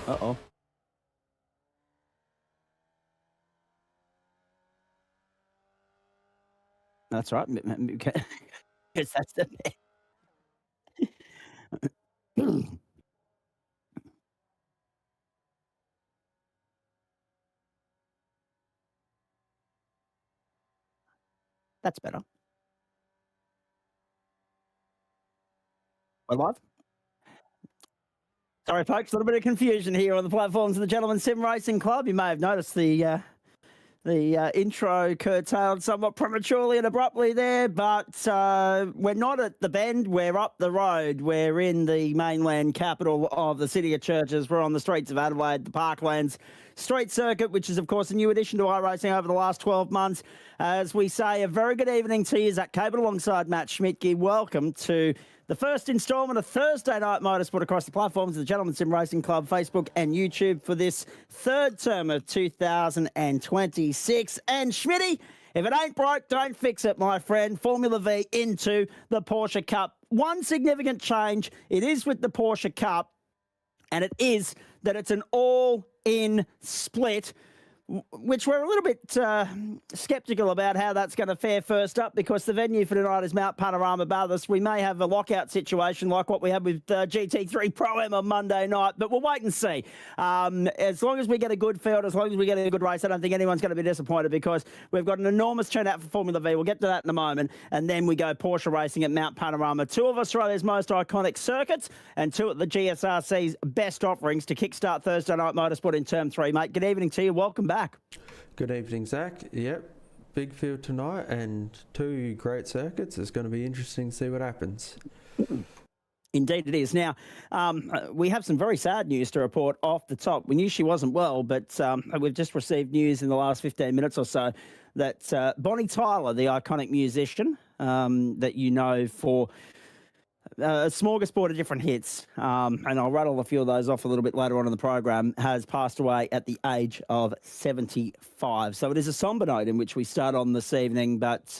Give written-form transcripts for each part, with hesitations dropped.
Uh-oh. That's right. Yes, that's the That's better. We're live? Sorry, folks, a little bit of confusion here on the platforms of the Gentleman Sim Racing Club. You may have noticed the intro curtailed somewhat prematurely and abruptly there, but we're not at the Bend. We're up the road. We're in the mainland capital of the City of Churches. We're on the streets of Adelaide, the Parklands Street Circuit, which is, of course, a new addition to iRacing over the last 12 months. As we say, a very good evening to you. Zach Cable alongside Matt Schmidtke. Welcome to the first instalment of Thursday Night Motorsport across the platforms of the Gentleman Sim Racing Club, Facebook and YouTube for this third term of 2026. And Schmitty, if it ain't broke, don't fix it, my friend. Formula V into the Porsche Cup. One significant change, it is with the Porsche Cup, and it is that it's an all-in split, which we're a little bit sceptical about how that's going to fare first up, because the venue for tonight is Mount Panorama, Bathurst. We may have a lockout situation like what we had with GT3 Pro-Am on Monday night, but we'll wait and see. As long as we get a good field, as long as we get a good race, I don't think anyone's going to be disappointed, because we've got an enormous turnout for Formula V. We'll get to that in a moment. And then we go Porsche racing at Mount Panorama, two of Australia's most iconic circuits and two of the GSRC's best offerings to kickstart Thursday Night Motorsport in Term 3. Mate, good evening to you. Welcome back. Good evening, Zach. Yep, big field tonight and two great circuits. It's going to be interesting to see what happens. Indeed it is. Now, we have some very sad news to report off the top. We knew she wasn't well, but we've just received news in the last 15 minutes or so that Bonnie Tyler, the iconic musician that you know for a smorgasbord of different hits, and I'll rattle a few of those off a little bit later on in the program, has passed away at the age of 75. So it is a somber note in which we start on this evening, but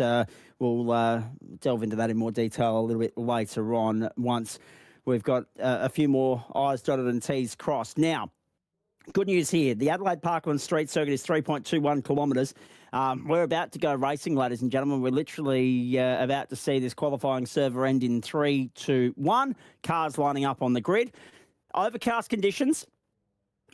we'll delve into that in more detail a little bit later on once we've got a few more I's dotted and T's crossed. Now, good news here. The Adelaide Parkland Street Circuit is 3.21 kilometres. We're about to go racing, ladies and gentlemen. We're literally about to see this qualifying server end in 3, 2, 1. Cars lining up on the grid. Overcast conditions.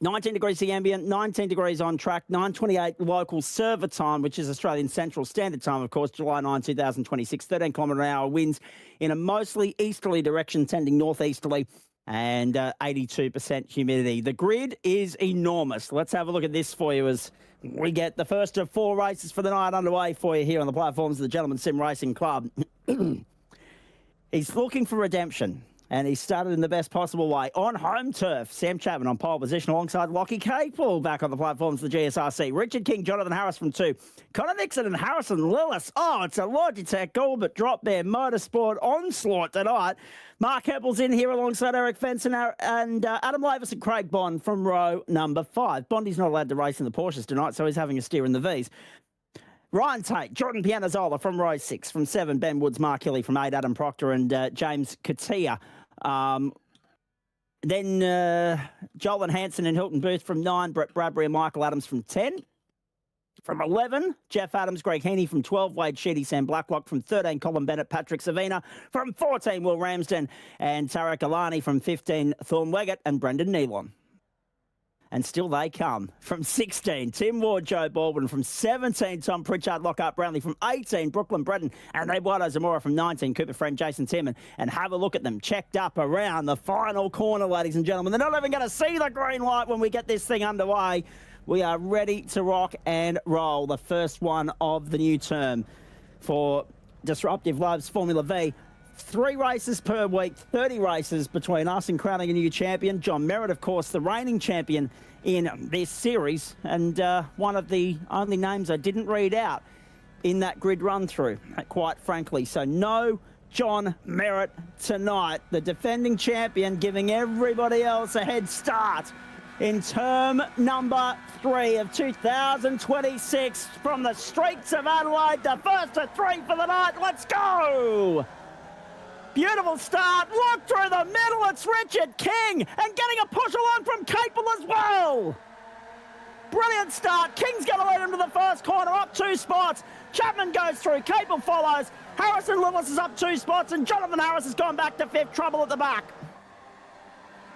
19 degrees the ambient, 19 degrees on track, 9:28 local server time, which is Australian Central Standard Time, of course, July 9, 2026. 13 kilometre an hour winds in a mostly easterly direction, tending northeasterly, and 82% humidity. The grid is enormous. Let's have a look at this for you as we get the first of 4 races for the night underway for you here on the platforms of the Gentleman Sim Racing Club. He's looking for redemption, and he started in the best possible way. On home turf, Sam Chapman on pole position alongside Lockie Capel back on the platforms of the GSRC. Richard King, Jonathan Harris from 2. Connor Nixon and Harrison Lillis. Oh, it's a Logitech Orbit Drop Bear Motorsport onslaught tonight. Mark Heppel's in here alongside Eric Fenton and Adam Lavis and Craig Bond from row number 5. Bondi's not allowed to race in the Porsches tonight, so he's having a steer in the Vs. Ryan Tate, Jordan Pianazzola from row 6. From 7, Ben Woods, Mark Hilly from 8, Adam Proctor and James Katia. Then Joel Hansen and Hilton Booth from 9, Brett Bradbury and Michael Adams from 10. From 11, Jeff Adams, Greg Heaney from 12, Wade Sheedy, Sam Blacklock from 13, Colin Bennett, Patrick Savina from 14, Will Ramsden and Tarek Alani from 15, Thorn Leggett and Brendan Nealon. And still they come. From 16, Tim Ward, Joe Baldwin. From 17, Tom Pritchard, Lockhart Brownlee. From 18, Brooklyn Breton and Eduardo Zamora. From 19, Cooper friend Jason Timman. And have a look at them checked up around the final corner, ladies and gentlemen. They're not even going to see the green light when we get this thing underway. We are ready to rock and roll. The first one of the new term for Disruptive Loves Formula V. 3 races per week, 30 races between us and crowning a new champion. John Merritt, of course, the reigning champion in this series, and one of the only names I didn't read out in that grid run-through, quite frankly. So no John Merritt tonight. The defending champion giving everybody else a head start in term number 3 of 2026 from the streets of Adelaide. The first of 3 for the night. Let's go! Beautiful start. Look through the middle. It's Richard King and getting a push along from Capel as well. Brilliant start. King's going to lead him to the first corner, up 2 spots. Chapman goes through. Capel follows. Harrison Lewis is up 2 spots, and Jonathan Harris has gone back to 5th. Trouble at the back.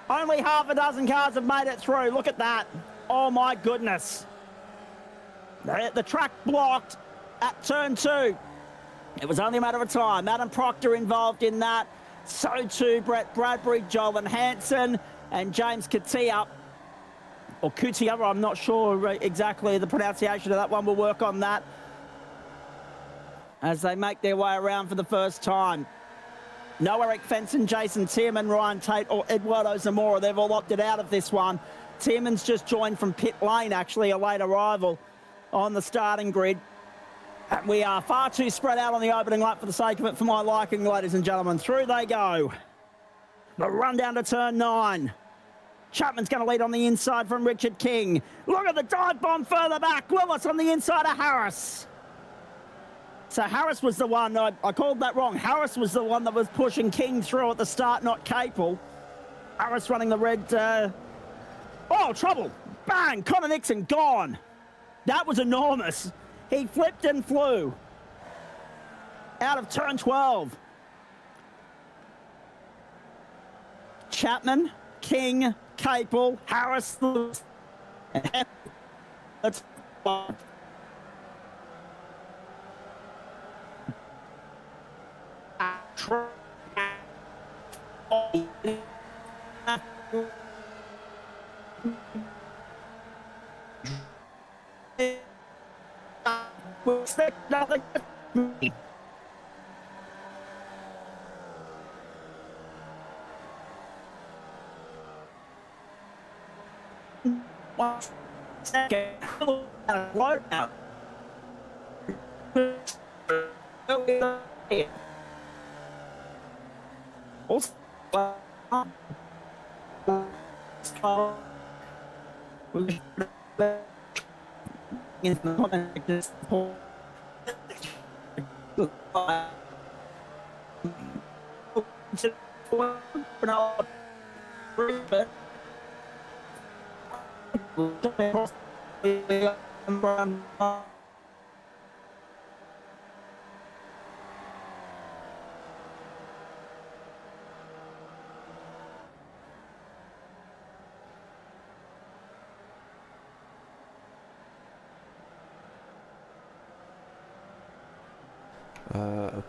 Only half a dozen cars have made it through. Look at that. Oh, my goodness. The track blocked at turn 2. It was only a matter of time. Adam Proctor involved in that. So too Brett Bradbury, Jolan Hanson, and James Katia. Or Kutia, I'm not sure exactly the pronunciation of that one. We'll work on that as they make their way around for the first time. No Eric Fenson, Jason Tierman, Ryan Tate, or Eduardo Zamora. They've all opted out of this one. Tierman's just joined from pit lane, actually, a late arrival on the starting grid. We are far too spread out on the opening lap for the sake of it, for my liking, ladies and gentlemen. Through they go. The run down to turn 9. Chapman's going to lead on the inside from Richard King. Look at the dive bomb further back. Lewis on the inside of Harris. So Harris was the one, I called that wrong. Harris was the one that was pushing King through at the start, not Capel. Harris running the red. Oh, trouble. Bang, Connor Nixon gone. That was enormous. He flipped and flew out of turn 12. Chapman, King, Capel, Harris, and that's nothing. One second. Out. Also,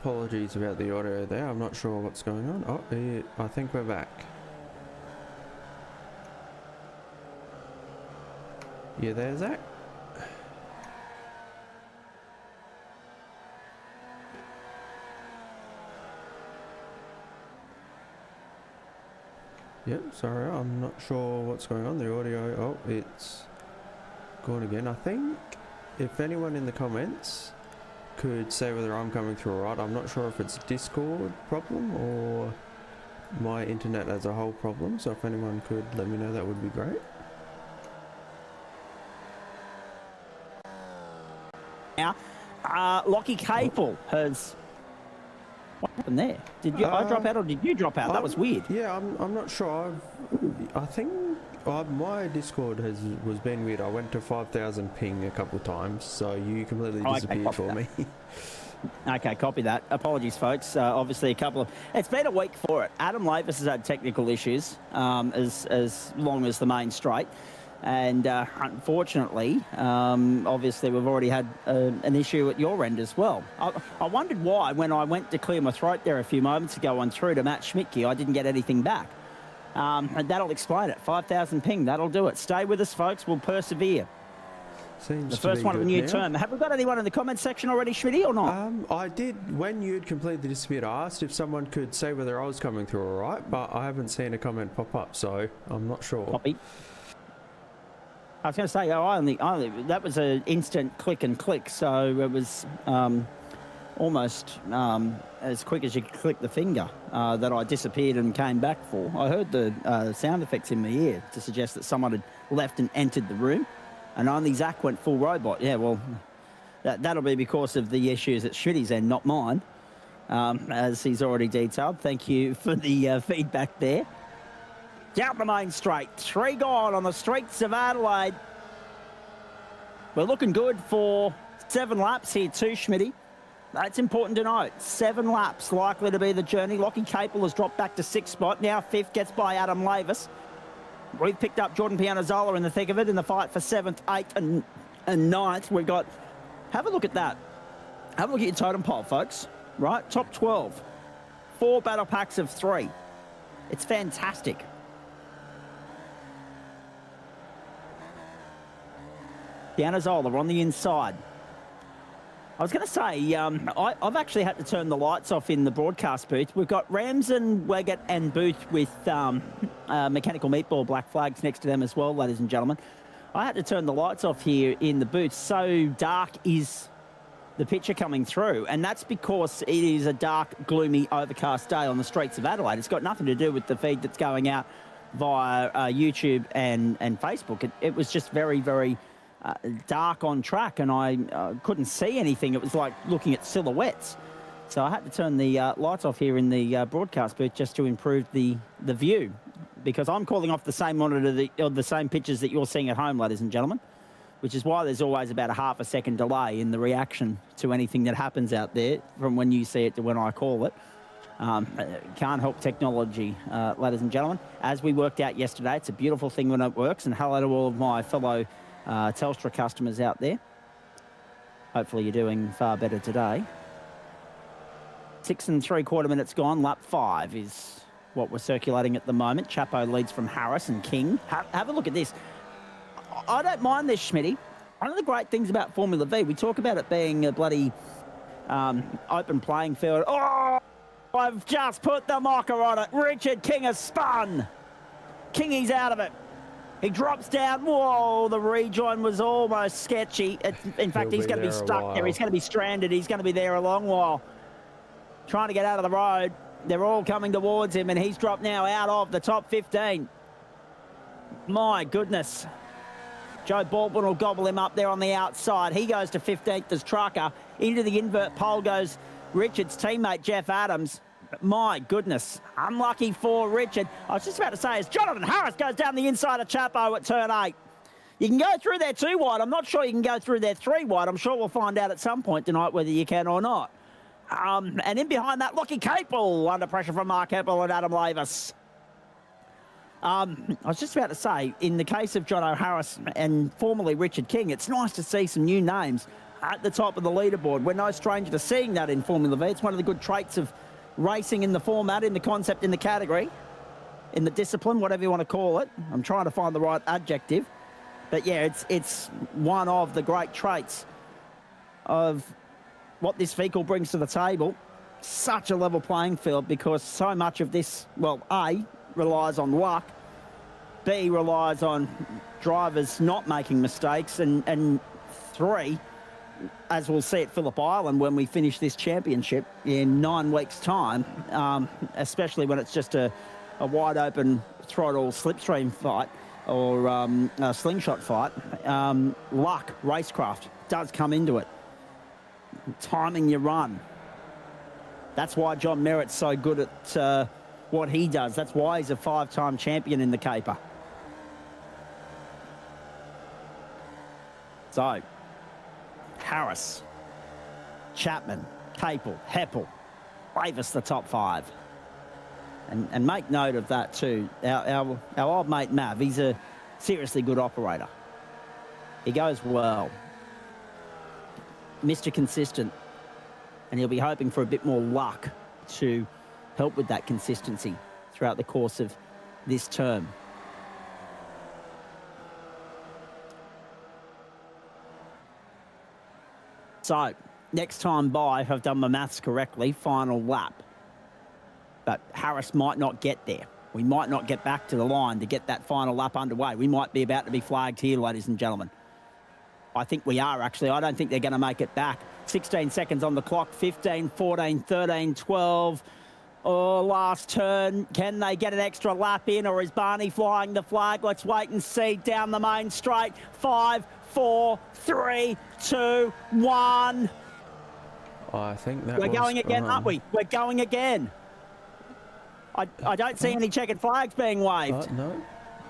Apologies about the audio there. I'm not sure what's going on. Oh, I think we're back. You there, Zach? Yep, sorry, I'm not sure what's going on. The audio, oh, it's gone again. I think if anyone in the comments could say whether I'm coming through all right. I'm not sure if it's a Discord problem or my internet as a whole problem, so if anyone could let me know, that would be great. Now, Lockie Capel has... What happened there? Did you I drop out or did you drop out? That was weird. Yeah, I'm not sure. I think my Discord was being weird. I went to 5,000 ping a couple of times, so you completely disappeared for me. Okay, copy that. Apologies, folks. Obviously, it's been a week for it. Adam Lavis has had technical issues as long as the main straight. And unfortunately, obviously, we've already had an issue at your end as well. I wondered why, when I went to clear my throat there a few moments ago on through to Matt Schmidtke, I didn't get anything back. And that'll explain it. 5,000 ping, that'll do it. Stay with us, folks. We'll persevere. Seems the first one of the new term. Have we got anyone in the comments section already, Schmitty, or not? I did. When you'd completed the dispute, I asked if someone could say whether I was coming through all right, but I haven't seen a comment pop up, so I'm not sure. Copy. I was going to say, I only that was an instant click and click, so it was almost as quick as you could click the finger that I disappeared and came back for. I heard the sound effects in my ear to suggest that someone had left and entered the room, and only Zach went full robot. Yeah, well, that'll be because of the issues at Schmitty's end, not mine, as he's already detailed. Thank you for the feedback there. Down the main straight, 3 gone on the streets of Adelaide. We're looking good for 7 laps here too, Schmitty. That's important to note. 7 laps likely to be the journey. Lockie Capel has dropped back to 6th spot. Now 5th, gets by Adam Lavis. We've picked up Jordan Pianazzola in the thick of it in the fight for 7th, 8th and 9th. We've got, have a look at that. Have a look at your totem pole, folks. Right, top 12. 4 battle packs of 3. It's fantastic. Pianazzola on the inside. I was going to say, I've actually had to turn the lights off in the broadcast booth. We've got Ramsden, Weggett and Booth with Mechanical Meatball black flags next to them as well, ladies and gentlemen. I had to turn the lights off here in the booth. So dark is the picture coming through, and that's because it is a dark, gloomy, overcast day on the streets of Adelaide. It's got nothing to do with the feed that's going out via YouTube and Facebook. It was just very, very dark on track, and I couldn't see anything. It was like looking at silhouettes. So I had to turn the lights off here in the broadcast booth just to improve the view, because I'm calling off the same monitor, the same pictures that you're seeing at home, ladies and gentlemen, which is why there's always about a half a second delay in the reaction to anything that happens out there from when you see it to when I call it. Can't help technology, ladies and gentlemen. As we worked out yesterday, it's a beautiful thing when it works, and hello to all of my fellow Telstra customers out there. Hopefully you're doing far better today. 6 3/4 minutes gone. Lap 5 is what we're circulating at the moment. Chapo leads from Harris and King. Have a look at this. I don't mind this, Schmitty. One of the great things about Formula V, we talk about it being a bloody open playing field. Oh, I've just put the mocker on it. Richard King has spun. Kingy's out of it. He drops down. Whoa, the rejoin was almost sketchy. In fact, he's going to be stuck there. He's going to be stranded. He's going to be there a long while. Trying to get out of the road. They're all coming towards him, and he's dropped now out of the top 15. My goodness. Joe Baldwin will gobble him up there on the outside. He goes to 15th as Trucker. Into the invert pole goes Richard's teammate, Jeff Adams. My goodness, unlucky for Richard. I was just about to say, as Jonathan Harris goes down the inside of Chapo at turn 8. You can go through there 2 wide. I'm not sure you can go through there 3 wide. I'm sure we'll find out at some point tonight whether you can or not. And in behind that, Lockie Capel under pressure from Mark Heppel and Adam Lavis. I was just about to say, in the case of John O'Harris and formerly Richard King, it's nice to see some new names at the top of the leaderboard. We're no stranger to seeing that in Formula V. It's one of the good traits of racing in the format, in the concept, in the category, in the discipline, whatever you want to call it. I'm trying to find the right adjective. But yeah, it's one of the great traits of what this vehicle brings to the table. Such a level playing field, because so much of this, well, A, relies on luck, B, relies on drivers not making mistakes, and 3, as we'll see at Phillip Island when we finish this championship in 9 weeks' time, especially when it's just a wide open throttle slipstream fight or a slingshot fight, luck, racecraft does come into it. Timing your run. That's why John Merritt's so good at what he does. That's why he's a 5-time champion in the caper. So, Harris, Chapman, Capel, Heppel, Lavis the top 5. And make note of that too. Our old mate Mav, he's a Seriously good operator. He goes well. Mr. Consistent. And he'll be hoping for a bit more luck to help with that consistency throughout the course of this term. So, next time by, if I've done my maths correctly, final lap. But Harris might not get there. We might not get back to the line to get that final lap underway. We might be about to be flagged here, ladies and gentlemen. I think we are, actually. I don't think they're going to make it back. 16 seconds on the clock, 15, 14, 13, 12. Oh, last turn. Can they get an extra lap in, or is Barney flying the flag? Let's wait and see. Down the main straight. 5, 4, 3, 2, 1. I think that We're going again, aren't we? We're going again. I don't see any checkered flags being waved. No.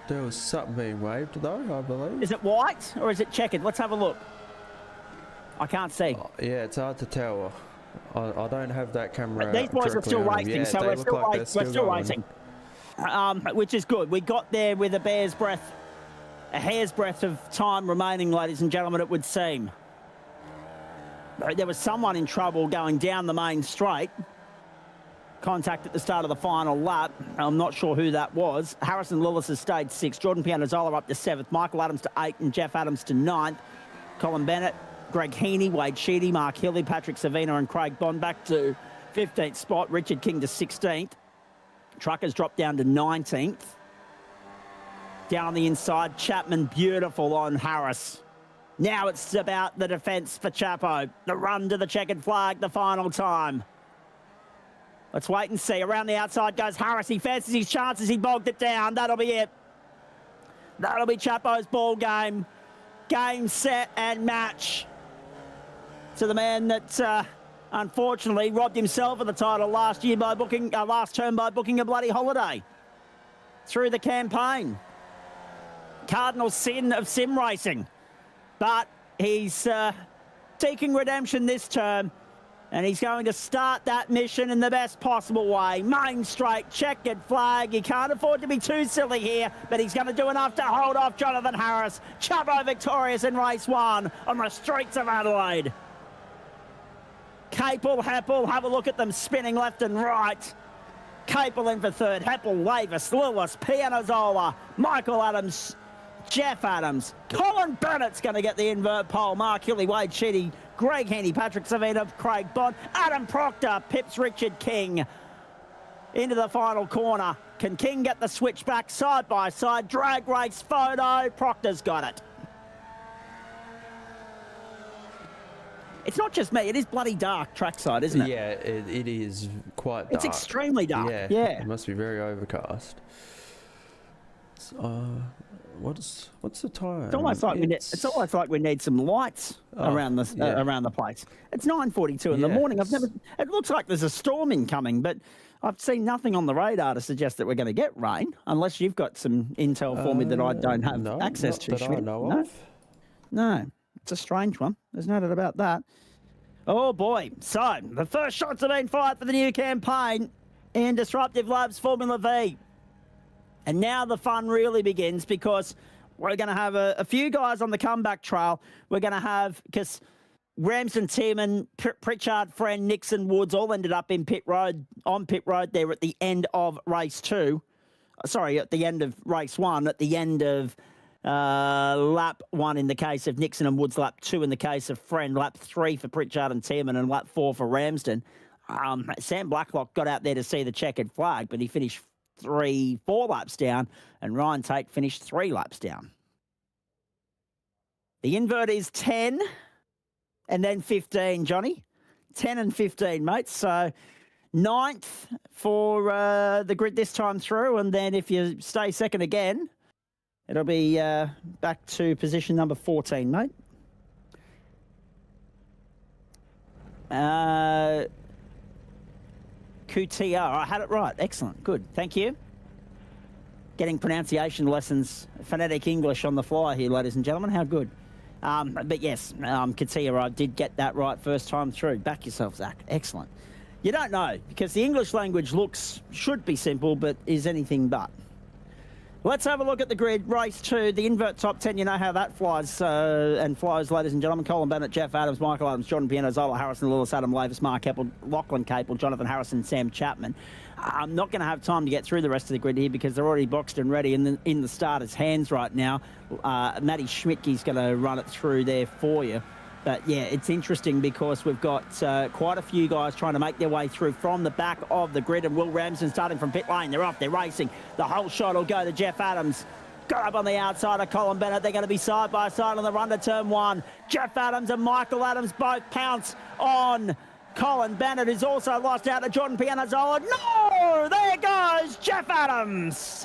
There was something being waved, though, I believe. Is it white or is it checkered? Let's have a look. I can't see. Yeah, it's hard to tell. I don't have that camera. But these boys are still racing, yeah, so we're still racing. Which is good. We got there with a hair's breadth of time remaining, ladies and gentlemen, it would seem. There was someone in trouble going down the main straight. Contact at the start of the final lap. I'm not sure who that was. Harrison Lillis has stayed 6th. Jordan Pianazzola up to 7th. Michael Adams to 8th and Jeff Adams to 9th. Colin Bennett, Greg Heaney, Wade Sheedy, Mark Hilly, Patrick Savina and Craig Bond back to 15th spot. Richard King to 16th. Truckers dropped down to 19th. Down the inside, Chapman beautiful on Harris. Now it's about the defence for Chapo. The run to the checkered flag, the final time. Let's wait and see. Around the outside goes Harris. He fancies his chances. He bogged it down. That'll be it. That'll be Chapo's ball game. Game, set and match. To the man that unfortunately robbed himself of the title last term by booking a bloody holiday through the campaign. Cardinal sin of sim racing. But he's seeking redemption this term. And he's going to start that mission in the best possible way. Main straight, checkered flag. He can't afford to be too silly here, but he's going to do enough to hold off Jonathan Harris. Chapo victorious in race 1 on the streets of Adelaide. Capel, Heppel, have a look at them spinning left and right. Capel in for 3rd. Heppel, Lavis, Lillis, Pianazzola, Michael Adams, Jeff Adams. Colin Bennett's going to get the invert pole. Mark Hilly, Wade Sheedy, Greg Heaney, Patrick Savina, Craig Bond, Adam Proctor, Pips Richard King into the final corner. Can King get the switch back side by side? Drag race photo. Proctor's got it. It's not just me. It is bloody dark trackside, isn't it? Yeah, it is quite dark. It's extremely dark. Yeah. It must be very overcast. What's the time? It's almost like we need some lights around the place. It's 9:42 in the morning. It looks like there's a storm incoming, but I've seen nothing on the radar to suggest that we're going to get rain, unless you've got some intel for me that I don't have access to. That I know of. No, it's a strange one. There's no doubt about that. Oh boy! So the first shots have been fired for the new campaign in Disruptive Labs Formula V. And now the fun really begins, because we're going to have a few guys on the comeback trail. We're going to have, because Ramsden, Tierman, Pritchard, Friend, Nixon, Woods all ended up on pit road there at the end of race 2. Sorry, at the end of race 1, at the end of lap 1 in the case of Nixon and Woods, lap 2 in the case of Friend, lap 3 for Pritchard and Tierman, and lap 4 for Ramsden. Sam Blacklock got out there to see the checkered flag, but he finished 4 laps down, and Ryan Tate finished 3 laps down. The invert is 10 and then 15, Johnny. 10 and 15, mate. So 9th for the grid this time through, and then if you stay second again, it'll be back to position number 14, mate. QTR. I had it right. Excellent. Good. Thank you. Getting pronunciation lessons, phonetic English on the fly here, ladies and gentlemen. How good. But yes, Katia, I did get that right first time through. Back yourself, Zach. Excellent. You don't know, because the English language should be simple, but is anything but. Let's have a look at the grid. Race 2, the invert top 10. You know how that flies and flows, ladies and gentlemen. Colin Bennett, Jeff Adams, Michael Adams, Jordan Piano, Zola Harrison, Lewis, Adam Lavis, Mark Keppel, Lachlan Capel, Jonathan Harrison, Sam Chapman. I'm not going to have time to get through the rest of the grid here because they're already boxed and ready in the starters' hands right now. Matty Schmidtke's going to run it through there for you. But, yeah, it's interesting because we've got quite a few guys trying to make their way through from the back of the grid. And Will Ramsden starting from pit lane. They're off. They're racing. The whole shot will go to Jeff Adams. Got up on the outside of Colin Bennett. They're going to be side by side on the run to turn 1. Jeff Adams and Michael Adams both pounce on Colin Bennett, who's also lost out to Jordan Pianazzola. No! There goes Jeff Adams.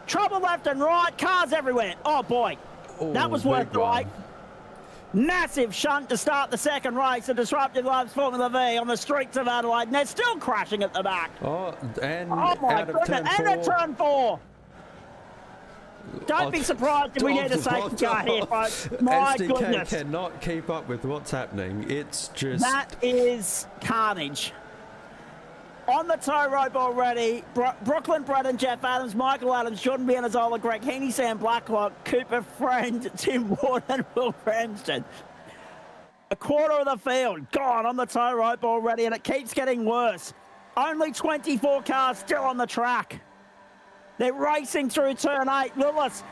Trouble left and right. Cars everywhere. Oh, boy. Ooh, that was worth the wait. Massive shunt to start the second race. The Disruptive Loves Formula V on the streets of Adelaide. And they're still crashing at the back. Oh, and oh my out of goodness. turn and 4. at turn 4. Don't be surprised if we get a safety car here, folks. My SDK goodness. cannot keep up with what's happening. It's just... That is carnage. On the tow rope already, Brooklyn Braddon, Jeff Adams, Michael Adams, Jordan Bianazola, Greg Heaney, Sam Blacklock, Cooper Friend, Tim Ward and Will Ramsden. A quarter of the field gone on the tow rope already, and it keeps getting worse. Only 24 cars still on the track. They're racing through turn 8.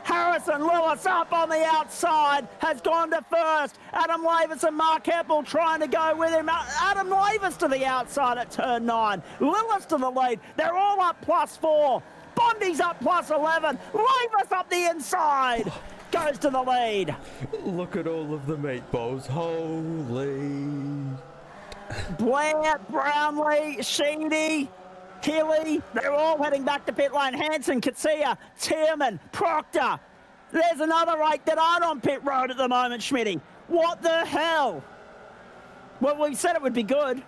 Harrison Lewis up on the outside, has gone to first. Adam Lavis and Mark Keppel trying to go with him. Adam Lavis to the outside at turn 9. Lewis to the lead. They're all up +4. Bondi's up +11. Lavis up the inside. Goes to the lead. Look at all of the meatballs. Holy... Blair, Brownlee, Sheedy, Healy, they're all heading back to pit lane. Hanson, Katsia, Tierman, Proctor. There's another 8 that aren't on pit road at the moment, Schmitty. What the hell? Well, we said it would be good.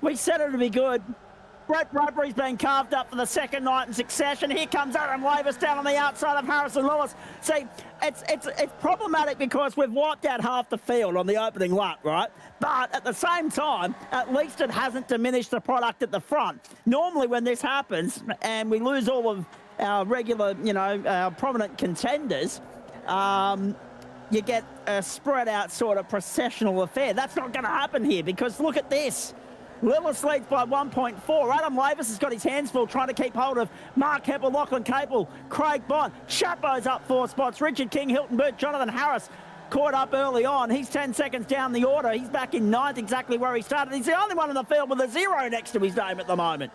We said it would be good. Brett Bradbury's been carved up for the second night in succession. Here comes Adam Lavis down on the outside of Harrison Lewis. See, it's problematic because we've wiped out half the field on the opening lap, right? But at the same time, at least it hasn't diminished the product at the front. Normally when this happens and we lose all of our regular, our prominent contenders, you get a spread out sort of processional affair. That's not going to happen here because look at this. Lewis leads by 1.4. Adam Lavis has got his hands full trying to keep hold of Mark Keppel, Lachlan Capel, Craig Bond. Chapo's up 4 spots. Richard King, Hilton Burt, Jonathan Harris caught up early on. He's 10 seconds down the order. He's back in 9th, exactly where he started. He's the only one in the field with a 0 next to his name at the moment.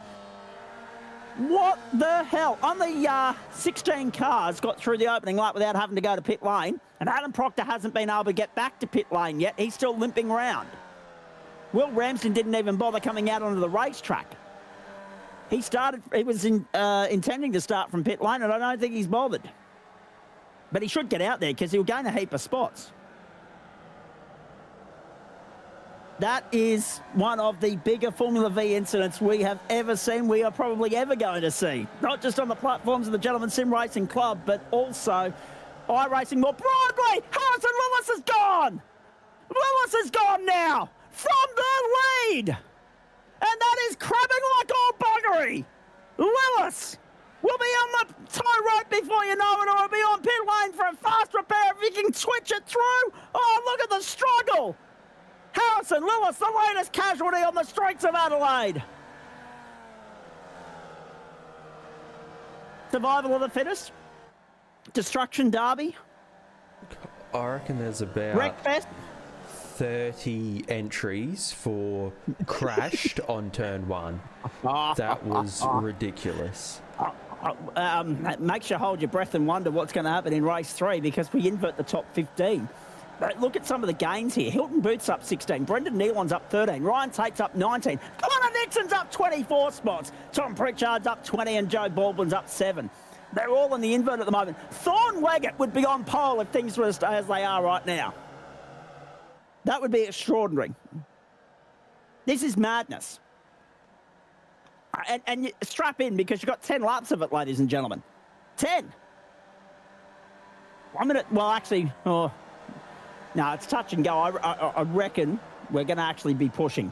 What the hell? Only 16 cars got through the opening lap without having to go to pit lane. And Adam Proctor hasn't been able to get back to pit lane yet. He's still limping round. Will Ramsden didn't even bother coming out onto the racetrack. He was intending to start from pit lane, and I don't think he's bothered. But he should get out there because he'll gain a heap of spots. That is one of the bigger Formula V incidents we have ever seen, we are probably ever going to see. Not just on the platforms of the Gentleman Sim Racing Club, but also iRacing more broadly. Harrison Lewis is gone! Lewis is gone now! From the lead! And that is crabbing like all buggery! Lewis will be on the tow rope before you know it, or will be on pit lane for a fast repair if he can switch it through. Oh, look at the struggle! Harrison Lewis, the latest casualty on the streets of Adelaide. Survival of the fittest? Destruction derby? I reckon there's about... Wreckfest? 30 entries for crashed on turn 1. That was ridiculous. Makes you hold your breath and wonder what's going to happen in race 3 because we invert the top 15. But look at some of the gains here. Hilton Boots up 16. Brendan Nealon's up 13. Ryan Tate's up 19. Connor Nixon's up 24 spots. Tom Pritchard's up 20 and Joe Baldwin's up 7. They're all in the invert at the moment. Thorne Leggett would be on pole if things were as they are right now. That would be extraordinary. This is madness. And you strap in because you've got 10 laps of it, ladies and gentlemen. 10. 1 minute. Well, actually, no, it's touch and go. I reckon we're going to actually be pushing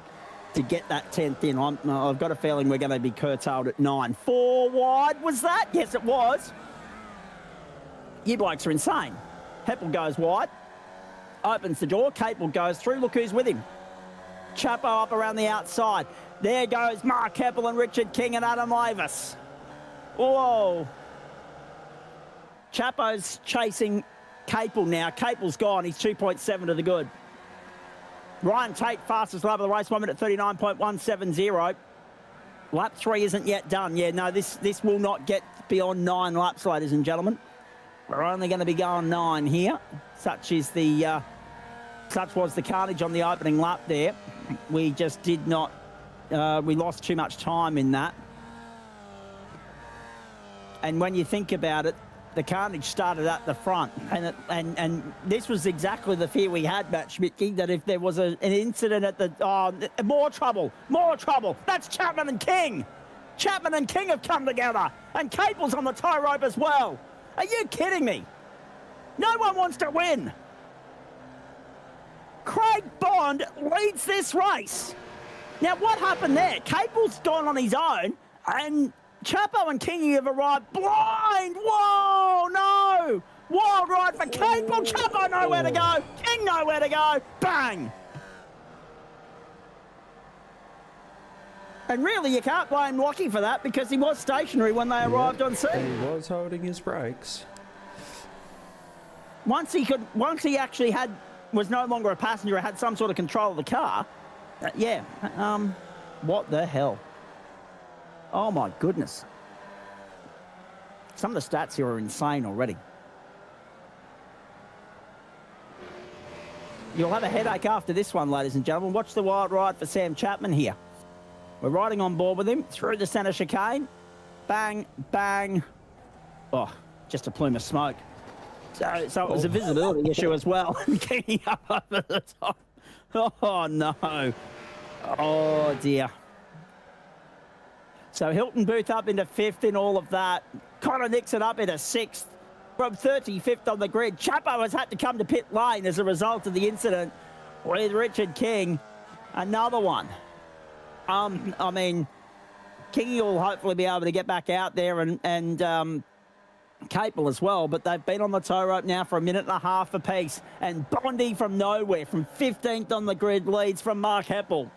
to get that 10th in. I've got a feeling we're going to be curtailed at 9. 4 wide, was that? Yes, it was. You blokes are insane. Heppel goes wide, opens the door. Capel goes through. Look who's with him. Chapo up around the outside. There goes Mark Heppel and Richard King and Adam Lavis. Whoa. Chapo's chasing Capel now. Capel's gone. He's 2.7 to the good. Ryan Tate, fastest lap of the race, 1 minute 39.170. Lap 3 isn't yet done. Yeah, no, this will not get beyond 9 laps, ladies and gentlemen. We're only going to be going 9 here. Such was the carnage on the opening lap there. We just did not. We lost too much time in that. And when you think about it, the carnage started at the front, and this was exactly the fear we had, Matt Schmidtke, that if there was an incident at the more trouble. That's Chapman and King. Chapman and King have come together, and Capel's on the tie rope as well. Are you kidding me? No one wants to win. Craig Bond leads this race. Now, what happened there? Capel's gone on his own, and Chapo and Kingy have arrived blind. Whoa, no. Wild ride for Capel. Chapo nowhere to go. King nowhere to go. Bang. And really, you can't blame Lockie for that because he was stationary when they arrived on scene. And he was holding his brakes. Once he actually was no longer a passenger, had some sort of control of the car. What the hell? Oh my goodness. Some of the stats here are insane already. You'll have a headache after this one, ladies and gentlemen. Watch the wild ride for Sam Chapman here. We're riding on board with him through the centre chicane. Bang, bang. Oh, just a plume of smoke. So it was a visibility issue as well. Getting up over the top. Oh, no. Oh, dear. So Hilton Booth up into 5th in all of that. Connor Nixon up into 6th. From 35th on the grid. Chapo has had to come to pit lane as a result of the incident with Richard King. Another one. I mean, Kingy will hopefully be able to get back out there and Capel as well, but they've been on the tow rope now for 1.5 minutes apiece. And Bondi from nowhere, from 15th on the grid, leads from Mark Heppel.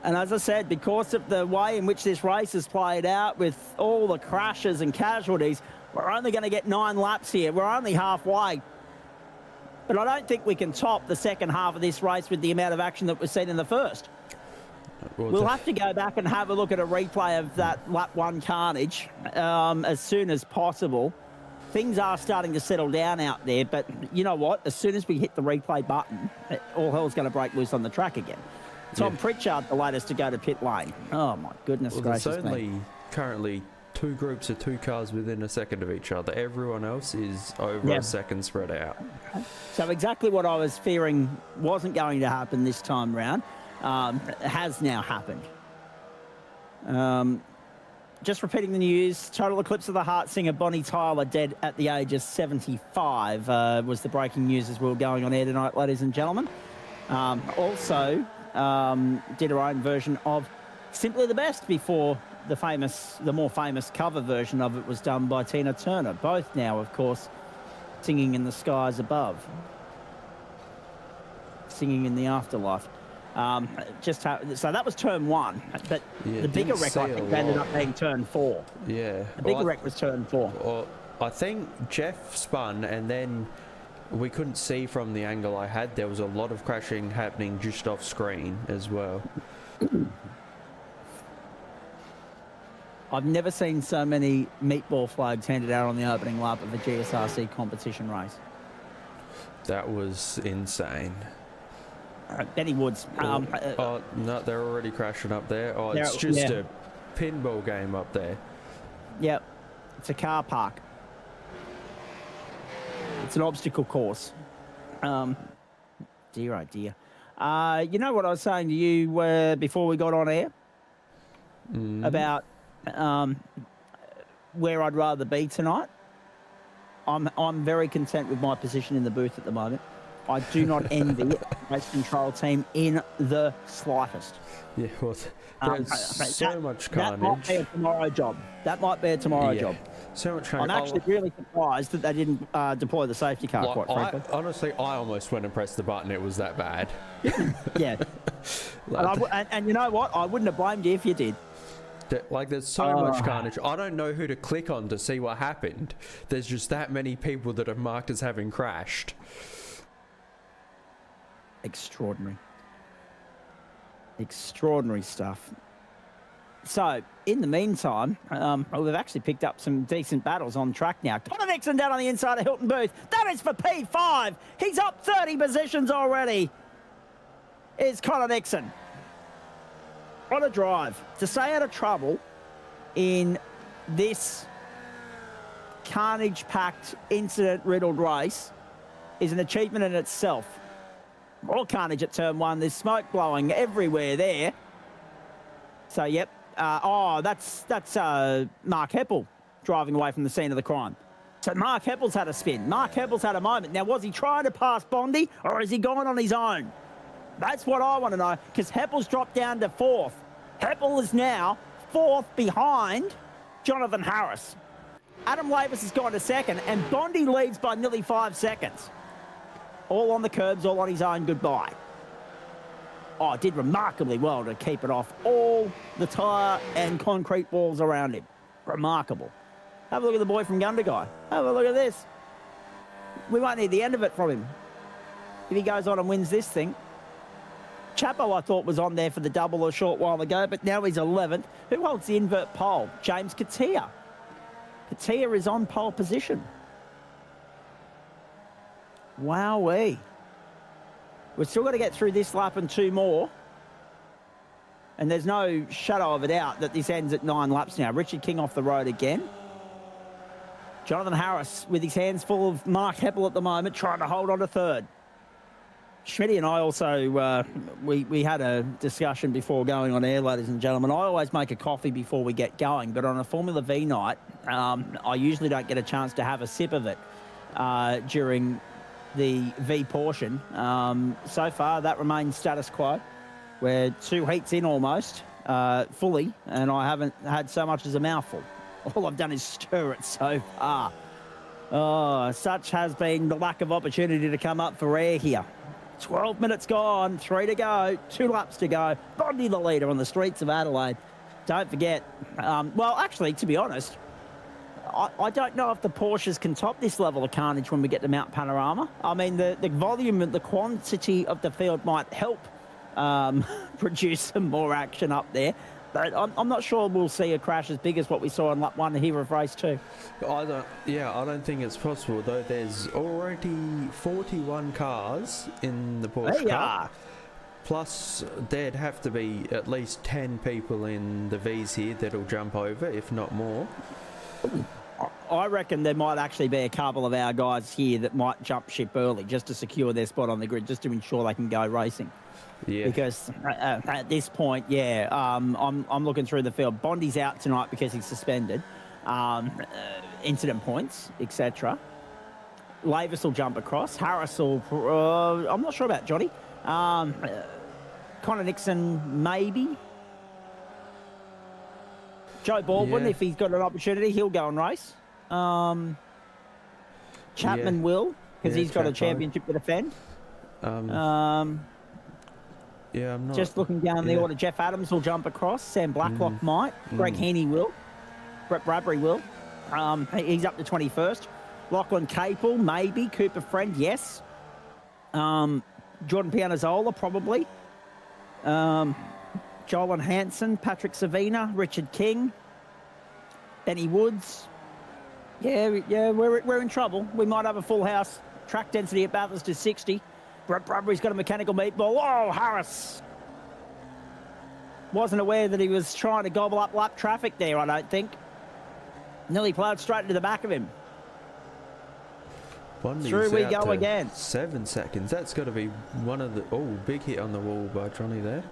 And as I said, because of the way in which this race has played out with all the crashes and casualties, we're only going to get 9 laps here. We're only halfway. But I don't think we can top the second half of this race with the amount of action that we've seen in the first. We'll have to go back and have a look at a replay of that lap 1 carnage as soon as possible. Things are starting to settle down out there, but you know what? As soon as we hit the replay button, all hell's going to break loose on the track again. Tom Pritchard, the latest to go to pit lane. Oh, my goodness gracious. There's only currently 2 groups of 2 cars within a second of each other. Everyone else is over a second spread out. So exactly what I was fearing wasn't going to happen this time round has now happened. Just repeating the news, total eclipse of the heart singer Bonnie Tyler dead at the age of 75 was the breaking news as we were going on air tonight, ladies and gentlemen. Also did her own version of Simply the Best before the more famous cover version of it was done by Tina Turner. Both now, of course, singing in the skies above. Singing in the afterlife. So that was turn 1, but the bigger wreck, I think, ended up being turn 4. Yeah. The bigger wreck was turn 4. Well, I think Jeff spun, and then we couldn't see from the angle I had. There was a lot of crashing happening just off screen as well. I've never seen so many meatball flags handed out on the opening lap of a GSRC competition race. That was insane. Benny Woods. No, they're already crashing up there. Oh, it's just a pinball game up there. Yep. It's a car park. It's an obstacle course. Dear, oh dear. You know what I was saying to you before we got on air? About where I'd rather be tonight? I'm very content with my position in the booth at the moment. I do not envy the race control team in the slightest. Yeah, well, there's so much carnage. That might be a tomorrow job. Job. So much carnage. I'm actually really surprised that they didn't deploy the safety car, quite frankly. Honestly, I almost went and pressed the button. It was that bad. Yeah. And you know what? I wouldn't have blamed you if you did. Like, there's so much carnage. I don't know who to click on to see what happened. There's just that many people that are marked as having crashed. Extraordinary stuff. So, in the meantime, we've actually picked up some decent battles on track now. Connor Nixon down on the inside of Hilton Booth. That is for P5. He's up 30 positions already. Is Connor Nixon. What a drive. To stay out of trouble in this carnage-packed, incident-riddled race is an achievement in itself. More carnage at turn 1. There's smoke blowing everywhere there. So, yep. That's Mark Heppel driving away from the scene of the crime. So Mark Heppel's had a spin. Mark Heppel's had a moment. Now, was he trying to pass Bondi, or has he gone on his own? That's what I want to know, because Heppel's dropped down to 4th. Heppel is now 4th behind Jonathan Harris. Adam Lavis has gone to 2nd, and Bondi leads by nearly 5 seconds. All on the curbs, all on his own goodbye. Oh, did remarkably well to keep it off all the tyre and concrete walls around him. Remarkable. Have a look at the boy from Gundagai. Have a look at this. We won't need the end of it from him if he goes on and wins this thing. Chapo, I thought, was on there for the double a short while ago, but now he's 11th. Who holds the invert pole? James Katia. Katia is on pole position. Wowee. We've still got to get through this lap and 2 more. And there's no shadow of a doubt that this ends at 9 laps now. Richard King off the road again. Jonathan Harris with his hands full of Mark Heppel at the moment, trying to hold on to 3rd. Schmitty and I also, we had a discussion before going on air, ladies and gentlemen. I always make a coffee before we get going, but on a Formula V night, I usually don't get a chance to have a sip of it during the V portion. So far, that remains status quo. We're 2 heats in almost, fully, and I haven't had so much as a mouthful. All I've done is stir it so far. Oh, such has been the lack of opportunity to come up for air here. 12 minutes gone, 3 to go, 2 laps to go. Bondi the leader on the streets of Adelaide. Don't forget, well, actually, to be honest, I don't know if the Porsches can top this level of carnage when we get to Mount Panorama. I mean, the volume and the quantity of the field might help produce some more action up there. But I'm not sure we'll see a crash as big as what we saw in lap 1 here of race 2. I don't think it's possible, though. There's already 41 cars in the Porsche car. Plus, there'd have to be at least 10 people in the V's here that'll jump over, if not more. I reckon there might actually be a couple of our guys here that might jump ship early just to secure their spot on the grid, just to ensure they can go racing. Yeah. Because at this point, I'm looking through the field. Bondi's out tonight because he's suspended. Incident points, etc. Lavis will jump across. Harris will... I'm not sure about Johnny. Connor Nixon, maybe. Joe Baldwin, if he's got an opportunity, he'll go and race. Chapman will, because he's got a championship to defend. I'm not... Just looking down the order, Jeff Adams will jump across. Sam Blacklock might. Greg Heaney will. Brett Bradbury will. He's up to 21st. Lachlan Capel, maybe. Cooper Friend, yes. Jordan Pianazzola, probably. Joel Hansen, Patrick Savina, Richard King, Benny Woods. We're in trouble. We might have a full house. Track density at Bathurst is 60. Brett Bradbury's got a mechanical meatball. Oh, Harris. Wasn't aware that he was trying to gobble up lap traffic there, I don't think. Nearly ploughed straight into the back of him. Bondi's Through we out go to again. 7 seconds. That's got to be one of the... Oh, big hit on the wall by Johnny there.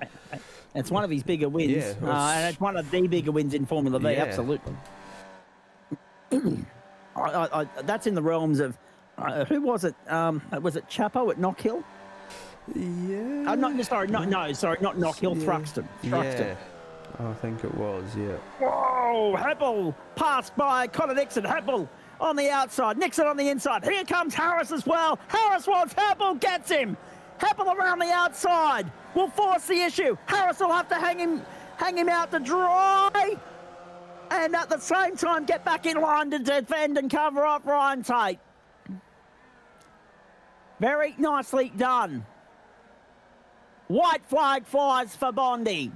It's one of his bigger wins. And it's one of the bigger wins in Formula V, absolutely. That's in the realms of Who was it? Was it Chapo at Knockhill? Yeah. Not Knockhill. Yeah. Thruxton. Yeah. I think it was, yeah. Whoa, Heppel passed by Connor Nixon. Heppel on the outside, Nixon on the inside. Here comes Harris as well. Harris wants Heppel, gets him. Heppel around the outside will force the issue. Harris will have to hang him out to dry, and at the same time get back in line to defend and cover up Ryan Tate. Very nicely done. White flag flies for Bondi.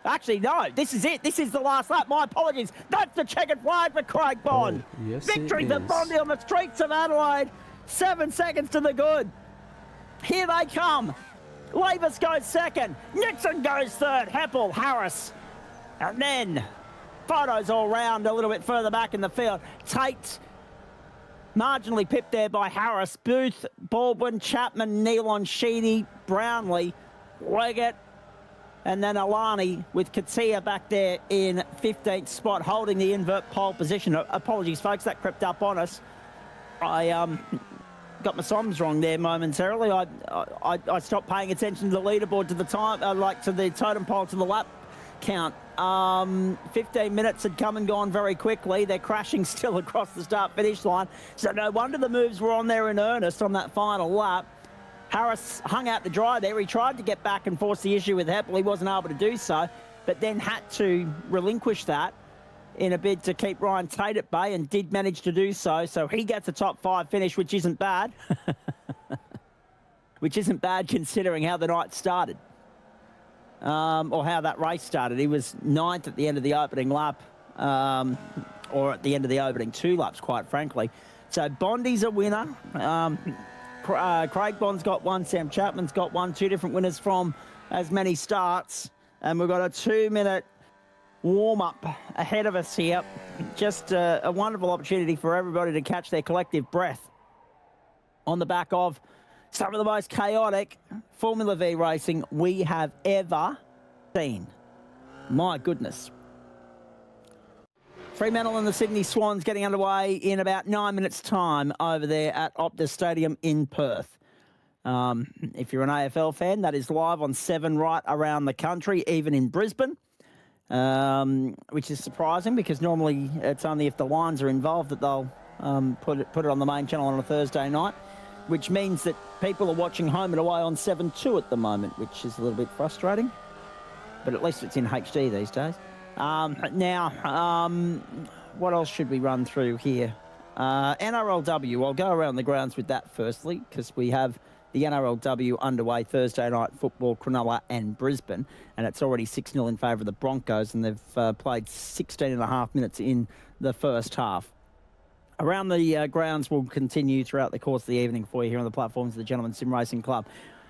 Actually, no, this is it. This is the last lap. My apologies. That's the checkered flag for Craig Bond. Oh, yes, Victory for Bondi on the streets of Adelaide. 7 seconds to the good. Here they come. Lavis goes second. Nixon goes third. Heppel, Harris. And then photos all round a little bit further back in the field. Tate marginally pipped there by Harris. Booth, Baldwin, Chapman, Nealon, Sheedy, Brownlee, Leggett, and then Alani with Katia back there in 15th spot, holding the invert pole position. Apologies, folks, that crept up on us. I got my sums wrong there momentarily. I stopped paying attention to the leaderboard, to the time, to the totem pole, to the lap count. 15 minutes had come and gone very quickly. They're crashing still across the start-finish line. So no wonder the moves were on there in earnest on that final lap. Harris hung out to dry there. He tried to get back and force the issue with Heppel. He wasn't able to do so, but then had to relinquish that in a bid to keep Ryan Tate at bay, and did manage to do so. So he gets a top 5 finish, which isn't bad. Which isn't bad considering how the night started. Or how that race started. He was 9th at the end of the opening lap, or at the end of the opening 2 laps, quite frankly. So Bondi's a winner. Craig Bond's got one, Sam Chapman's got one, 2 different winners from as many starts. And we've got a 2-minute warm-up ahead of us here. Just a wonderful opportunity for everybody to catch their collective breath on the back of some of the most chaotic Formula V racing we have ever seen. My goodness. Fremantle and the Sydney Swans getting underway in about 9 minutes' time over there at Optus Stadium in Perth. If you're an AFL fan, that is live on 7 right around the country, even in Brisbane, which is surprising because normally it's only if the Lions are involved that they'll put it on the main channel on a Thursday night, which means that people are watching home and away on 7-2 at the moment, which is a little bit frustrating. But at least it's in HD these days. What else should we run through here? NRLW, I'll go around the grounds with that firstly, because we have the NRLW underway Thursday night football, Cronulla and Brisbane, and it's already 6-0 in favour of the Broncos, and they've played 16 and a half minutes in the first half. Around the grounds will continue throughout the course of the evening for you here on the platforms of the Gentleman Sim Racing Club.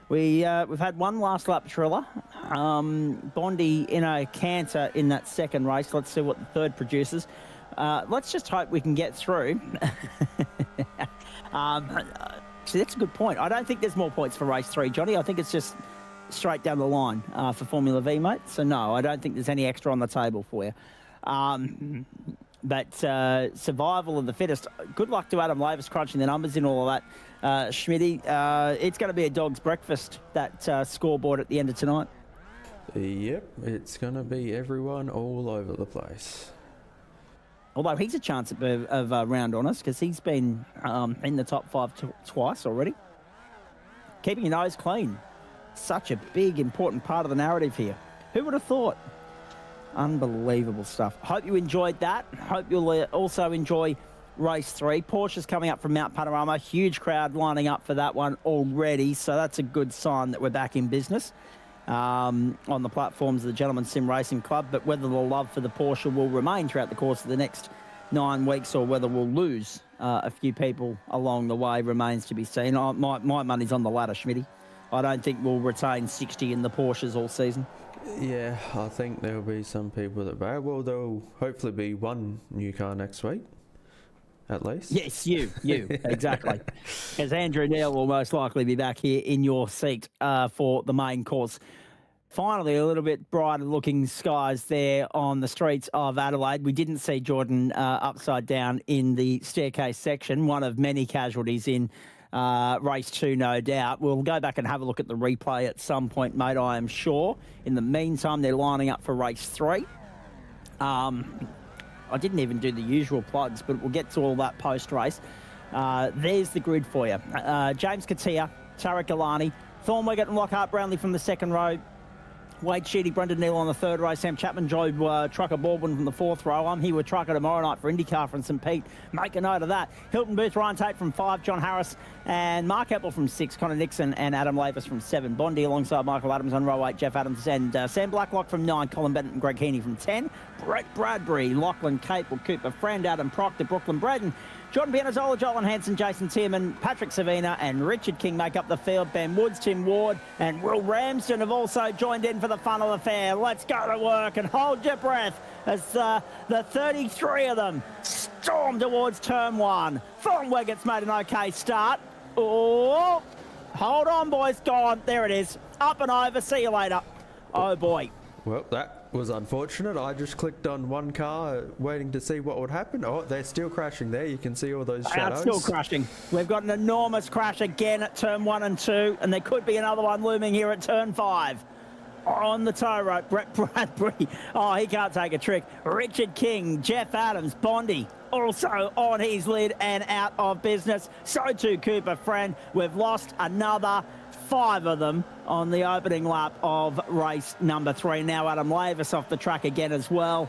We've had one last lap triller. Bondi in a canter in that second race. Let's see what the third produces. Let's just hope we can get through. So that's a good point. I don't think there's more points for race 3, Johnny. I think it's just straight down the line for Formula V, mate. So no, I don't think there's any extra on the table for you. But survival of the fittest. Good luck to Adam Lavis crunching the numbers in all of that. Schmitty, it's going to be a dog's breakfast, that scoreboard at the end of tonight. Yep, it's going to be everyone all over the place. Although he's a chance of a round on us because he's been in the top 5 twice already. Keeping your nose clean. Such a big, important part of the narrative here. Who would have thought? Unbelievable stuff. Hope you enjoyed that. Hope you'll also enjoy race 3. Porsche's coming up from Mount Panorama. Huge crowd lining up for that one already. So that's a good sign that we're back in business on the platforms of the Gentleman Sim Racing Club. But whether the love for the Porsche will remain throughout the course of the next 9 weeks or whether we'll lose a few people along the way remains to be seen. My money's on the latter, Schmitty. I don't think we'll retain 60 in the Porsches all season. Yeah, I think there'll be some people that back. Well, there'll hopefully be one new car next week, at least. Yes, you, exactly. As Andrew Neil will most likely be back here in your seat for the main course. Finally, a little bit brighter looking skies there on the streets of Adelaide. We didn't see Jordan upside down in the staircase section, one of many casualties in race 2, no doubt. We'll go back and have a look at the replay at some point, mate, I am sure. In the meantime, they're lining up for race 3. I didn't even do the usual plugs, but we'll get to all that post-race. There's the grid for you. James Katia, Tarek Alani, Thornwiggett and Lockhart Brownlee from the second row. Wade Sheedy, Brendan Neal on the third row. Sam Chapman, Joe Trucker Baldwin from the fourth row. I'm here with Trucker tomorrow night for IndyCar from St. Pete. Make a note of that. Hilton Booth, Ryan Tate from 5, John Harris and Mark Apple from 6, Connor Nixon and Adam Lavis from 7. Bondi alongside Michael Adams on row 8, Jeff Adams and Sam Blacklock from 9, Colin Bennett and Greg Heaney from 10. Brett Bradbury, Lachlan Capel, Cooper Friend, Adam Proctor, Brooklyn Braden, Jordan Pianazola, Jolan Hanson, Jason Tierman, Patrick Savina and Richard King make up the field. Ben Woods, Tim Ward and Will Ramsden have also joined in for the fun of the fair. Let's go to work and hold your breath as the 33 of them storm towards turn 1. Thornwiggett's made an okay start. Oh, hold on, boys. Gone. There it is. Up and over. See you later. Oh, boy. Well, that was unfortunate. I just clicked on one car waiting to see what would happen. Oh, they're still crashing there. You can see all those shadows. Still crashing. We've got an enormous crash again at turn 1 and 2, and there could be another one looming here at turn 5. On the tow rope, Brett Bradbury. Oh, he can't take a trick. Richard King, Jeff Adams, Bondi also on his lid and out of business. So too Cooper Friend. We've lost another 5 of them on the opening lap of race number 3. Now Adam Lavis off the track again as well.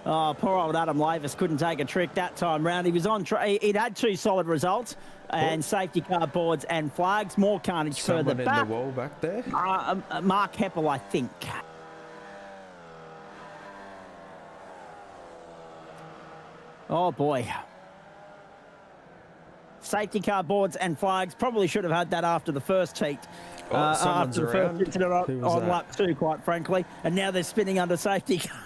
Oh, poor old Adam Lavis couldn't take a trick that time round. He was on he'd had 2 solid results and safety car boards and flags. More carnage further back. Someone in the wall back there? Mark Heppel, I think. Oh, boy. Safety car boards and flags. Probably should have had that after the first heat. After the first incident on lap 2, quite frankly. And now they're spinning under safety car.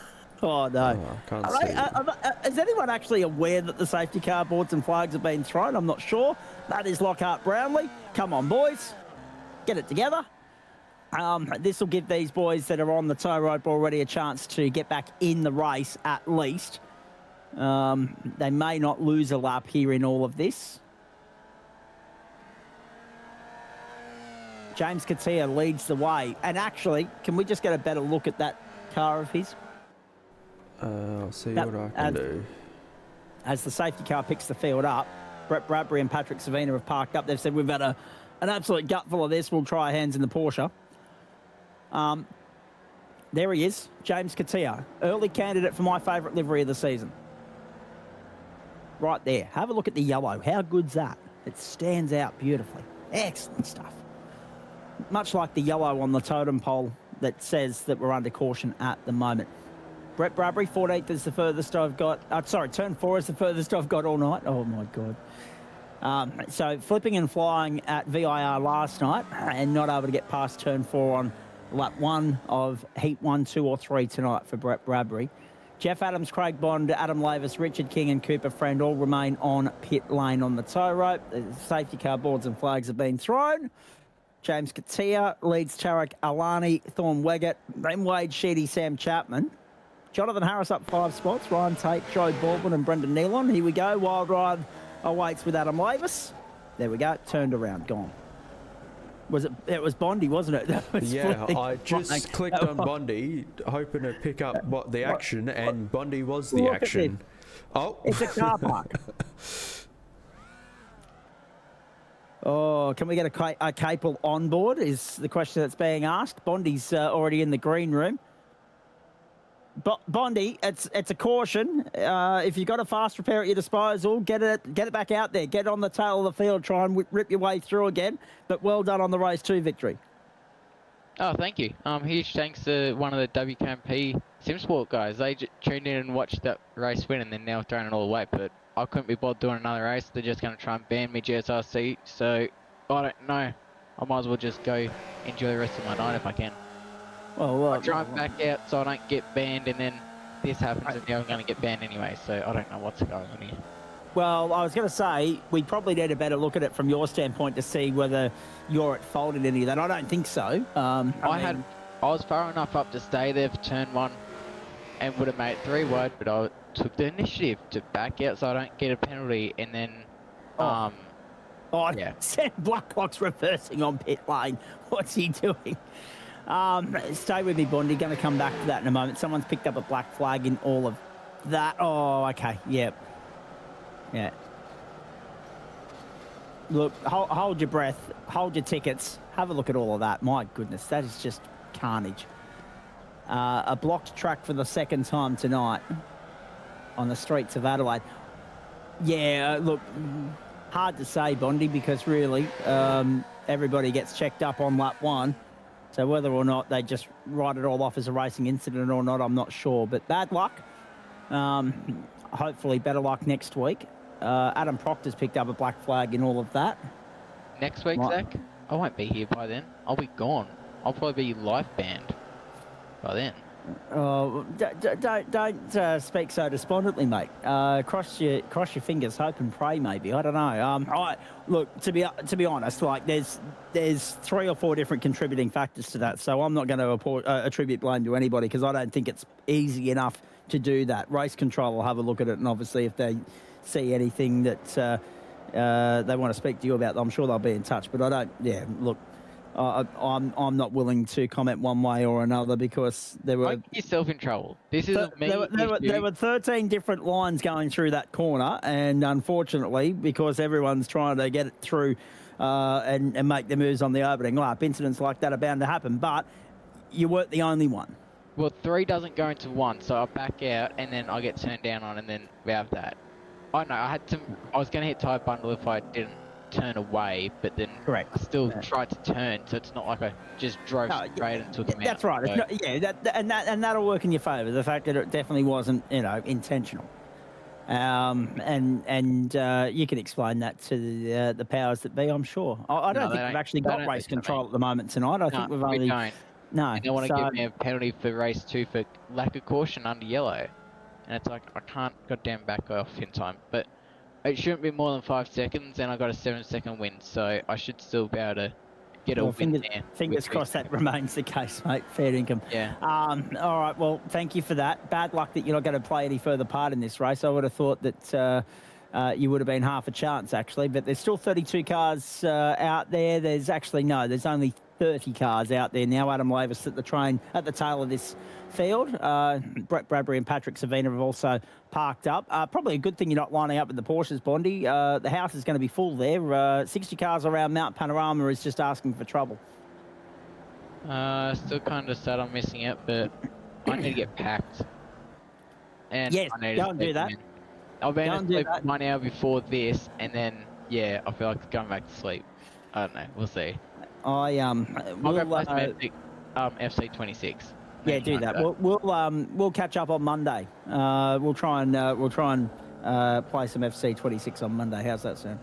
Oh, no. Oh, I can't see. Is anyone actually aware that the safety car boards and flags have been thrown? I'm not sure. That is Lockhart Brownlee. Come on, boys. Get it together. This will give these boys that are on the tow rope already a chance to get back in the race at least. They may not lose a lap here in all of this. James Katia leads the way. And actually, can we just get a better look at that car of his? I'll see what I can do. As the safety car picks the field up, Brett Bradbury and Patrick Savina have parked up. They've said, we've had an absolute gutful of this. We'll try our hands in the Porsche. There he is, James Katia, early candidate for my favourite livery of the season. Right there. Have a look at the yellow. How good's that? It stands out beautifully. Excellent stuff. Much like the yellow on the totem pole that says that we're under caution at the moment. Brett Bradbury, 14th is the furthest I've got. Turn 4 is the furthest I've got all night. Oh, my God. So flipping and flying at VIR last night and not able to get past turn 4 on lap 1 of heat 1, 2 or 3 tonight for Brett Bradbury. Jeff Adams, Craig Bond, Adam Lavis, Richard King and Cooper Friend all remain on pit lane on the tow rope. The safety car boards and flags have been thrown. James Katia leads Tarek Alani, Thornwigget, then Wade Sheedy, Sam Chapman. Jonathan Harris up 5 spots. Ryan Tate, Joe Baldwin and Brendan Nealon. Here we go. Wild ride awaits with Adam Lavis. There we go. Turned around. Gone. It was Bondi, wasn't it? Yeah, I just clicked on Bondi, hoping to pick up the action, and Bondi was the action. Oh, it's a car park. Oh, can we get a Capel on board is the question that's being asked. Bondi's already in the green room. Bondi, it's a caution. If you've got a fast repair at your disposal, get it back out there. Get on the tail of the field. Try and rip your way through again. But well done on the race 2 victory. Oh, thank you. Huge thanks to one of the WKMP SimSport guys. They tuned in and watched that race win, and then now throwing it all away. But I couldn't be bothered doing another race. They're just going to try and ban me GSRC. So I don't know. I might as well just go enjoy the rest of my night if I can. Well, I try and back out so I don't get banned, and then this happens and now I'm going to get banned anyway, so I don't know what's going on here. Well, I was going to say, we probably need a better look at it from your standpoint to see whether you're at fault in any of that. I don't think so. I I was far enough up to stay there for turn 1 and would have made it 3 wide, but I took the initiative to back out so I don't get a penalty, and then, Oh, yeah. Sam Blacklock's reversing on pit lane. What's he doing? Stay with me, Bondi. Going to come back to that in a moment. Someone's picked up a black flag in all of that. Oh, okay. Yep. Yeah. Look, hold your breath. Hold your tickets. Have a look at all of that. My goodness, that is just carnage. A blocked track for the second time tonight on the streets of Adelaide. Yeah, look, hard to say, Bondi, because really everybody gets checked up on lap 1. So whether or not they just write it all off as a racing incident or not, I'm not sure. But bad luck. Hopefully better luck next week. Adam Proctor's picked up a black flag in all of that. Next week, Zach, I won't be here by then. I'll be gone. I'll probably be life banned by then. Don't speak so despondently, mate. Cross your fingers, hope and pray. Maybe, I don't know. Look, to be honest, like there's 3 or 4 different contributing factors to that. So I'm not going to attribute blame to anybody because I don't think it's easy enough to do that. Race control will have a look at it, and obviously if they see anything that they want to speak to you about, I'm sure they'll be in touch. But I don't. Yeah, look. I'm not willing to comment one way or another because there were... Don't get yourself in trouble. This isn't me. There were 13 different lines going through that corner, and unfortunately, because everyone's trying to get it through and make their moves on the opening lap, incidents like that are bound to happen, but you weren't the only one. Well, 3 doesn't go into 1, so I back out, and then I get turned down on, and then we have that. I know, I was going to hit tyre bundle if I didn't turn away, but then Correct. I still tried to turn, so it's not like I just drove straight and took him out. That's right. So. And that'll work in your favour. The fact that it definitely wasn't, intentional. And you can explain that to the powers that be, I'm sure. I don't think we've actually got race control at the moment tonight. I think we've only... We don't. No. And they want to give me a penalty for race 2 for lack of caution under yellow. And it's like, I can't goddamn back off in time. But it shouldn't be more than 5 seconds, and I got a 7-second win, so I should still be able to get a win there. Fingers crossed that remains the case, mate. Fair income. Yeah. All right, well, thank you for that. Bad luck that you're not going to play any further part in this race. I would have thought that you would have been half a chance, actually, but there's still 32 cars out there. There's only 30 cars out there now. Adam Lavis at the tail of this field. Brett Bradbury and Patrick Savina have also parked up. Probably a good thing you're not lining up with the Porsches, Bondi. The house is going to be full there. 60 cars around Mount Panorama is just asking for trouble. Still kind of sad I'm missing it, but I need to get packed. And yes, go and do that. I've been asleep 1 hour before this, and then, yeah, I feel like going back to sleep. I don't know. We'll see. I'll go play some FC26. Yeah, do that. We'll catch up on Monday. We'll try and play some FC26 on Monday. How's that sound?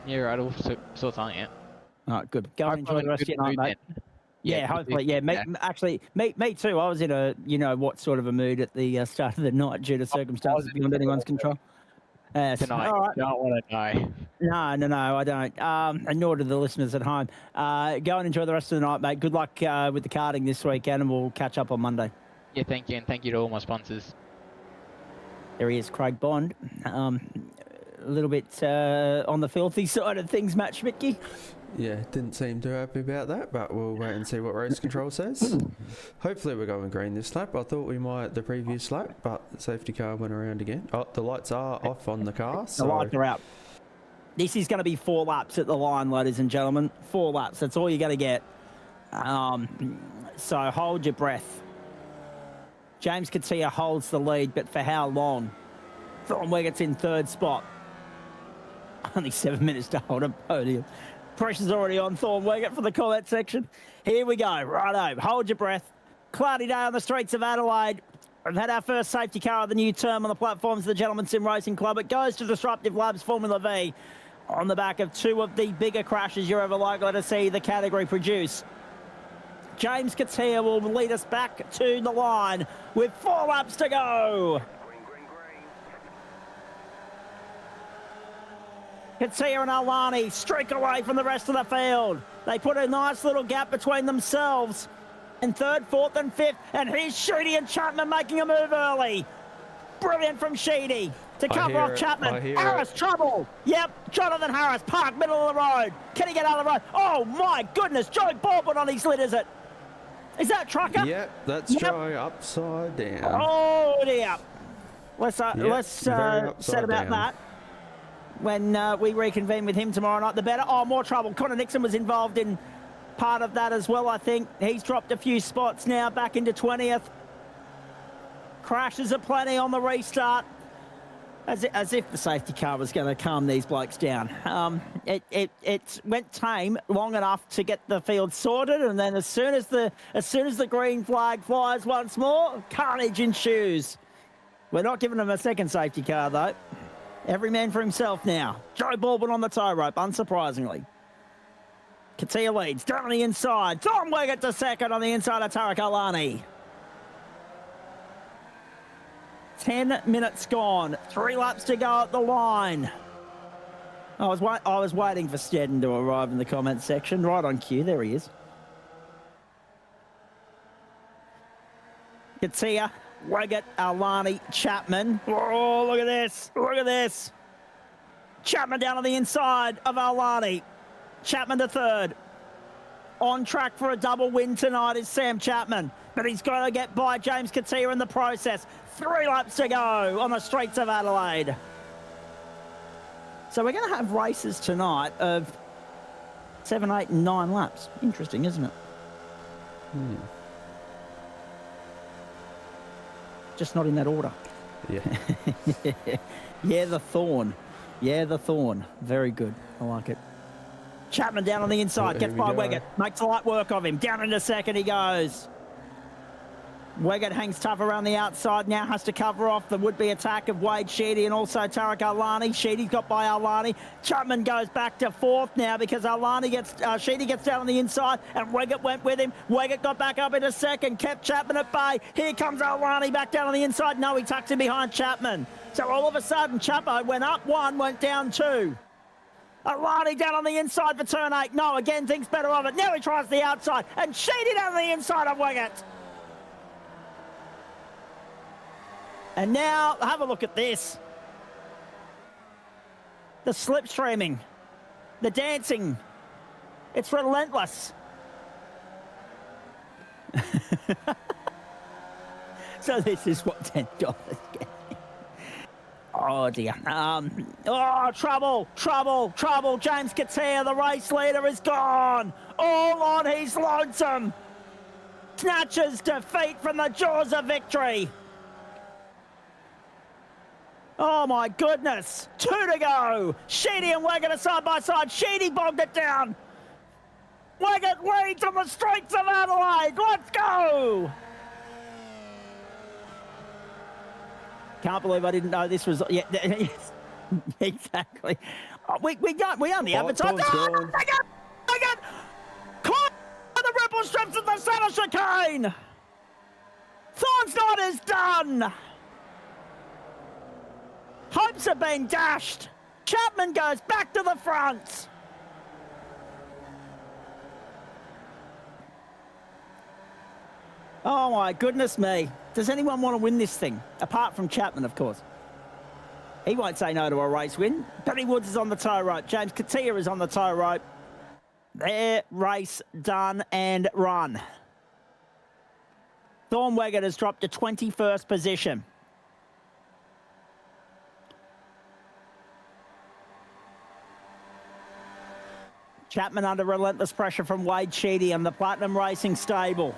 Yeah, right. We'll sort something out. All right, good. Go and enjoy the rest of your night, mate. Yeah, hopefully. Yeah, me too. I was in a what sort of a mood at the start of the night due to circumstances beyond anyone's control. Tonight, all right. Don't want to know. No, I don't. And nor do the listeners at home. Go and enjoy the rest of the night, mate. Good luck with the karting this weekend, and we'll catch up on Monday. Yeah, thank you, and thank you to all my sponsors. There he is, Craig Bond. A little bit on the filthy side of things, Matt Schmidtke. Yeah, didn't seem too happy about that, but we'll wait and see what race control says. Hopefully we're going green this lap. I thought we might the previous lap, but the safety car went around again. Oh, the lights are off on the car. The lights are out. This is going to be 4 laps at the line, ladies and gentlemen. 4 laps. That's all you're going to get. So hold your breath. James Katia holds the lead, but for how long? Thornweger's in 3rd spot. Only 7 minutes to hold a podium. Pressure's already on Thornweger for the comment section. Here we go. Righto. Hold your breath. Cloudy day on the streets of Adelaide. We've had our first safety car of the new term on the platforms of the Gentleman Sim Racing Club. It goes to Disruptive Labs Formula V on the back of 2 of the bigger crashes you're ever likely to see the category produce. James Katia will lead us back to the line with 4 laps to go. Katia and Alani streak away from the rest of the field. They put a nice little gap between themselves and third, fourth and fifth. And here's Sheedy and Chapman making a move early. Brilliant from Sheedy to cover off Chapman. Harris, trouble. Yep, Jonathan Harris, park, middle of the road. Can he get out of the road? Oh, my goodness. Joe Baldwin on his lid, is it? Is that Trucker? Yep, that's Joe upside down. Oh, dear. Let's set about that. When we reconvene with him tomorrow night, the better. Oh, more trouble. Connor Nixon was involved in part of that as well, I think. He's dropped a few spots now, back into 20th. Crashes aplenty on the restart. As if the safety car was going to calm these blokes down. It went tame long enough to get the field sorted, and then as soon as the green flag flies once more, carnage ensues. We're not giving them a second safety car though. Every man for himself now. Joe Baldwin on the tow rope, unsurprisingly. Katia leads down on the inside. Tom Wiggett to second on the inside of Tarek Alani. 10 minutes gone. 3 laps to go at the line. I was waiting for Stedden to arrive in the comments section. Right on cue. There he is. Katia, Wiggett, Alani, Chapman. Oh, look at this. Look at this. Chapman down on the inside of Alani. Chapman to third. On track for a double win tonight is Sam Chapman. But he's got to get by James Katia in the process. 3 laps to go on the streets of Adelaide. So we're going to have races tonight of 7, 8 and 9 laps. Interesting, isn't it? Just not in that order. Yeah. Yeah, the Thorn. Yeah, the Thorn. Very good. I like it. Chapman down on the inside. Gets by Wiggett. Makes light work of him. Down into second he goes. Wiggett hangs tough around the outside, now has to cover off the would-be attack of Wade Sheedy and also Tarek Alani. Sheedy's got by Alani. Chapman goes back to fourth now because Sheedy gets down on the inside and Wiggett went with him. Wiggett got back up into second, kept Chapman at bay. Here comes Alani back down on the inside. No, he tucks in behind Chapman. So all of a sudden, Chapo went up 1, went down 2. Alani down on the inside for turn 8. No, again, thinks better of it. Now he tries the outside and Sheedy down on the inside of Wiggett. And now, have a look at this. The slipstreaming. The dancing. It's relentless. So this is what $10 gets. Oh, dear. Trouble. James Katia, the race leader, is gone. All on his lonesome. Snatches defeat from the jaws of victory. Oh, my goodness. 2 to go. Sheedy and Wiggett are side by side. Sheedy bogged it down. Wiggett leads on the streets of Adelaide. Let's go. Can't believe I didn't know this was... Yeah, exactly. We only advertised... Wiggett! Caught by the ripple strips of the centre chicane. Thorn's Knot is done. Hopes have been dashed. Chapman goes back to the front. Oh, my goodness me. Does anyone want to win this thing? Apart from Chapman, of course. He won't say no to a race win. Benny Woods is on the tow rope. James Katia is on the tow rope. Their race done and run. Thorn Wiggett has dropped to 21st position. Chapman under relentless pressure from Wade Sheedy and the Platinum Racing stable.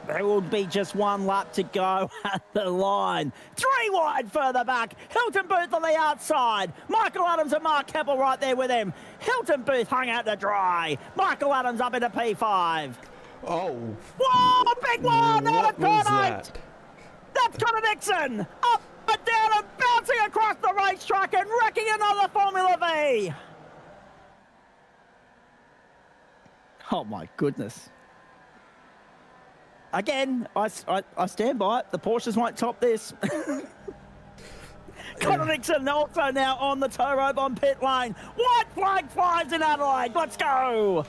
There will be just 1 lap to go at the line. 3 wide further back. Hilton Booth on the outside. Michael Adams and Mark Keppel right there with him. Hilton Booth hung out to dry. Michael Adams up into P5. Oh. Whoa, big one out of turn 8. That's Connor Nixon. Up and down and bouncing across the racetrack and wrecking another Formula V. Oh, my goodness. Again, I stand by it. The Porsches won't top this. Connor Nixon also now on the tow rope on pit lane. White flag flies in Adelaide. Let's go.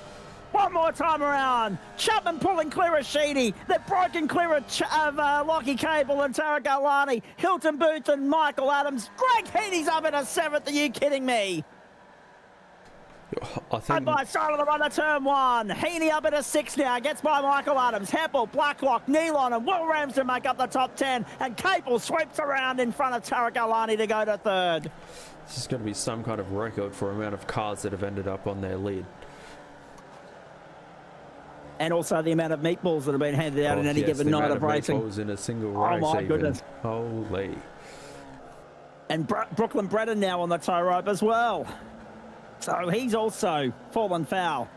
One more time around. Chapman pulling clear of Sheedy. They've broken clear of Lockie Cable and Tarek Alani. Hilton Booth and Michael Adams. Greg Heaney's up in a 7th. Are you kidding me? I think... And by side of the runner, turn 1. Heaney up in a 6 now. Gets by Michael Adams. Heppel, Blacklock, Nealon and Will Ramsden make up the top 10. And Cable sweeps around in front of Tarek Alani to go to 3rd. This is going to be some kind of record for amount of cars that have ended up on their lid. And also the amount of meatballs that have been handed out in any given night of racing. Meatballs in a single race. Oh my goodness. Holy. And Brooklyn Brennan now on the tow rope as well. So he's also fallen foul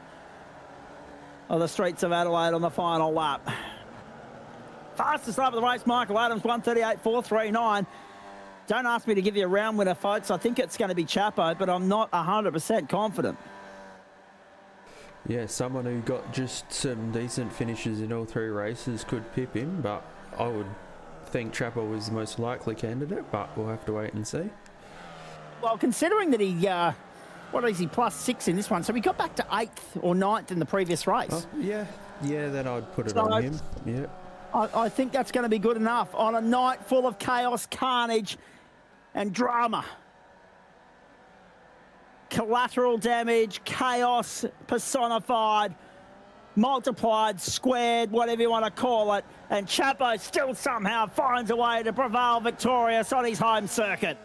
of the streets of Adelaide on the final lap. Fastest lap of the race, Michael Adams, 1:38.439. Don't ask me to give you a round winner, folks. I think it's going to be Chapo, but I'm not 100% confident. Yeah, someone who got just some decent finishes in all 3 races could pip him, but I would think Chapo was the most likely candidate, but we'll have to wait and see. Well, considering that he, what is he, +6 in this one, so we got back to 8th or 9th in the previous race. Oh, yeah, then I'd put it on him. Yeah. I think that's going to be good enough on a night full of chaos, carnage, and drama. Collateral damage, chaos personified, multiplied, squared, whatever you want to call it. And Chapo still somehow finds a way to prevail victorious on his home circuit.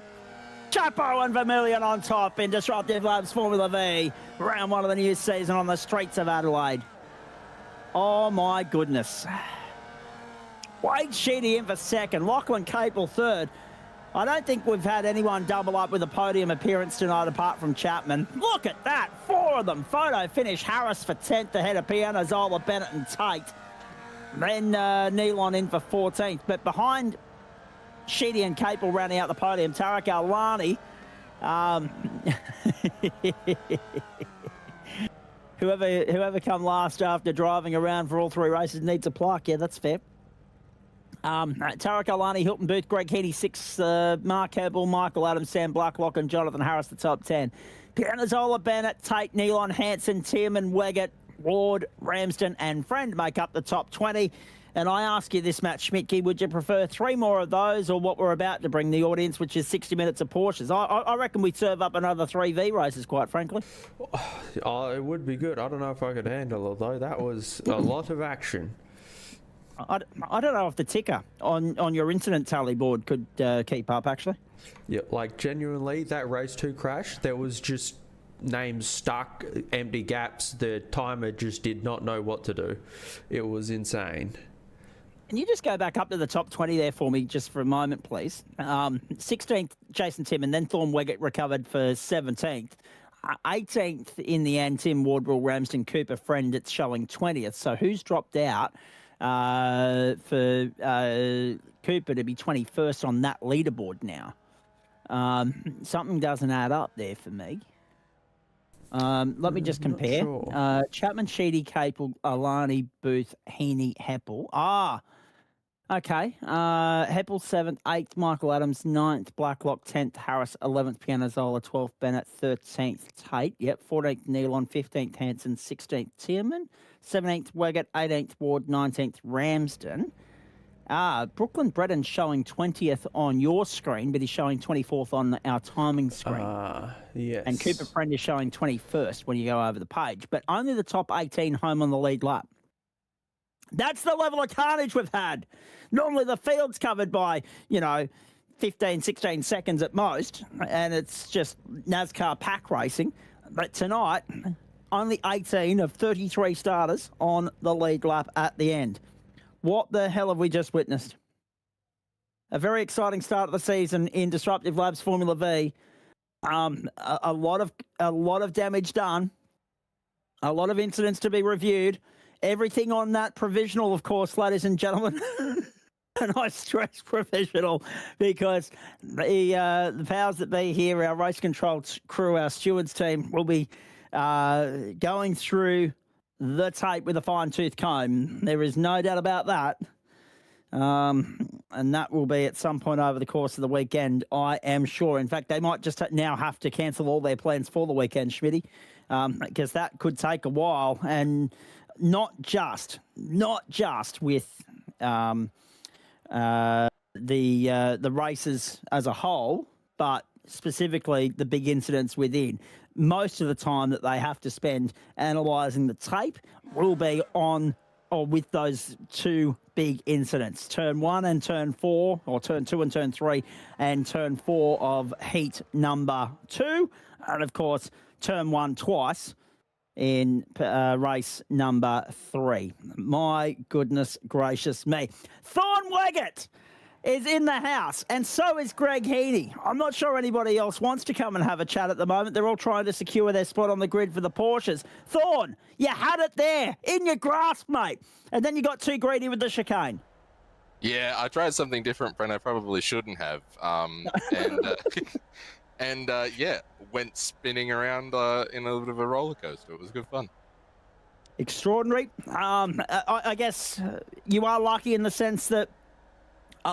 Chapo and Vermilion on top in Disruptive Labs Formula V, round 1 of the new season on the streets of Adelaide. Oh my goodness. Wade Sheedy in for 2nd, Lachlan Capel 3rd. I don't think we've had anyone double up with a podium appearance tonight apart from Chapman. Look at that, 4 of them. Photo finish, Harris for 10th ahead of Pianozola, Bennett and Tate. Then Nealon in for 14th. But behind Sheedy and Capel rounding out the podium, Tarek Alani. Whoever come last after driving around for all 3 races needs a plaque. Yeah, that's fair. Tarek Alani, Hilton Booth, Greg Heaney, 6, Mark Hebbel, Michael Adams, Sam Blacklock and Jonathan Harris, the top 10. Pianozola, Bennett, Tate, Nealon, Hanson, Tierman, Weggett, Ward, Ramsden and Friend make up the top 20. And I ask you this, Matt Schmidtke, would you prefer 3 more of those or what we're about to bring the audience, which is 60 minutes of Porsches? I reckon we'd serve up another 3 V races, quite frankly. Oh, it would be good. I don't know if I could handle it, though. That was a lot of action. I don't know if the ticker on your incident tally board could keep up, actually. Yeah, like genuinely, that race 2 crash, there was just names stuck, empty gaps. The timer just did not know what to do. It was insane. Can you just go back up to the top 20 there for me just for a moment, please? 16th, Jason Tim, and then Thorn Weggett recovered for 17th. 18th in the end, Tim Wardwell, Ramsden, Cooper, Friend, it's showing 20th. So who's dropped out for Cooper to be 21st on that leaderboard now? Something doesn't add up there for me. Let me just compare. Sure. Chapman, Sheedy, Capel, Alani, Booth, Heaney, Heppel. Okay. Heppel 7th, 8th, Michael Adams 9th, Blacklock 10th, Harris 11th, Pianozola 12th, Bennett 13th, Tate. Yep, 14th, Nealon 15th, Hanson 16th, Tierman 17th, Weggett 18th, Ward 19th, Ramsden. Brooklyn Bredden showing 20th on your screen, but he's showing 24th on our timing screen. Yes. And Cooper Friend is showing 21st when you go over the page, but only the top 18 home on the lead lap. That's the level of carnage we've had. Normally the field's covered by, 15, 16 seconds at most, and it's just NASCAR pack racing. But tonight, only 18 of 33 starters on the lead lap at the end. What the hell have we just witnessed? A very exciting start of the season in Disruptive Labs Formula V. A lot of damage done. A lot of incidents to be reviewed. Everything on that provisional, of course, ladies and gentlemen. And I stress provisional because the powers that be here, our race control crew, our stewards team, will be going through the tape with a fine-tooth comb. There is no doubt about that. And that will be at some point over the course of the weekend, I am sure. In fact, they might just now have to cancel all their plans for the weekend, Schmitty, because that could take a while, and not just with the races as a whole, but specifically the big incidents within. Most of the time that they have to spend analysing the tape will be on or with those two big incidents, turn 1 and turn 4, or turn 2 and turn 3, and turn 4 of heat number 2, and of course turn 1 twice in race number 3. My goodness gracious me. Thorn Weggett is in the house, and so is Greg Heaney. I'm not sure anybody else wants to come and have a chat at the moment. They're all trying to secure their spot on the grid for the Porsches. Thorn, you had it there, in your grasp, mate. And then you got too greedy with the chicane. Yeah, I tried something different, Brent. I probably shouldn't have. Yeah, went spinning around in a little bit of a roller coaster. It was good fun. Extraordinary. I guess you are lucky in the sense that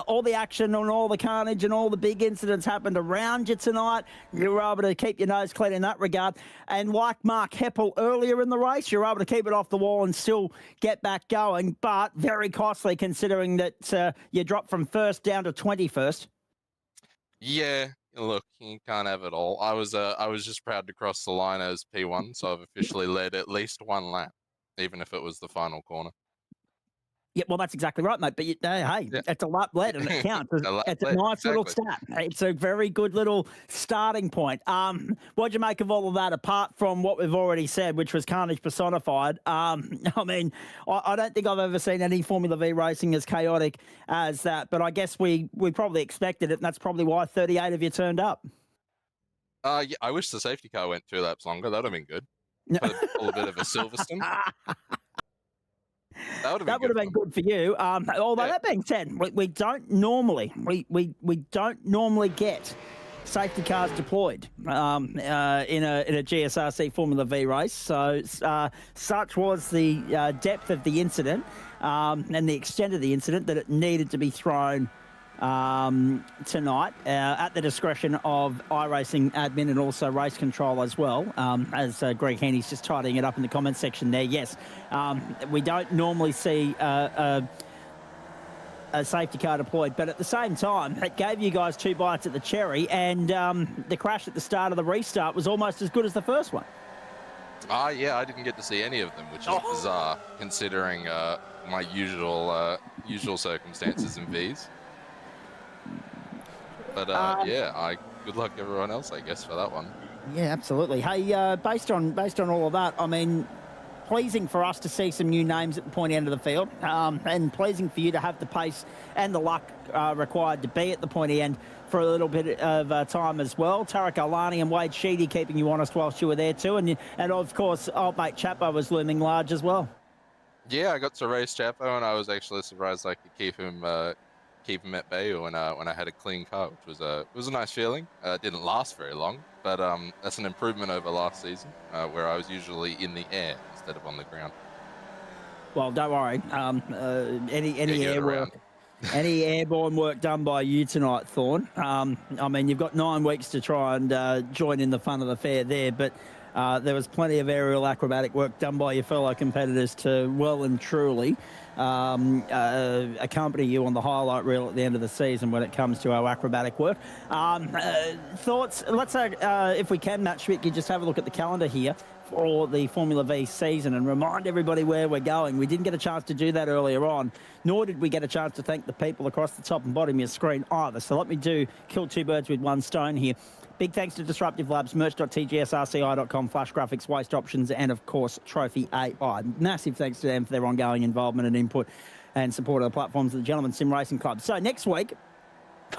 all the action and all the carnage and all the big incidents happened around you tonight. You were able to keep your nose clean in that regard. And like Mark Heppel earlier in the race, you were able to keep it off the wall and still get back going, but very costly considering that you dropped from first down to 21st. Yeah, look, you can't have it all. I was just proud to cross the line as P1, so I've officially led at least one lap, even if it was the final corner. Yeah, well, that's exactly right, mate. But hey, yeah. It's a lap led and it counts. It's a nice little stat. It's a very good little starting point. What'd you make of all of that, apart from what we've already said, which was carnage personified? I mean, I don't think I've ever seen any Formula V racing as chaotic as that. But I guess we probably expected it, and that's probably why 38 of you turned up. Yeah, I wish the safety car went 2 laps longer. That would have been good. Put a little bit of a Silverstone. That would have been good for you. Although that being said, we don't normally get safety cars deployed in a GSRC Formula V race. So such was the depth of the incident and the extent of the incident that it needed to be thrown tonight at the discretion of iRacing admin and also race control as well, as Greg Heaney's just tidying it up in the comments section there. Yes, we don't normally see a safety car deployed, but at the same time, it gave you guys 2 bites at the cherry, and the crash at the start of the restart was almost as good as the first one. Yeah, I didn't get to see any of them, which is bizarre considering my usual circumstances in V's. But good luck everyone else, I guess, for that one. Yeah, absolutely. Hey, based on all of that, I mean, pleasing for us to see some new names at the pointy end of the field, and pleasing for you to have the pace and the luck required to be at the pointy end for a little bit of time as well. Tarek Alani and Wade Sheedy keeping you honest whilst you were there too, and of course, old mate Chapo was looming large as well. Yeah, I got to race Chapo, and I was actually surprised I could keep him at bay when I had a clean car, which was a nice feeling. It didn't last very long, but that's an improvement over last season, where I was usually in the air instead of on the ground. Well, don't worry. Any airborne work done by you tonight, Thorn. I mean, you've got 9 weeks to try and join in the fun of the fair there, but there was plenty of aerial acrobatic work done by your fellow competitors to well and truly accompany you on the highlight reel at the end of the season when it comes to our acrobatic work. Thoughts? Let's say, if we can, Matt Schmidt, you just have a look at the calendar here for the Formula V season and remind everybody where we're going. We didn't get a chance to do that earlier on, nor did we get a chance to thank the people across the top and bottom of your screen either. So let me kill 2 birds with 1 stone here. Big thanks to Disruptive Labs, merch.tgsrci.com, flash graphics, waste options, and of course, Trophy AI. Massive thanks to them for their ongoing involvement and input and support of the platforms of the Gentlemen Sim Racing Club. So next week,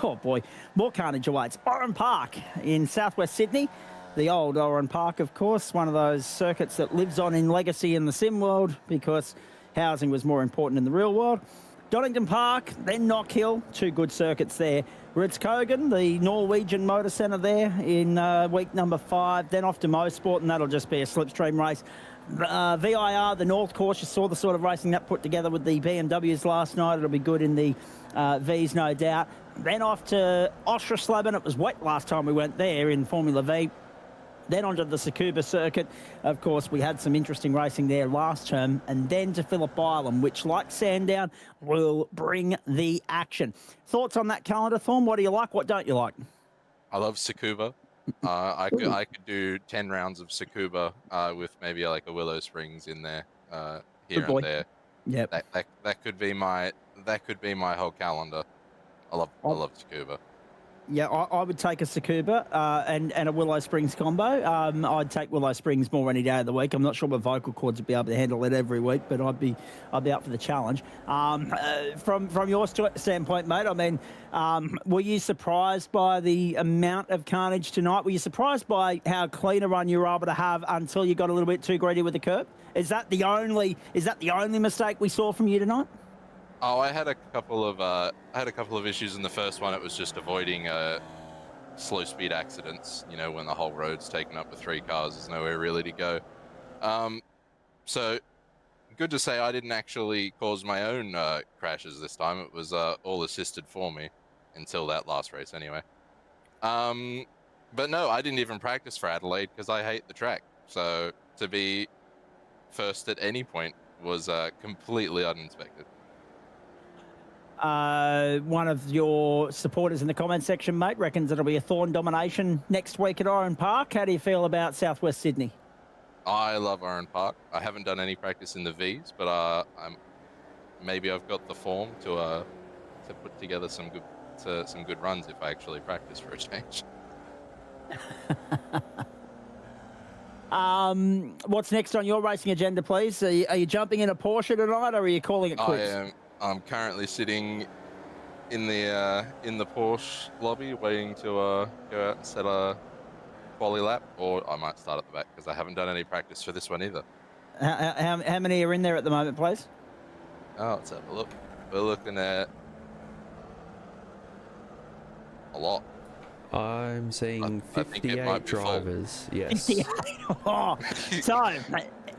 oh boy, more carnage awaits. Oran Park in southwest Sydney. The old Oran Park, of course, one of those circuits that lives on in legacy in the sim world because housing was more important in the real world. Donington Park, then Knock Hill, 2 good circuits there. Rudskogen, the Norwegian Motor Centre there in week number 5, then off to Motorsport, and that'll just be a slipstream race. VIR, the North Course, you saw the sort of racing that put together with the BMWs last night. It'll be good in the Vs, no doubt. Then off to Ostrosleben. It was wet last time we went there in Formula V. Then onto the Tsukuba circuit. Of course, we had some interesting racing there last term. And then to Phillip Island, which, like Sandown, will bring the action. Thoughts on that calendar, Thorn? What do you like? What don't you like? I love Tsukuba. I could do 10 rounds of Tsukuba with maybe like a Willow Springs in there here and there. Yep. That could be my whole calendar. I love Tsukuba. Yeah, I would take a Tsukuba and a Willow Springs combo. I'd take Willow Springs more any day of the week. I'm not sure my vocal cords would be able to handle it every week, but I'd be up for the challenge. From your standpoint, mate, I mean, were you surprised by the amount of carnage tonight? Were you surprised by how clean a run you were able to have until you got a little bit too greedy with the curb? Is that the only mistake we saw from you tonight? Oh, I had a couple of issues in the first one. It was just avoiding slow speed accidents. You know, when the whole road's taken up with 3 cars, there's nowhere really to go. So good to say I didn't actually cause my own crashes this time. It was all assisted for me until that last race, anyway. But no, I didn't even practice for Adelaide because I hate the track. So to be first at any point was completely unexpected. One of your supporters in the comment section, mate, reckons it'll be a Thorn domination next week at Oran Park. How do you feel about Southwest Sydney? I love Oran Park. I haven't done any practice in the V's, but maybe I've got the form to put together some good runs if I actually practice for a change. What's next on your racing agenda, please? Are you jumping in a Porsche tonight, or are you calling it quits? I'm currently sitting in the Porsche lobby, waiting to go out and set a quali lap, or I might start at the back because I haven't done any practice for this one either. How many are in there at the moment, please? Oh, let's have a look. We're looking at a lot. I'm seeing 58 drivers. Yes. 58. Oh, so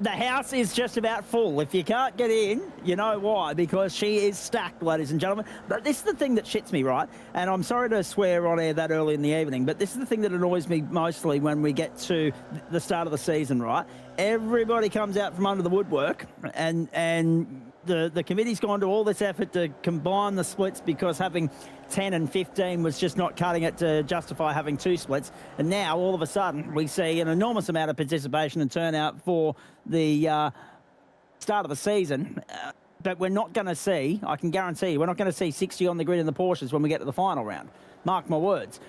the house is just about full. If you can't get in, you know why, because she is stacked, ladies and gentlemen. But this is the thing that shits me, right? And I'm sorry to swear on air that early in the evening, but this is the thing that annoys me mostly when we get to the start of the season, right? Everybody comes out from under the woodwork, and the committee's gone to all this effort to combine the splits because having 10 and 15 was just not cutting it to justify having 2 splits. And now, all of a sudden, we see an enormous amount of participation and turnout for the start of the season. But we're not going to see, I can guarantee you, we're not going to see 60 on the grid in the Porsches when we get to the final round. Mark my words.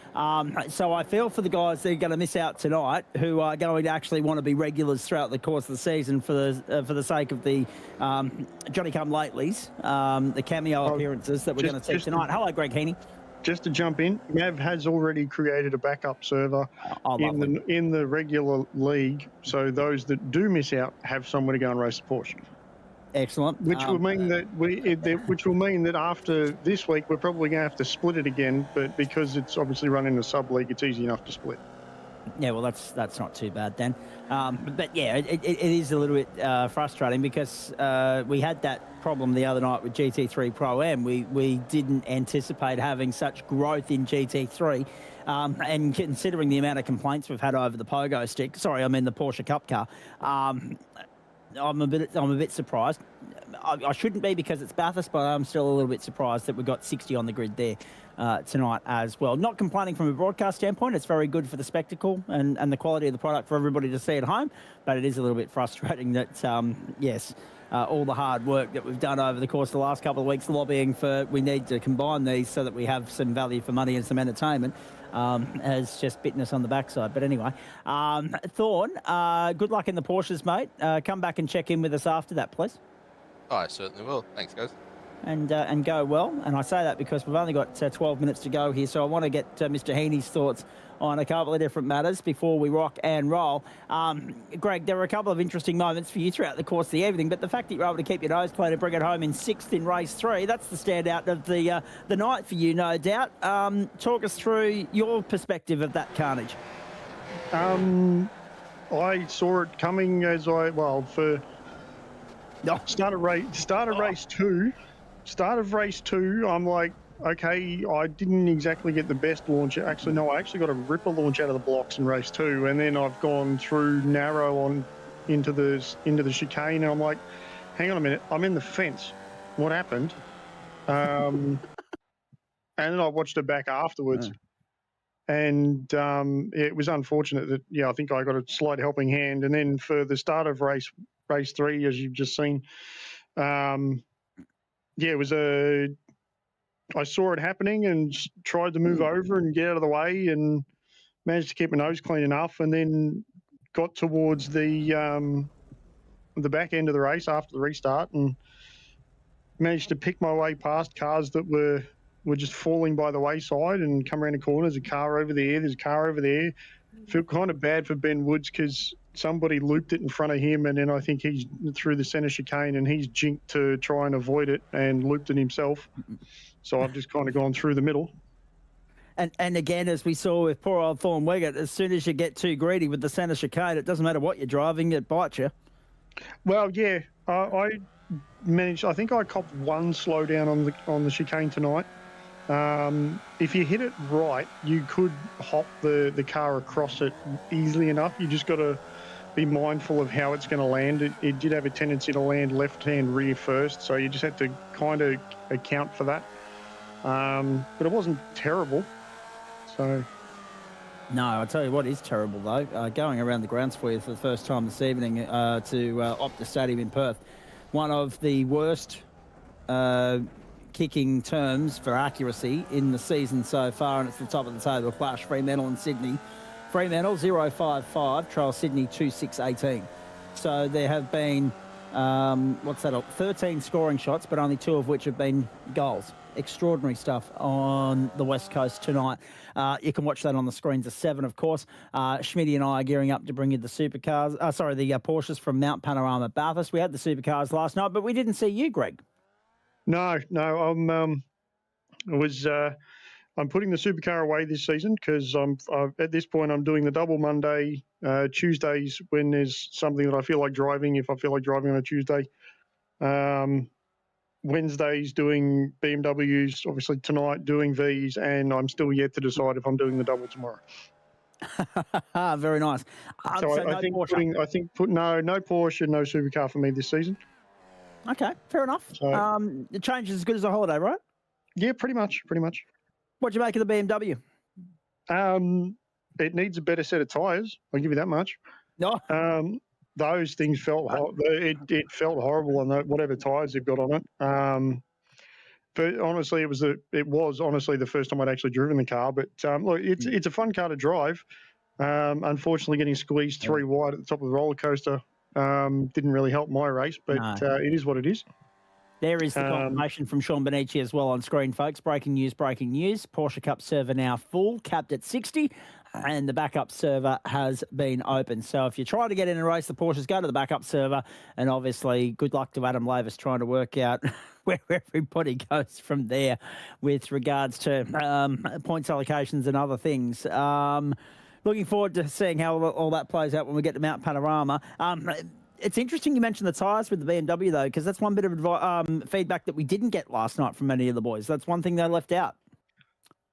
So I feel for the guys that are going to miss out tonight, who are going to actually want to be regulars throughout the course of the season for the sake of the Johnny-come-latelys, the cameo appearances that we're going to see tonight. Hello, Greg Heaney. Just to jump in, Mav has already created a backup server in the regular league, so those that do miss out have somewhere to go and race the Porsche. Excellent. Which will mean that after this week we're probably going to have to split it again, but because it's obviously run in a sub league, it's easy enough to split. Yeah, well, that's not too bad then. But yeah, it is a little bit frustrating because we had that problem the other night with GT3 Pro-Am. We didn't anticipate having such growth in GT3. And considering the amount of complaints we've had over the pogo stick, the Porsche Cup car, I'm a bit surprised. I shouldn't be because it's Bathurst, but I'm still a little bit surprised that we've got 60 on the grid there tonight as well. Not complaining from a broadcast standpoint. It's very good for the spectacle and the quality of the product for everybody to see at home, but it is a little bit frustrating that, all the hard work that we've done over the course of the last couple of weeks lobbying for we need to combine these so that we have some value for money and some entertainment has just bitten us on the backside. But anyway, Thorn, good luck in the Porsches, mate. Come back and check in with us after that, please. Oh, I certainly will. Thanks, guys. And go well. And I say that because we've only got 12 minutes to go here, so I want to get Mr. Heaney's thoughts on a couple of different matters before we rock and roll. Greg, there were a couple of interesting moments for you throughout the course of the evening, but the fact that you were able to keep your nose clean and bring it home in 6th in race 3, that's the standout of the night for you, no doubt. Talk us through your perspective of that carnage. I saw it coming start of race two, I'm like, okay, I didn't exactly get the best launch. Actually, no, I actually got a ripper launch out of the blocks in race 2, and then I've gone through narrow on into the chicane, and I'm like, hang on a minute, I'm in the fence. What happened? And then I watched it back afterwards. And it was unfortunate that, I think I got a slight helping hand. And then for the start of race 3, as you've just seen, it was I saw it happening and tried to move over and get out of the way, and managed to keep my nose clean enough, and then got towards the back end of the race after the restart, and managed to pick my way past cars that were just falling by the wayside, and come around the corner. There's a car over there. There's a car over there. Feel kind of bad for Ben Woods because somebody looped it in front of him, and then I think he's through the centre chicane, and he's jinked to try and avoid it and looped it himself. So I've just kind of gone through the middle. And again, as we saw with poor old Thorn Wiggett, as soon as you get too greedy with the centre chicane, it doesn't matter what you're driving, it bites you. Well, yeah, I managed. I think I copped one slowdown on the chicane tonight. If you hit it right, you could hop the car across it easily enough. You just got to be mindful of how it's going to land. It did have a tendency to land left-hand rear first, so you just had to kind of account for that. But it wasn't terrible. So. No, I'll tell you what is terrible, though. Going around the grounds for you for the first time this evening to Optus Stadium in Perth. One of the worst kicking terms for accuracy in the season so far, and it's the top of the table clash, Fremantle and Sydney. Fremantle 0.55, Trial Sydney 2.618. So there have been, 13 scoring shots, but only 2 of which have been goals. Extraordinary stuff on the West Coast tonight. You can watch that on the screens of 7, of course. Schmitty and I are gearing up to bring you the supercars. The Porsches from Mount Panorama Bathurst. We had the supercars last night, but we didn't see you, Greg. No. I'm putting the supercar away this season because at this point I'm doing the double Monday, Tuesdays when there's something that I feel like driving. If I feel like driving on a Tuesday. Wednesdays doing BMWs, obviously tonight doing V's, and I'm still yet to decide if I'm doing the double tomorrow. Very nice. So I think no Porsche, no supercar for me this season. Okay, fair enough. So, the change is as good as a holiday, right? Yeah, pretty much. What'd you make of the BMW? It needs a better set of tyres. I'll give you that much. No. Those things felt it felt horrible on whatever tyres they've got on it. But honestly, it was honestly the first time I'd actually driven the car. But look, it's a fun car to drive. Unfortunately, getting squeezed 3 wide at the top of the roller coaster didn't really help my race. But it is what it is. There is the confirmation from Sean Benici as well on screen, folks. Breaking news. Porsche Cup server now full, capped at 60, and the backup server has been open. So if you're trying to get in a race, the Porsches, go to the backup server, and obviously good luck to Adam Lavis trying to work out where everybody goes from there with regards to points allocations and other things. Looking forward to seeing how all that plays out when we get to Mount Panorama. It's interesting you mentioned the tyres with the BMW, though, because that's one bit of feedback that we didn't get last night from many of the boys. That's one thing they left out.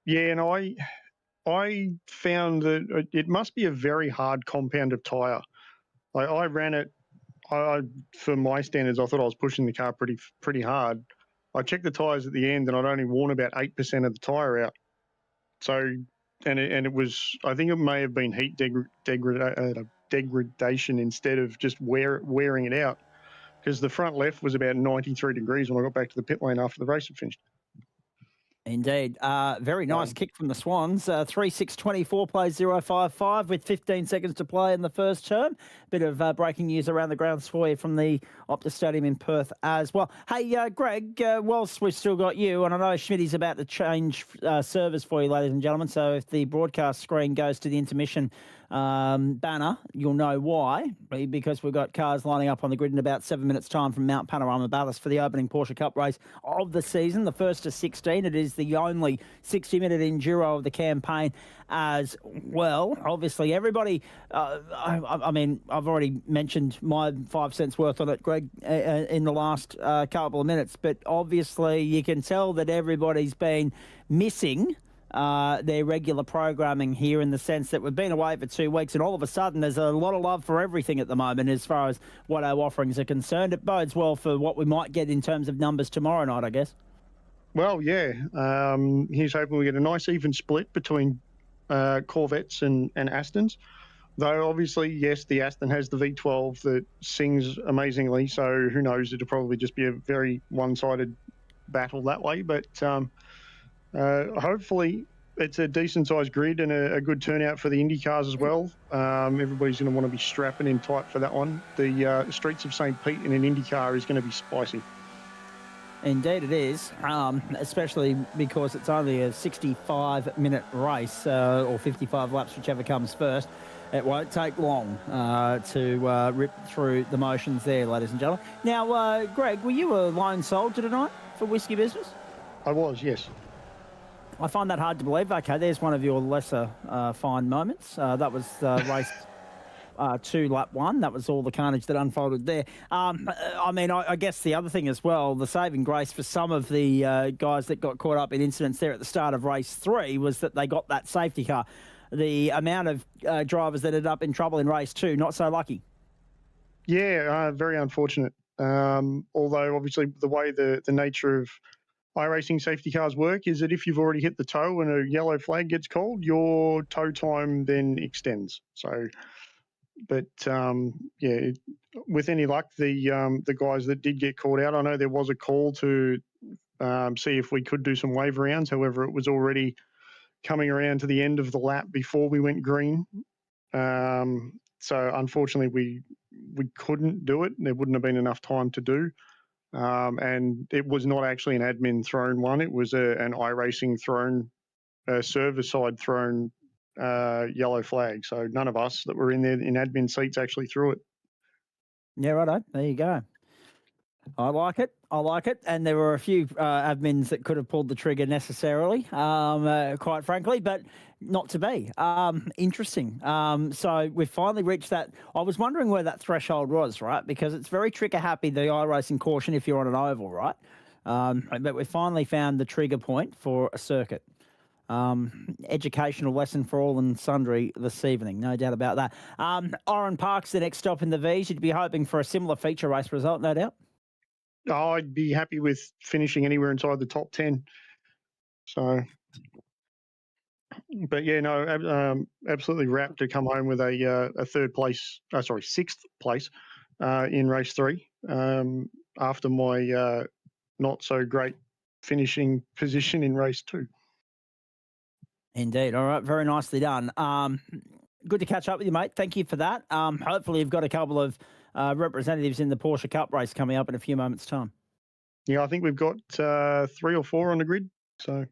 Yeah, and I found that it must be a very hard compound of tyre. I ran it, for my standards, I thought I was pushing the car pretty hard. I checked the tyres at the end, and I'd only worn about 8% of the tyre out. So, and it was, I think it may have been heat degradation instead of just wearing it out, because the front left was about 93 degrees when I got back to the pit lane after the race had finished. Indeed. Very nice kick from the Swans. 3.6.24 plays 0.55 with 15 seconds to play in the first term. Bit of breaking news around the grounds for you from the Optus Stadium in Perth as well. Hey, Greg, whilst we've still got you, and I know Schmitty's about to change servers for you, ladies and gentlemen, so if the broadcast screen goes to the intermission banner, you'll know why, because we've got cars lining up on the grid in about 7 minutes' time from Mount Panorama Ballast for the opening Porsche Cup race of the season, the first of 16. It is the only 60-minute enduro of the campaign as well. Obviously, everybody, I mean, I've already mentioned my 5 cents worth on it, Greg, in the last couple of minutes, but obviously you can tell that everybody's been missing their regular programming here, in the sense that we've been away for 2 weeks and all of a sudden there's a lot of love for everything at the moment as far as what our offerings are concerned. It bodes well for what we might get in terms of numbers tomorrow night, I guess. Well, yeah. He's hoping we get a nice even split between Corvettes and Astons. Though, obviously, yes, the Aston has the V12 that sings amazingly, so who knows, it'll probably just be a very one-sided battle that way. But hopefully it's a decent-sized grid and a good turnout for the Indy cars as well. Everybody's going to want to be strapping in tight for that one. The Streets of St. Pete in an Indy car is going to be spicy. Indeed it is, especially because it's only a 65-minute race, or 55 laps, whichever comes first. It won't take long to rip through the motions there, ladies and gentlemen. Now, Greg, were you a lone soldier tonight for Whiskey Business? I was, yes. I find that hard to believe. Okay, there's one of your lesser fine moments. That was race 2, lap 1. That was all the carnage that unfolded there. I mean, I guess the other thing as well, the saving grace for some of the guys that got caught up in incidents there at the start of race 3 was that they got that safety car. The amount of drivers that ended up in trouble in race 2, not so lucky. Yeah, very unfortunate. Although, obviously, the way the nature of iRacing safety cars work is that if you've already hit the tow and a yellow flag gets called, your tow time then extends. So, but yeah, with any luck, the guys that did get caught out, I know there was a call to see if we could do some wave rounds. However, it was already coming around to the end of the lap before we went green. So unfortunately, we couldn't do it. There wouldn't have been enough time to do. And it was not actually an admin thrown one. It was an iRacing thrown, server side thrown yellow flag. So none of us that were in there in admin seats actually threw it. Yeah, righto. There you go. I like it. I like it. And there were a few admins that could have pulled the trigger necessarily, quite frankly, but not to be. Interesting. So we've finally reached that. I was wondering where that threshold was, right? Because it's very trigger happy, the iRacing caution, if you're on an oval, right? But we finally found the trigger point for a circuit. Educational lesson for all and sundry this evening, no doubt about that. Oran Park's the next stop in the V's. You'd be hoping for a similar feature race result, no doubt. I'd be happy with finishing anywhere inside the top 10. So, but yeah, no, absolutely wrapped to come home with a sixth place in race 3 after my not so great finishing position in race 2. Indeed. All right. Very nicely done. Good to catch up with you, mate. Thank you for that. Hopefully you've got a couple of representatives in the Porsche Cup race coming up in a few moments' time. Yeah, I think we've got 3 or 4 on the grid. So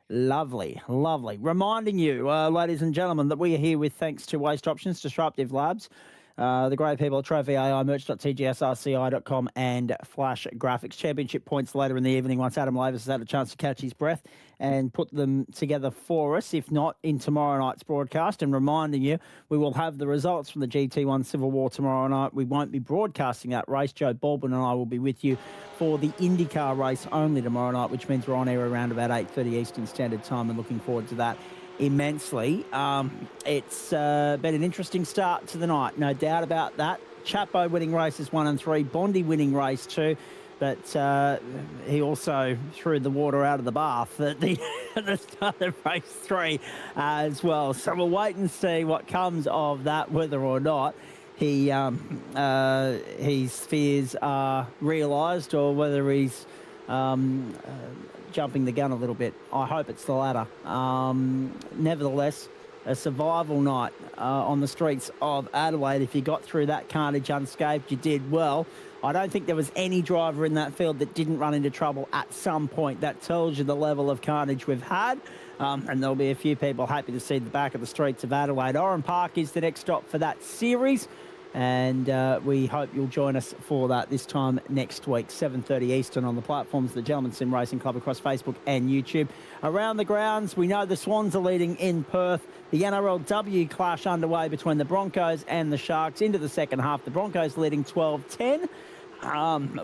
lovely, lovely. Reminding you, ladies and gentlemen, that we are here with thanks to Waste Options, Disruptive Labs, the great people at Trophy AI, merch.GSRC.inc and Flash Graphics. Championship points later in the evening once Adam Lavis has had a chance to catch his breath and put them together for us, if not in tomorrow night's broadcast. And reminding you, we will have the results from the GT1 Civil War tomorrow night. We won't be broadcasting that race. Joe Baldwin and I will be with you for the IndyCar race only tomorrow night, which means we're on air around about 8:30 Eastern Standard Time, and looking forward to that immensely. It's been an interesting start to the night, no doubt about that. Chapo winning races 1 and 3, Bondi winning race 2, but he also threw the water out of the bath at the start of race 3 as well. So we'll wait and see what comes of that, whether or not his fears are realised or whether he's jumping the gun a little bit. I hope it's the latter. Nevertheless, a survival night on the streets of Adelaide. If you got through that carnage unscathed, you did well. I don't think there was any driver in that field that didn't run into trouble at some point. That tells you the level of carnage we've had. And there'll be a few people happy to see the back of the streets of Adelaide. Oran Park is the next stop for that series. And we hope you'll join us for that this time next week, 7:30 Eastern on the platforms of the Gentleman Sim Racing Club across Facebook and YouTube. Around the grounds, we know the Swans are leading in Perth. The NRLW clash underway between the Broncos and the Sharks into the second half. The Broncos leading 12-10.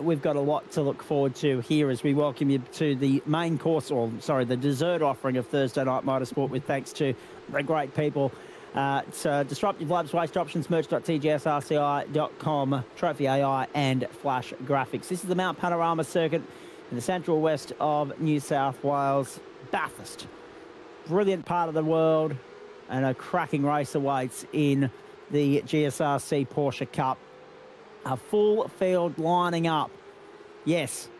We've got a lot to look forward to here as we welcome you to the main course, the dessert offering of Thursday Night Motorsport with thanks to the great people at Disruptive Labs, Waste Options, merch.GSRC.inc, Trophy AI and Flash Graphics. This is the Mount Panorama circuit in the central west of New South Wales. Bathurst. Brilliant part of the world, and a cracking race awaits in the GSRC Porsche Cup. A full field lining up. Yes,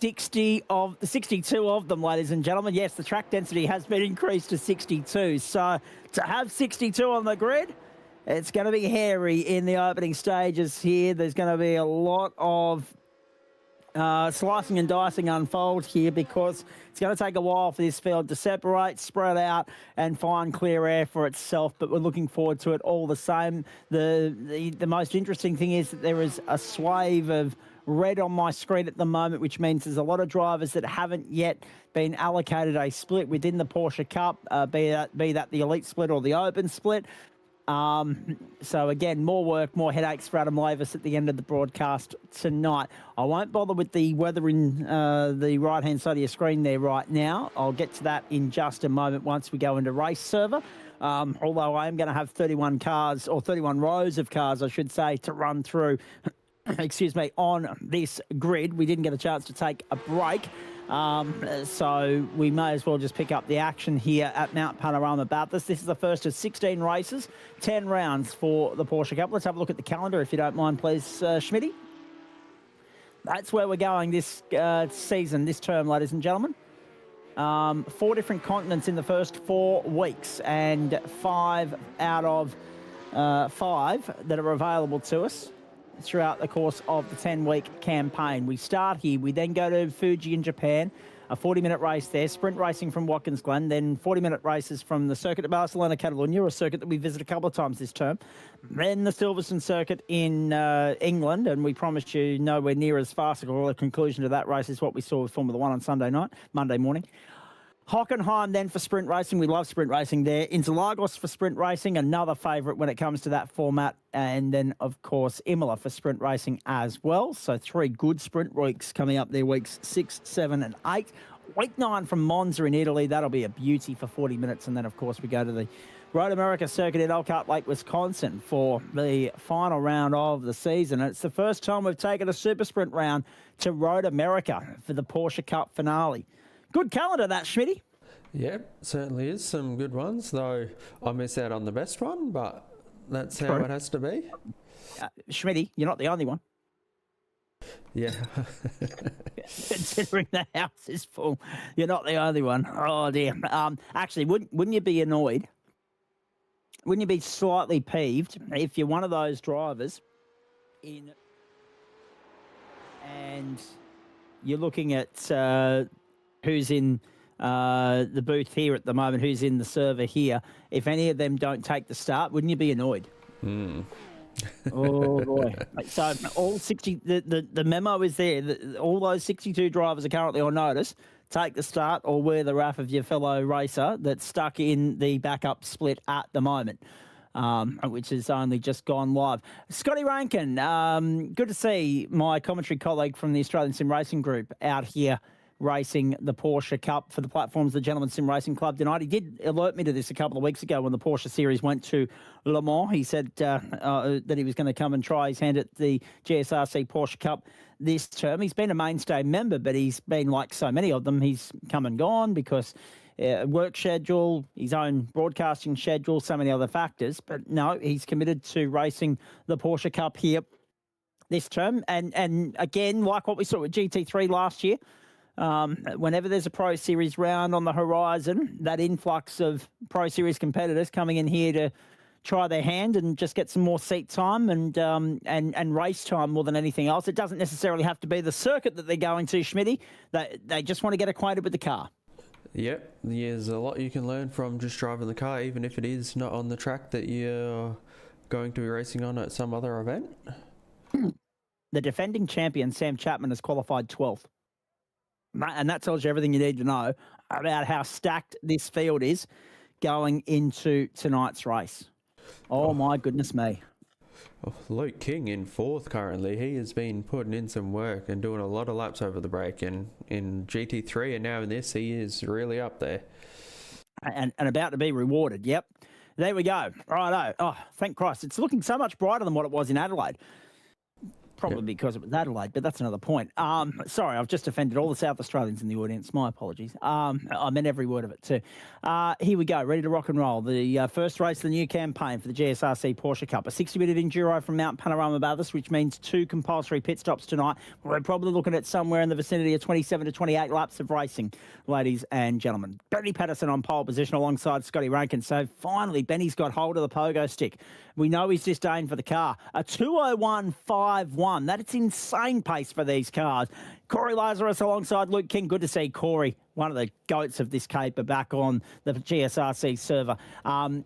62 of them, ladies and gentlemen. Yes, the track density has been increased to 62. So to have 62 on the grid, it's going to be hairy in the opening stages here. There's going to be a lot of slicing and dicing unfold here because it's going to take a while for this field to separate, spread out and find clear air for itself, but we're looking forward to it all the same. The most interesting thing is that there is a swathe of red on my screen at the moment, which means there's a lot of drivers that haven't yet been allocated a split within the Porsche Cup, be that the Elite Split or the Open Split. So again, more work, more headaches for Adam Lavis at the end of the broadcast tonight. I won't bother with the weather in the right-hand side of your screen there right now. I'll get to that in just a moment once we go into race server. Although I am going to have 31 cars, or 31 rows of cars, I should say, to run through, excuse me, on this grid. We didn't get a chance to take a break. So we may as well just pick up the action here at Mount Panorama Bathurst. This is the first of 16 races, 10 rounds for the Porsche Cup. Let's have a look at the calendar, if you don't mind, please, Schmitty. That's where we're going this season, this term, ladies and gentlemen. 4 different continents in the first 4 weeks, and 5 out of 5 that are available to us throughout the course of the 10-week campaign. We start here. We then go to Fuji in Japan, a 40-minute race there, sprint racing from Watkins Glen, then 40-minute races from the circuit at Barcelona, Catalonia, a circuit that we visit a couple of times this term, then the Silverstone circuit in England, and we promised you nowhere near as farcical a conclusion to that race is what we saw with Formula 1 on Monday morning. Hockenheim then for sprint racing. We love sprint racing there. Interlagos for sprint racing, another favourite when it comes to that format. And then, of course, Imola for sprint racing as well. So 3 good sprint weeks coming up there, weeks 6, 7 and 8. Week 9 from Monza in Italy. That'll be a beauty for 40 minutes. And then, of course, we go to the Road America circuit in Elkhart Lake, Wisconsin for the final round of the season. And it's the first time we've taken a super sprint round to Road America for the Porsche Cup finale. Good calendar, that, Schmitty. Yep, certainly is. Some good ones, though I miss out on the best one, but that's how it has to be. Schmitty, you're not the only one. Yeah. Considering the house is full, you're not the only one. Oh, dear. Actually, wouldn't you be annoyed? Wouldn't you be slightly peeved if you're one of those drivers and you're looking at who's in the booth here at the moment, who's in the server here, if any of them don't take the start, wouldn't you be annoyed? Oh, boy. So all 60, the memo is there. All those 62 drivers are currently on notice. Take the start or wear the wrath of your fellow racer that's stuck in the backup split at the moment, which has only just gone live. Scotty Rankin, good to see my commentary colleague from the Australian Sim Racing Group out here racing the Porsche Cup for the platforms of the Gentleman Sim Racing Club tonight. He did alert me to this a couple of weeks ago when the Porsche Series went to Le Mans. He said that he was going to come and try his hand at the GSRC Porsche Cup this term. He's been a mainstay member, but he's been, like so many of them, he's come and gone because work schedule, his own broadcasting schedule, so many other factors. But no, he's committed to racing the Porsche Cup here this term. And again, like what we saw with GT3 last year, whenever there's a Pro Series round on the horizon, that influx of Pro Series competitors coming in here to try their hand and just get some more seat time and race time more than anything else. It doesn't necessarily have to be the circuit that they're going to, Schmitty. They just want to get acquainted with the car. Yep, there's a lot you can learn from just driving the car, even if it is not on the track that you're going to be racing on at some other event. The defending champion, Sam Chapman, has qualified 12th. And that tells you everything you need to know about how stacked this field is going into tonight's race. Oh, my goodness me. Oh, Luke King in 4th currently. He has been putting in some work and doing a lot of laps over the break. And in GT3 and now in this, he is really up there. And about to be rewarded. Yep. There we go. Righto. Oh, thank Christ. It's looking so much brighter than what it was in Adelaide. Probably because it was Adelaide, but that's another point. Sorry, I've just offended all the South Australians in the audience. My apologies. I meant every word of it too. Here we go, ready to rock and roll. The first race of the new campaign for the GSRC Porsche Cup. A 60-minute enduro from Mount Panorama, Bathurst, which means 2 compulsory pit stops tonight. We're probably looking at somewhere in the vicinity of 27 to 28 laps of racing, ladies and gentlemen. Benny Patterson on pole position alongside Scotty Rankin. So finally, Benny's got hold of the pogo stick. We know he's disdained for the car. A 2:01.51. That's insane pace for these cars. Corey Lazarus alongside Luke King. Good to see Corey, one of the goats of this caper, back on the GSRC server.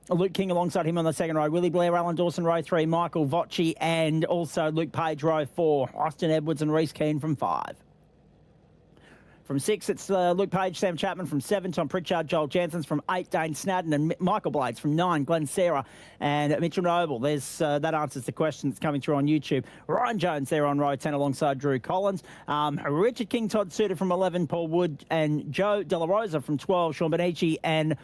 Luke King alongside him on the second row. Willie Blair, Alan Dawson, row 3. Michael Vocci and also Luke Page, row 4. Austin Edwards and Reece Keane from 5. From 6, it's Luke Page, Sam Chapman. From 7, Tom Pritchard, Joel Janssens. From 8, Dane Snadden and Michael Blades. From 9, Glenn Sarah and Mitchell Noble. There's that answers the question that's coming through on YouTube. Ryan Jones there on row 10 alongside Drew Collins. Richard King, Todd Suter from 11, Paul Wood and Joe De La Rosa from 12, Sean Benici and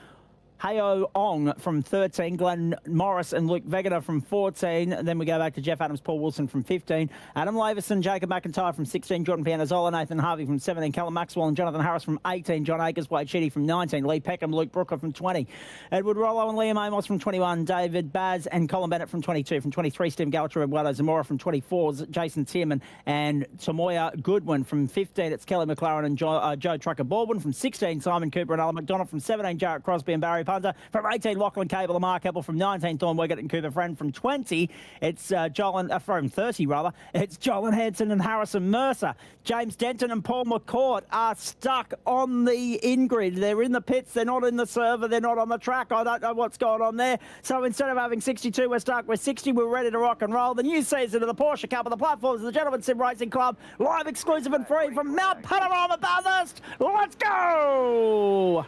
Hayo Ong from 13, Glenn Morris and Luke Vegeta from 14. And then we go back to Jeff Adams, Paul Wilson from 15. Adam Laverson, Jacob McIntyre from 16. Jordan Pianazola, Nathan Harvey from 17. Callum Maxwell and Jonathan Harris from 18. John Akers, Wade Sheedy from 19. Lee Peckham, Luke Brooker from 20. Edward Rollo and Liam Amos from 21. David Baz and Colin Bennett from 22. From 23, Steve Gallagher, Eduardo Zamora from 24. Jason Tierman and Tomoya Goodwin from 15. It's Kelly McLaren and Joe Trucker Baldwin. From 16, Simon Cooper and Alan McDonald. From 17, Jarrett Crosby and Barry Punter. From 18, Lachlan Cable and Mark Apple. From 19, Thorn Wiggett and Cooper Friend. From 20, it's from 30 rather, it's Jolan Hanson and Harrison Mercer. James Denton and Paul McCourt are stuck on the in-grid. They're in the pits, they're not in the server, they're not on the track. I don't know what's going on there. So instead of having 62, we're stuck with 60. We're ready to rock and roll. The new season of the Porsche Cup on the platforms of the Gentleman Sim Racing Club. Live, exclusive and free from Mount Panorama, Bathurst. Let's go!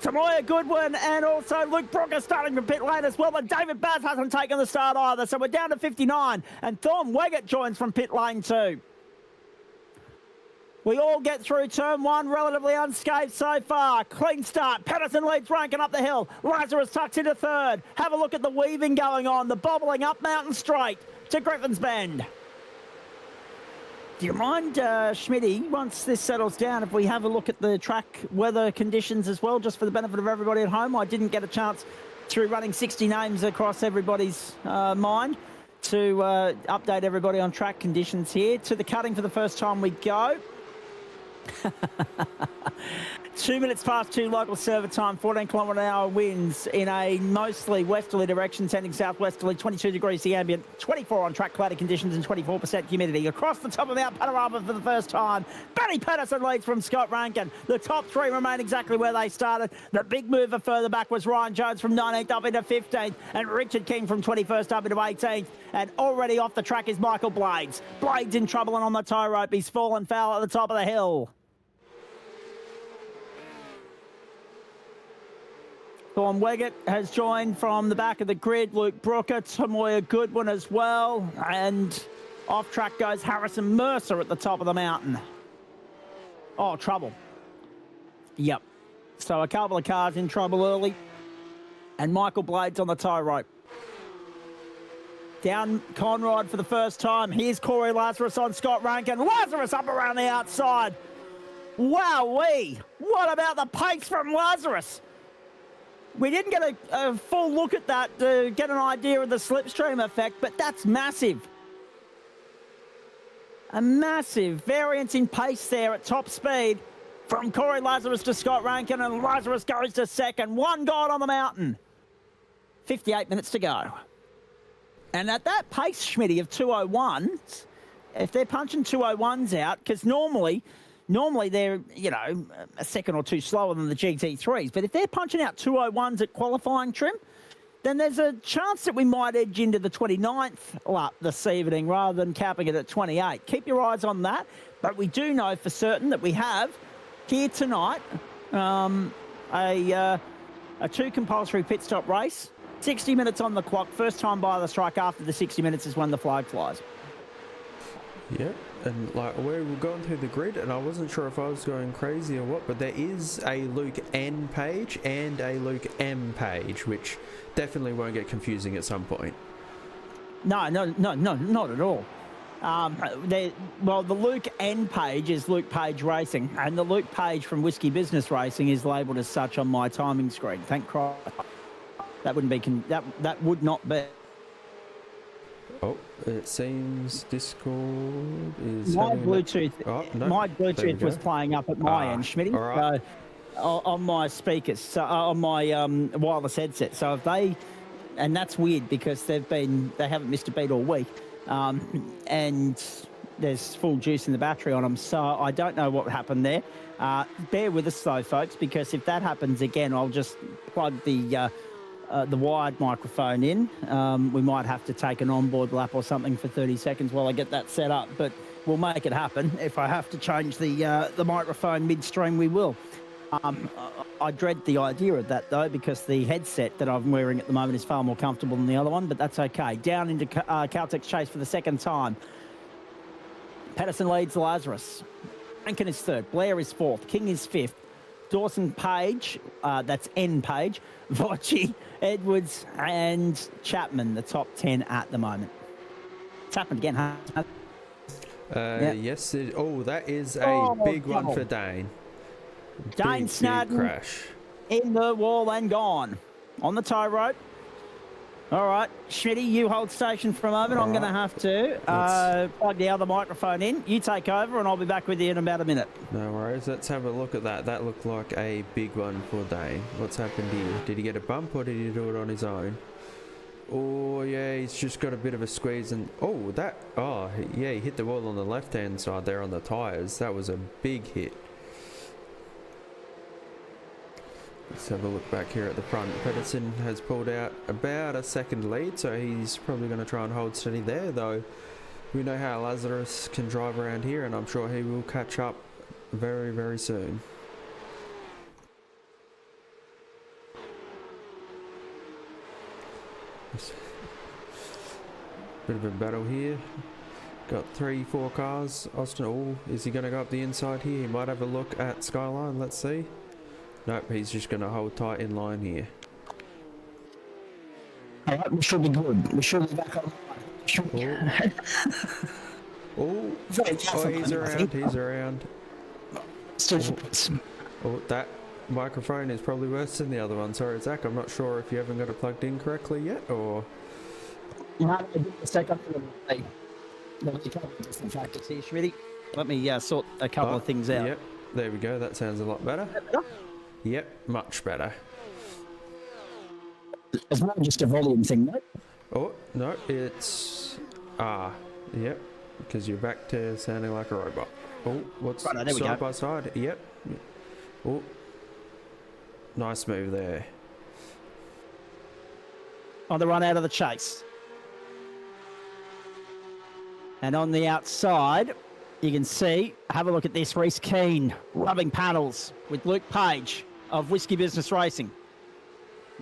Tomoya Goodwin and also Luke Brooker starting from pit lane as well, but David Baz hasn't taken the start either, so we're down to 59, and Thorn Wiggett joins from pit lane 2. We all get through turn 1 relatively unscathed so far. Clean start. Patterson leads Rankin up the hill. Lazarus tucks into 3rd. Have a look at the weaving going on, the bobbling up Mountain Straight to Griffin's Bend. Do you mind, Schmitty, once this settles down, if we have a look at the track weather conditions as well, just for the benefit of everybody at home? I didn't get a chance through running 60 names across everybody's mind to update everybody on track conditions here. To the cutting for the first time we go. 2 minutes past 2 local server time, 14 kilometre an hour winds in a mostly westerly direction, tending southwesterly, 22 degrees the ambient, 24 on track cloudy conditions and 24% humidity. Across the top of Mount Panorama for the first time, Benny Patterson leads from Scott Rankin. The top 3 remain exactly where they started. The big mover further back was Ryan Jones from 19th up into 15th and Richard King from 21st up into 18th. And already off the track is Michael Blades. Blades in trouble and on the tow rope. He's fallen foul at the top of the hill. Thorn Wiggett has joined from the back of the grid. Luke Brooker, Tomoya Goodwin as well. And off track goes Harrison Mercer at the top of the mountain. Oh, trouble. Yep. So a couple of cars in trouble early. And Michael Blades on the tow rope. Down Conrod for the first time. Here's Corey Lazarus on Scott Rankin. Lazarus up around the outside. Wowee. What about the pace from Lazarus? We didn't get a full look at that to get an idea of the slipstream effect, but that's massive. A massive variance in pace there at top speed from Corey Lazarus to Scott Rankin, and Lazarus goes to second. One gone on the mountain. 58 minutes to go. And at that pace, Schmitty, of 201s, if they're punching 201s out, because normally they're, a second or two slower than the GT3s, but if they're punching out 201s at qualifying trim, then there's a chance that we might edge into the 29th lap this evening rather than capping it at 28. Keep your eyes on that, but we do know for certain that we have here tonight a 2 compulsory pit stop race, 60 minutes on the clock, first time by the strike after the 60 minutes is when the flag flies. Yeah, and like we were going through the grid, and I wasn't sure if I was going crazy or what, but there is a Luke N page and a Luke M page, which definitely won't get confusing at some point. No, not at all. The Luke N page is Luke Page Racing, and the Luke Page from Whiskey Business Racing is labelled as such on my timing screen. Thank Christ. That wouldn't be. That would not be. Oh, it seems Discord is. My Bluetooth. No, my Bluetooth was playing up at my end, Schmitty. All right. So, on my speakers, so on my wireless headset. So if they, and that's weird because they haven't missed a beat all week, and there's full juice in the battery on them. So I don't know what happened there. Bear with us though, folks, because if that happens again, I'll just plug the wired microphone in. We might have to take an onboard lap or something for 30 seconds while I get that set up, but we'll make it happen. If I have to change the microphone midstream, we will. I dread the idea of that though, because the headset that I'm wearing at the moment is far more comfortable than the other one, but that's okay. Down into Caltech's chase for the second time. Patterson leads Lazarus. Rankin is third. Blair is fourth. King is fifth. Dawson Page, that's N Page, Vocci, Edwards, and Chapman, the top 10 at the moment. It's happened again, huh? Yep. Yes. That is a big one for Dane. Dane Snadden crash in the wall and gone on the tow rope. All right, Schmitty, you hold station for a moment. I'm going to have to plug the other microphone in. You take over, and I'll be back with you in about a minute. No worries. Let's have a look at that. That looked like a big one for Dane. What's happened here? Did he get a bump, or did he do it on his own? Oh, yeah, he's just got a bit of a squeeze. And he hit the wall on the left-hand side there on the tyres. That was a big hit. Let's have a look back here at the front. Pedersen has pulled out about a second lead, so he's probably going to try and hold steady there, though we know how Lazarus can drive around here, and I'm sure he will catch up very, very soon. Bit of a battle here. Got 3-4 cars. Austin, is he going to go up the inside here? He might have a look at Skyline. Let's see. Nope, he's just going to hold tight in line here. All right, we should be good. We should be back on. He's around. He's around. That microphone is probably worse than the other one. Sorry, Zach. I'm not sure if you haven't got it plugged in correctly yet, or. No, just take up the different factors here, Schmitty. Let me sort a couple of things out. Yep, there we go. That sounds a lot better. Yep, much better. It's not just a volume thing, mate. Oh, no, it's... yep, because you're back to sounding like a robot. Oh, what's side by side? Yep. Oh, nice move there. On the run out of the chase. And on the outside, you can see, have a look at this, Reece Keane rubbing panels with Luke Page of Whiskey Business Racing.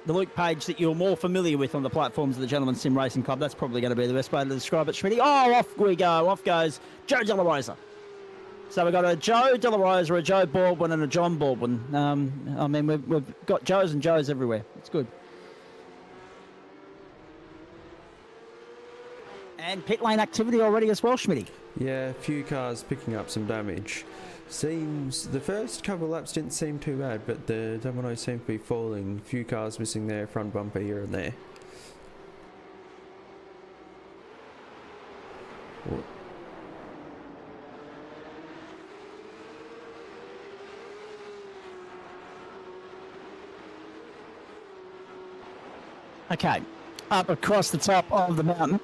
The Luke Page that you're more familiar with on the platforms of the Gentleman's Sim Racing Club. That's probably going to be the best way to describe it, Schmitty. Oh, off we go. Off goes Joe De La Rosa. So we've got a Joe De La Rosa, a Joe Baldwin, and a John Baldwin. We've got Joes and Joes everywhere. It's good. And pit lane activity already as well, Schmitty. Yeah, a few cars picking up some damage. Seems the first couple of laps didn't seem too bad, but the dominoes seem to be falling. A few cars missing their front bumper here and there. Oh. Okay, up across the top of the mountain.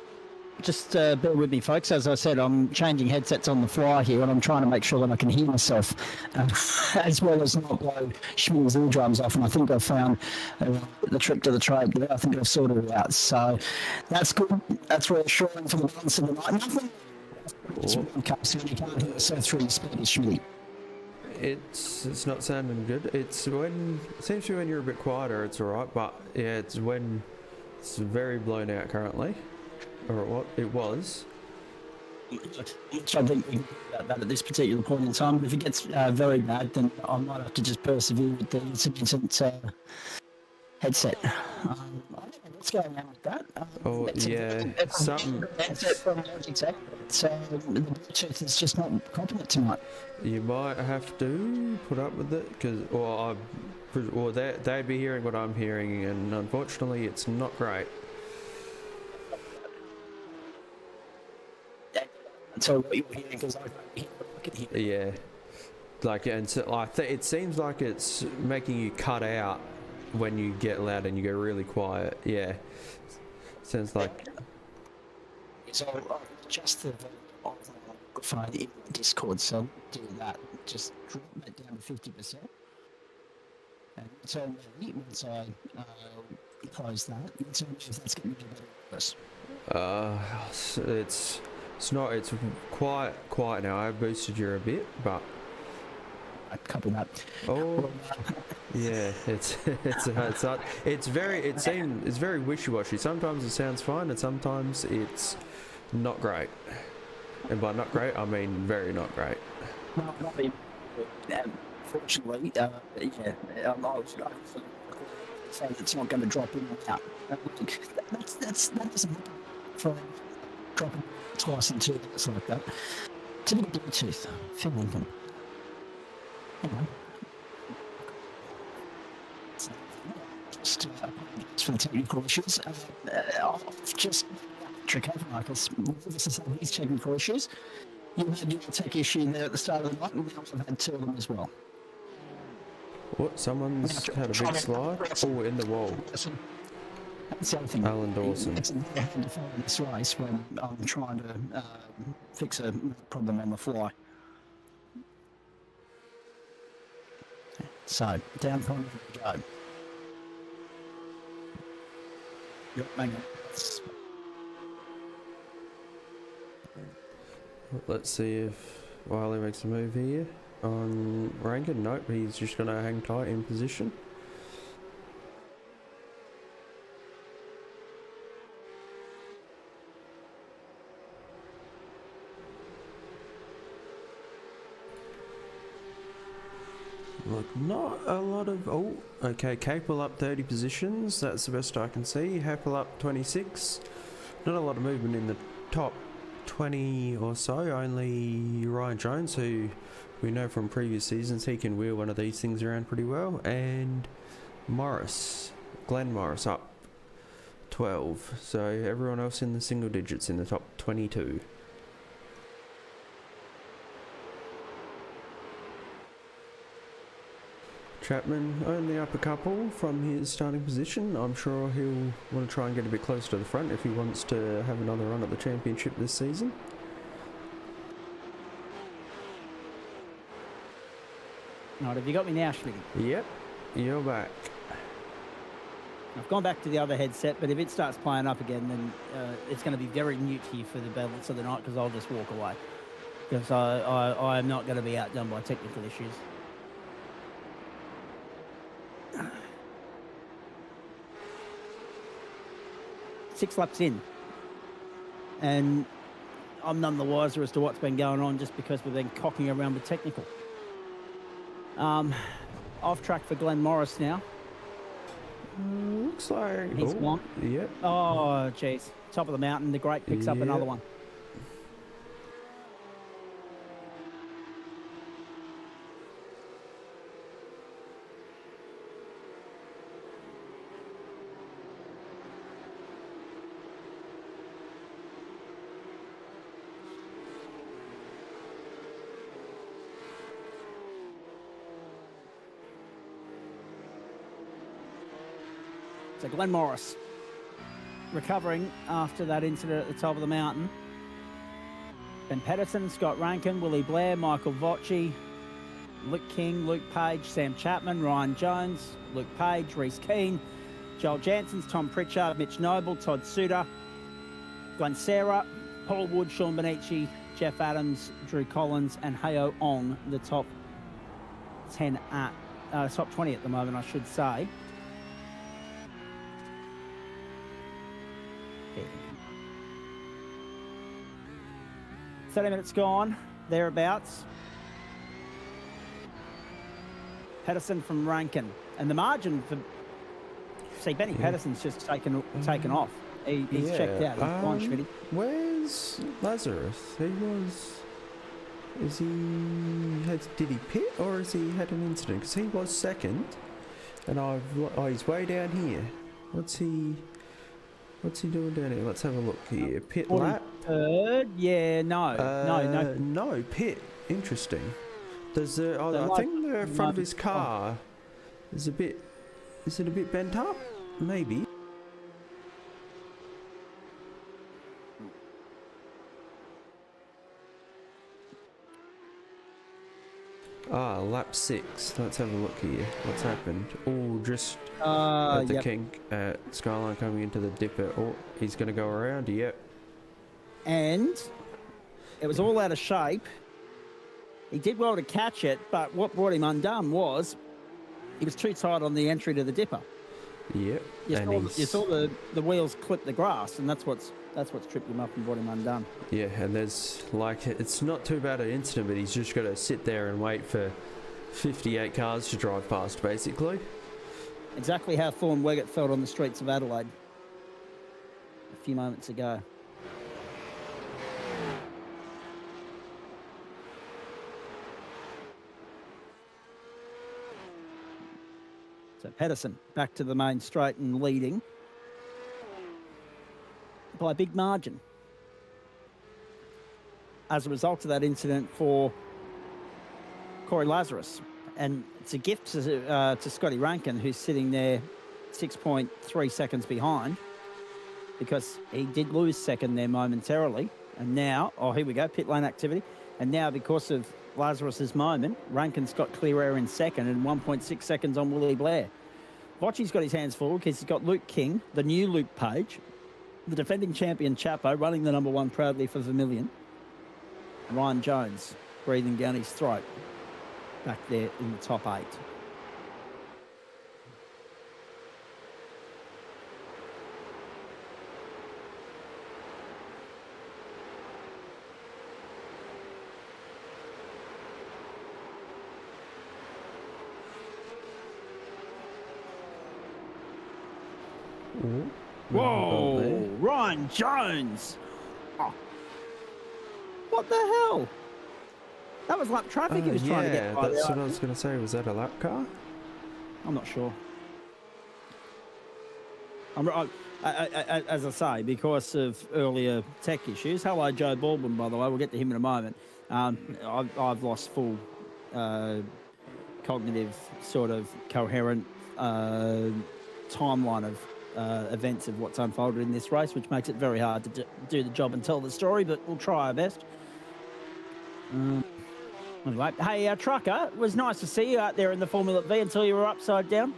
Just bear with me, folks. As I said, I'm changing headsets on the fly here, and I'm trying to make sure that I can hear myself, as well as not blow Schmidt's eardrums off. And I think I've found the trick to the trade there. I think I've sorted it out. So that's good. That's reassuring for the balance of the night. Nothing. It's one case when you can't hear yourself through your speakers, Schmidt. It's not sounding good. It seems to be when you're a bit quieter, it's alright, but yeah, it's when it's very blown out currently, or what it was. Which I think we can do about that at this particular point in time. But if it gets very bad, then I might have to just persevere with the intermittent headset. I don't know what's going on with that. Oh yeah, something. Headset from Logitech. The Bluetooth is just not copying it tonight. You might have to put up with it because, or they'd be hearing what I'm hearing, and unfortunately, it's not great. Tell what you're hearing because I can't hear what I can hear. Yeah, like, and so it seems like it's making you cut out when you get loud and you go really quiet. Yeah, sounds like. So I'll adjust the microphone in Discord, so do that. Just drop it down to 50%. And tell me once I close that. And tell me if that's getting any better. It's not. It's quiet now. I boosted you a bit, but. I copy that. Oh, yeah. It's very wishy-washy. Sometimes it sounds fine, and sometimes it's not great. And by not great, I mean very not great. No, not even. Fortunately, I was so it's not going to drop in and out. That doesn't happen for dropping twice in 2 minutes like that. Typical Bluetooth. Finland. Anyway. Just for the technical issues. I've just trick over, Michaels. This is these technical issues. You had your tech issue there at the start of the night, and we also had 2 of them as well. What? Someone's had a big slide? Oh, in the wall. That's the other thing. Alan Dawson. It's a hand to follow this race when I'm trying to fix a problem on the fly. So, down point we go. Yep, hang on. Let's see if Wiley makes a move here on Rankin. Nope, he's just going to hang tight in position. Look, not a lot of... Oh, okay, Capel up 30 positions. That's the best I can see. Happel up 26. Not a lot of movement in the top 20 or so. Only Ryan Jones, who we know from previous seasons, he can wheel one of these things around pretty well. And Glenn Morris up 12. So everyone else in the single digits in the top 22. Chapman only up a couple from his starting position. I'm sure he'll want to try and get a bit closer to the front if he wants to have another run at the championship this season. Right, have you got me now, Schmidt? Yep, you're back. I've gone back to the other headset, but if it starts playing up again, then it's going to be very mute here for the balance of the night because I'll just walk away. Because I am not going to be outdone by technical issues. 6 laps in, and I'm none the wiser as to what's been going on just because we've been cocking around with technical. Off track for Glenn Morris now. Looks like he's gone. Yep. Oh, jeez. Top of the mountain. The Great picks up another one. So Glenn Morris recovering after that incident at the top of the mountain. Ben Pedersen, Scott Rankin, Willie Blair, Michael Vocci, Luke King, Luke Page, Sam Chapman, Ryan Jones, Luke Page, Reece Keane, Joel Janssens, Tom Pritchard, Mitch Noble, Todd Suter, Glenn Sarah, Paul Wood, Sean Benici, Jeff Adams, Drew Collins, and Heo Ong, the top 10 top 20 at the moment, I should say. 30 minutes gone, thereabouts. Pedersen from Rankin. And the margin for... See, Benny Pedersen's just taken off. He's checked out. He's gone, Schmitty. Where's Lazarus? Did he pit or has he had an incident? Because he was second, and he's way down here. What's he doing down here? Let's have a look here. Pit lap. Third? Yeah, no. No pit. Interesting. Does I think the front of his car is it a bit bent up? Maybe. Lap 6. Let's have a look here. What's happened? Oh, just at the kink at Skyline coming into the dipper. Oh, he's going to go around. Yep. And it was all out of shape. He did well to catch it, but what brought him undone was he was too tight on the entry to the dipper. Yep. You saw the wheels clip the grass, and that's what's tripped him up and brought him undone. Yeah, and there's it's not too bad an incident, but he's just got to sit there and wait for 58 cars to drive past, basically. Exactly how Thorne Weggett felt on the streets of Adelaide a few moments ago. So Pedersen back to the main straight and leading by a big margin as a result of that incident for Corey Lazarus. And it's a gift to Scotty Rankin, who's sitting there 6.3 seconds behind, because he did lose second there momentarily. And now, here we go, pit lane activity. And now, because of Lazarus's moment, Rankin's got clear air in second and 1.6 seconds on Willie Blair. Vocci's got his hands full because he's got Luke King, the new Luke Page, the defending champion Chapo, running the number 1 proudly for Vermilion. Ryan Jones breathing down his throat back there in the top 8. Whoa, Ryan Jones. Oh. What the hell? That was lap traffic he was trying to get by. That's what I was going to say. Was that a lap car? I'm not sure. As I say, because of earlier tech issues. Hello, Joe Baldwin, by the way. We'll get to him in a moment. I've lost full cognitive, sort of coherent timeline of events of what's unfolded in this race, which makes it very hard to do the job and tell the story, but we'll try our best. Anyway, hey, Trucker, it was nice to see you out there in the Formula V until you were upside down.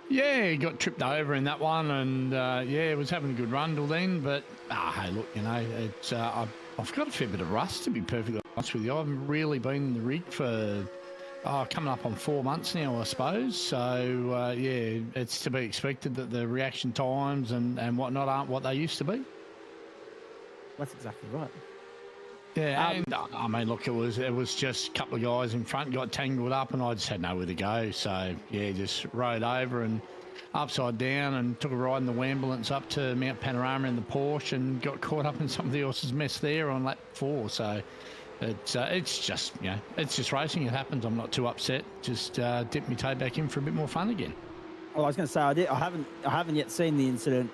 Yeah, he got tripped over in that one, and it was having a good run till then. But hey, look, it's I've got a fair bit of rust, to be perfectly honest with you. I haven't really been in the rig for coming up on 4 months now, I suppose. So it's to be expected that the reaction times and whatnot aren't what they used to be. That's exactly right. Yeah, and I mean, look, it was just a couple of guys in front got tangled up, and I just had nowhere to go. So just rode over and upside down and took a ride in the Wambulance up to Mount Panorama in the Porsche and got caught up in somebody else's mess there on lap 4. So it's just it's just racing. It happens. I'm not too upset. Just dip my toe back in for a bit more fun again. Well, I was going to say I haven't yet seen the incident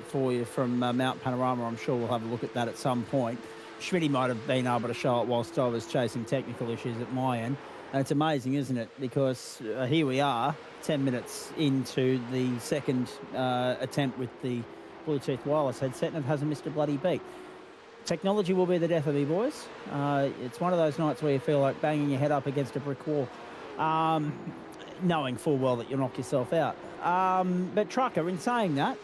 for you from Mount Panorama. I'm sure we'll have a look at that at some point. Schmitty might have been able to show it whilst I was chasing technical issues at my end. And it's amazing, isn't it? Because here we are, 10 minutes into the second attempt with the Bluetooth wireless headset, and it hasn't missed a bloody beat. Technology will be the death of me, boys. It's one of those nights where you feel like banging your head up against a brick wall, knowing full well that you'll knock yourself out. But Trucker, in saying that,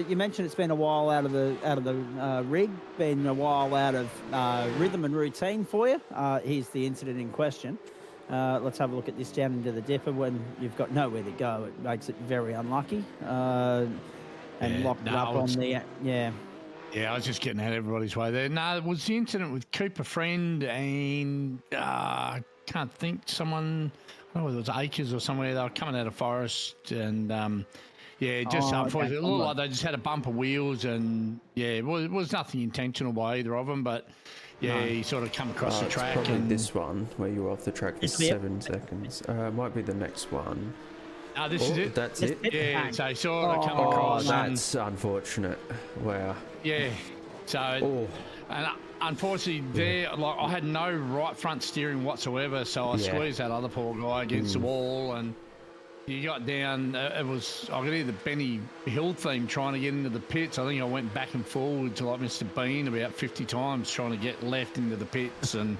you mentioned it's been a while out of the rig, been a while out of rhythm and routine for you. Here's the incident in question. Let's have a look at this down into the dipper. When you've got nowhere to go, it makes it very unlucky. And locked it up on the Yeah, I was just getting out of everybody's way there. No, it was the incident with Cooper Friend and can't think, someone, I don't know whether it was Acres or somewhere. They were coming out of Forest and, unfortunately, it looked like they just had a bump of wheels and, it was nothing intentional by either of them, but, he sort of come across the track. Probably this one where you were off the track for 7 seconds. Might be the next one. This is it. That's it. Yeah, so sort of come across. That's unfortunate. Wow. Yeah. So, and unfortunately, there, like, I had no right front steering whatsoever, so I squeezed that other poor guy against the wall, and you got down. I could hear the Benny Hill theme trying to get into the pits. I think I went back and forward to like Mr. Bean about 50 times trying to get left into the pits, and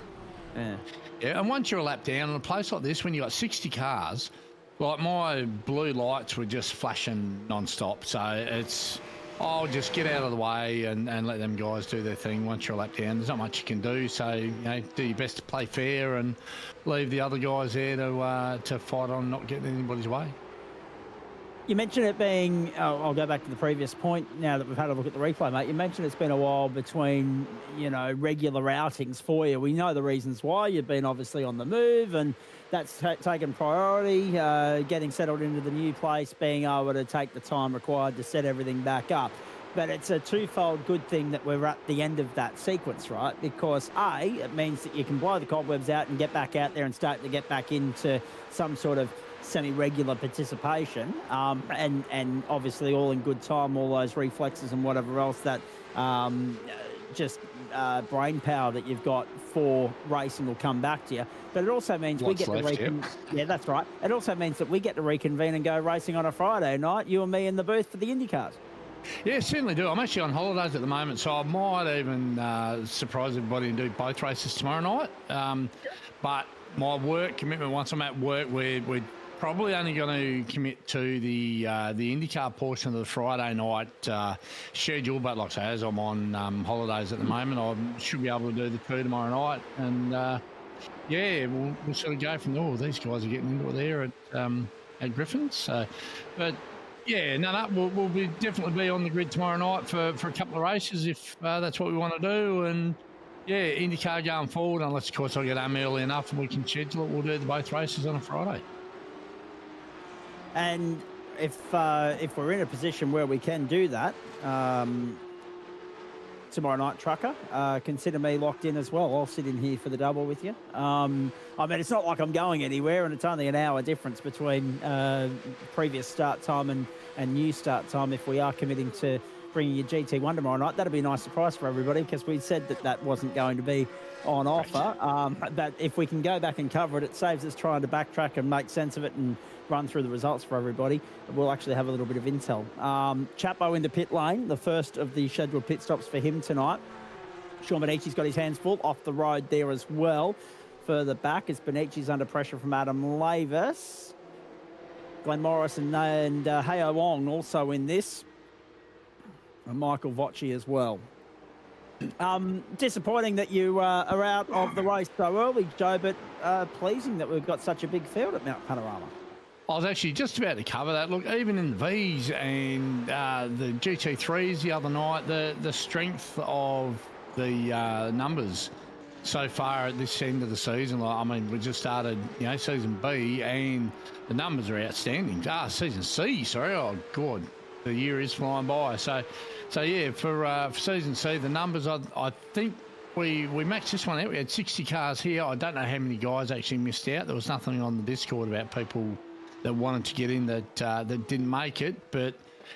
and once you're a lap down in a place like this, when you got 60 cars. Like, my blue lights were just flashing non-stop, so I'll just get out of the way and let them guys do their thing once you're a lap down. There's not much you can do, so, do your best to play fair and leave the other guys there to fight on not getting in anybody's way. You mentioned it being, I'll go back to the previous point now that we've had a look at the replay, mate. You mentioned it's been a while between, regular outings for you. We know the reasons why. You've been obviously on the move, and that's taken priority, getting settled into the new place, being able to take the time required to set everything back up. But it's a twofold good thing that we're at the end of that sequence, right? Because A, it means that you can blow the cobwebs out and get back out there and start to get back into some sort of semi-regular participation, and obviously all in good time, all those reflexes and whatever else that brain power that you've got for racing will come back to you. But it also means we get to reconvene. Yeah, that's right. It also means that we get to reconvene and go racing on a Friday night, you and me in the booth for the IndyCars. Yeah, certainly do. I'm actually on holidays at the moment, so I might even surprise everybody and do both races tomorrow night. But my work commitment, once I'm at work, we're probably only going to commit to the IndyCar portion of the Friday night schedule. But like I say, as I'm on holidays at the moment, I should be able to do the two tomorrow night. And we'll sort of go from there. These guys are getting into it there at Griffin's. So, but we'll definitely be on the grid tomorrow night for a couple of races if that's what we want to do. And IndyCar going forward, unless of course I get home early enough and we can schedule it, we'll do both races on a Friday. And if we're in a position where we can do that tomorrow night, Trucker, consider me locked in as well. I'll sit in here for the double with you. It's not like I'm going anywhere, and it's only an hour difference between previous start time and new start time. If we are committing to bringing you GT1 tomorrow night, that'll be a nice surprise for everybody, because we said that wasn't going to be on offer. But if we can go back and cover it, it saves us trying to backtrack and make sense of it and run through the results for everybody. We'll actually have a little bit of intel. Chapo in the pit lane, the first of the scheduled pit stops for him tonight. Sean Bonici's got his hands full off the road there as well. Further back, as Bonici's under pressure from Adam Lavis. Glenn Morris and Heo Wong also in this. And Michael Vocci as well. Disappointing that you are out of the race so early, Joe, but pleasing that we've got such a big field at Mount Panorama. I was actually just about to cover that. Look, even in the V's and the GT3s the other night, the strength of the numbers so far at this end of the season. We just started, season B, and the numbers are outstanding. Season C, sorry. Oh, God, the year is flying by. So yeah, for season C, the numbers, I think we maxed this one out. We had 60 cars here. I don't know how many guys actually missed out. There was nothing on the Discord about people that wanted to get in that didn't make it. But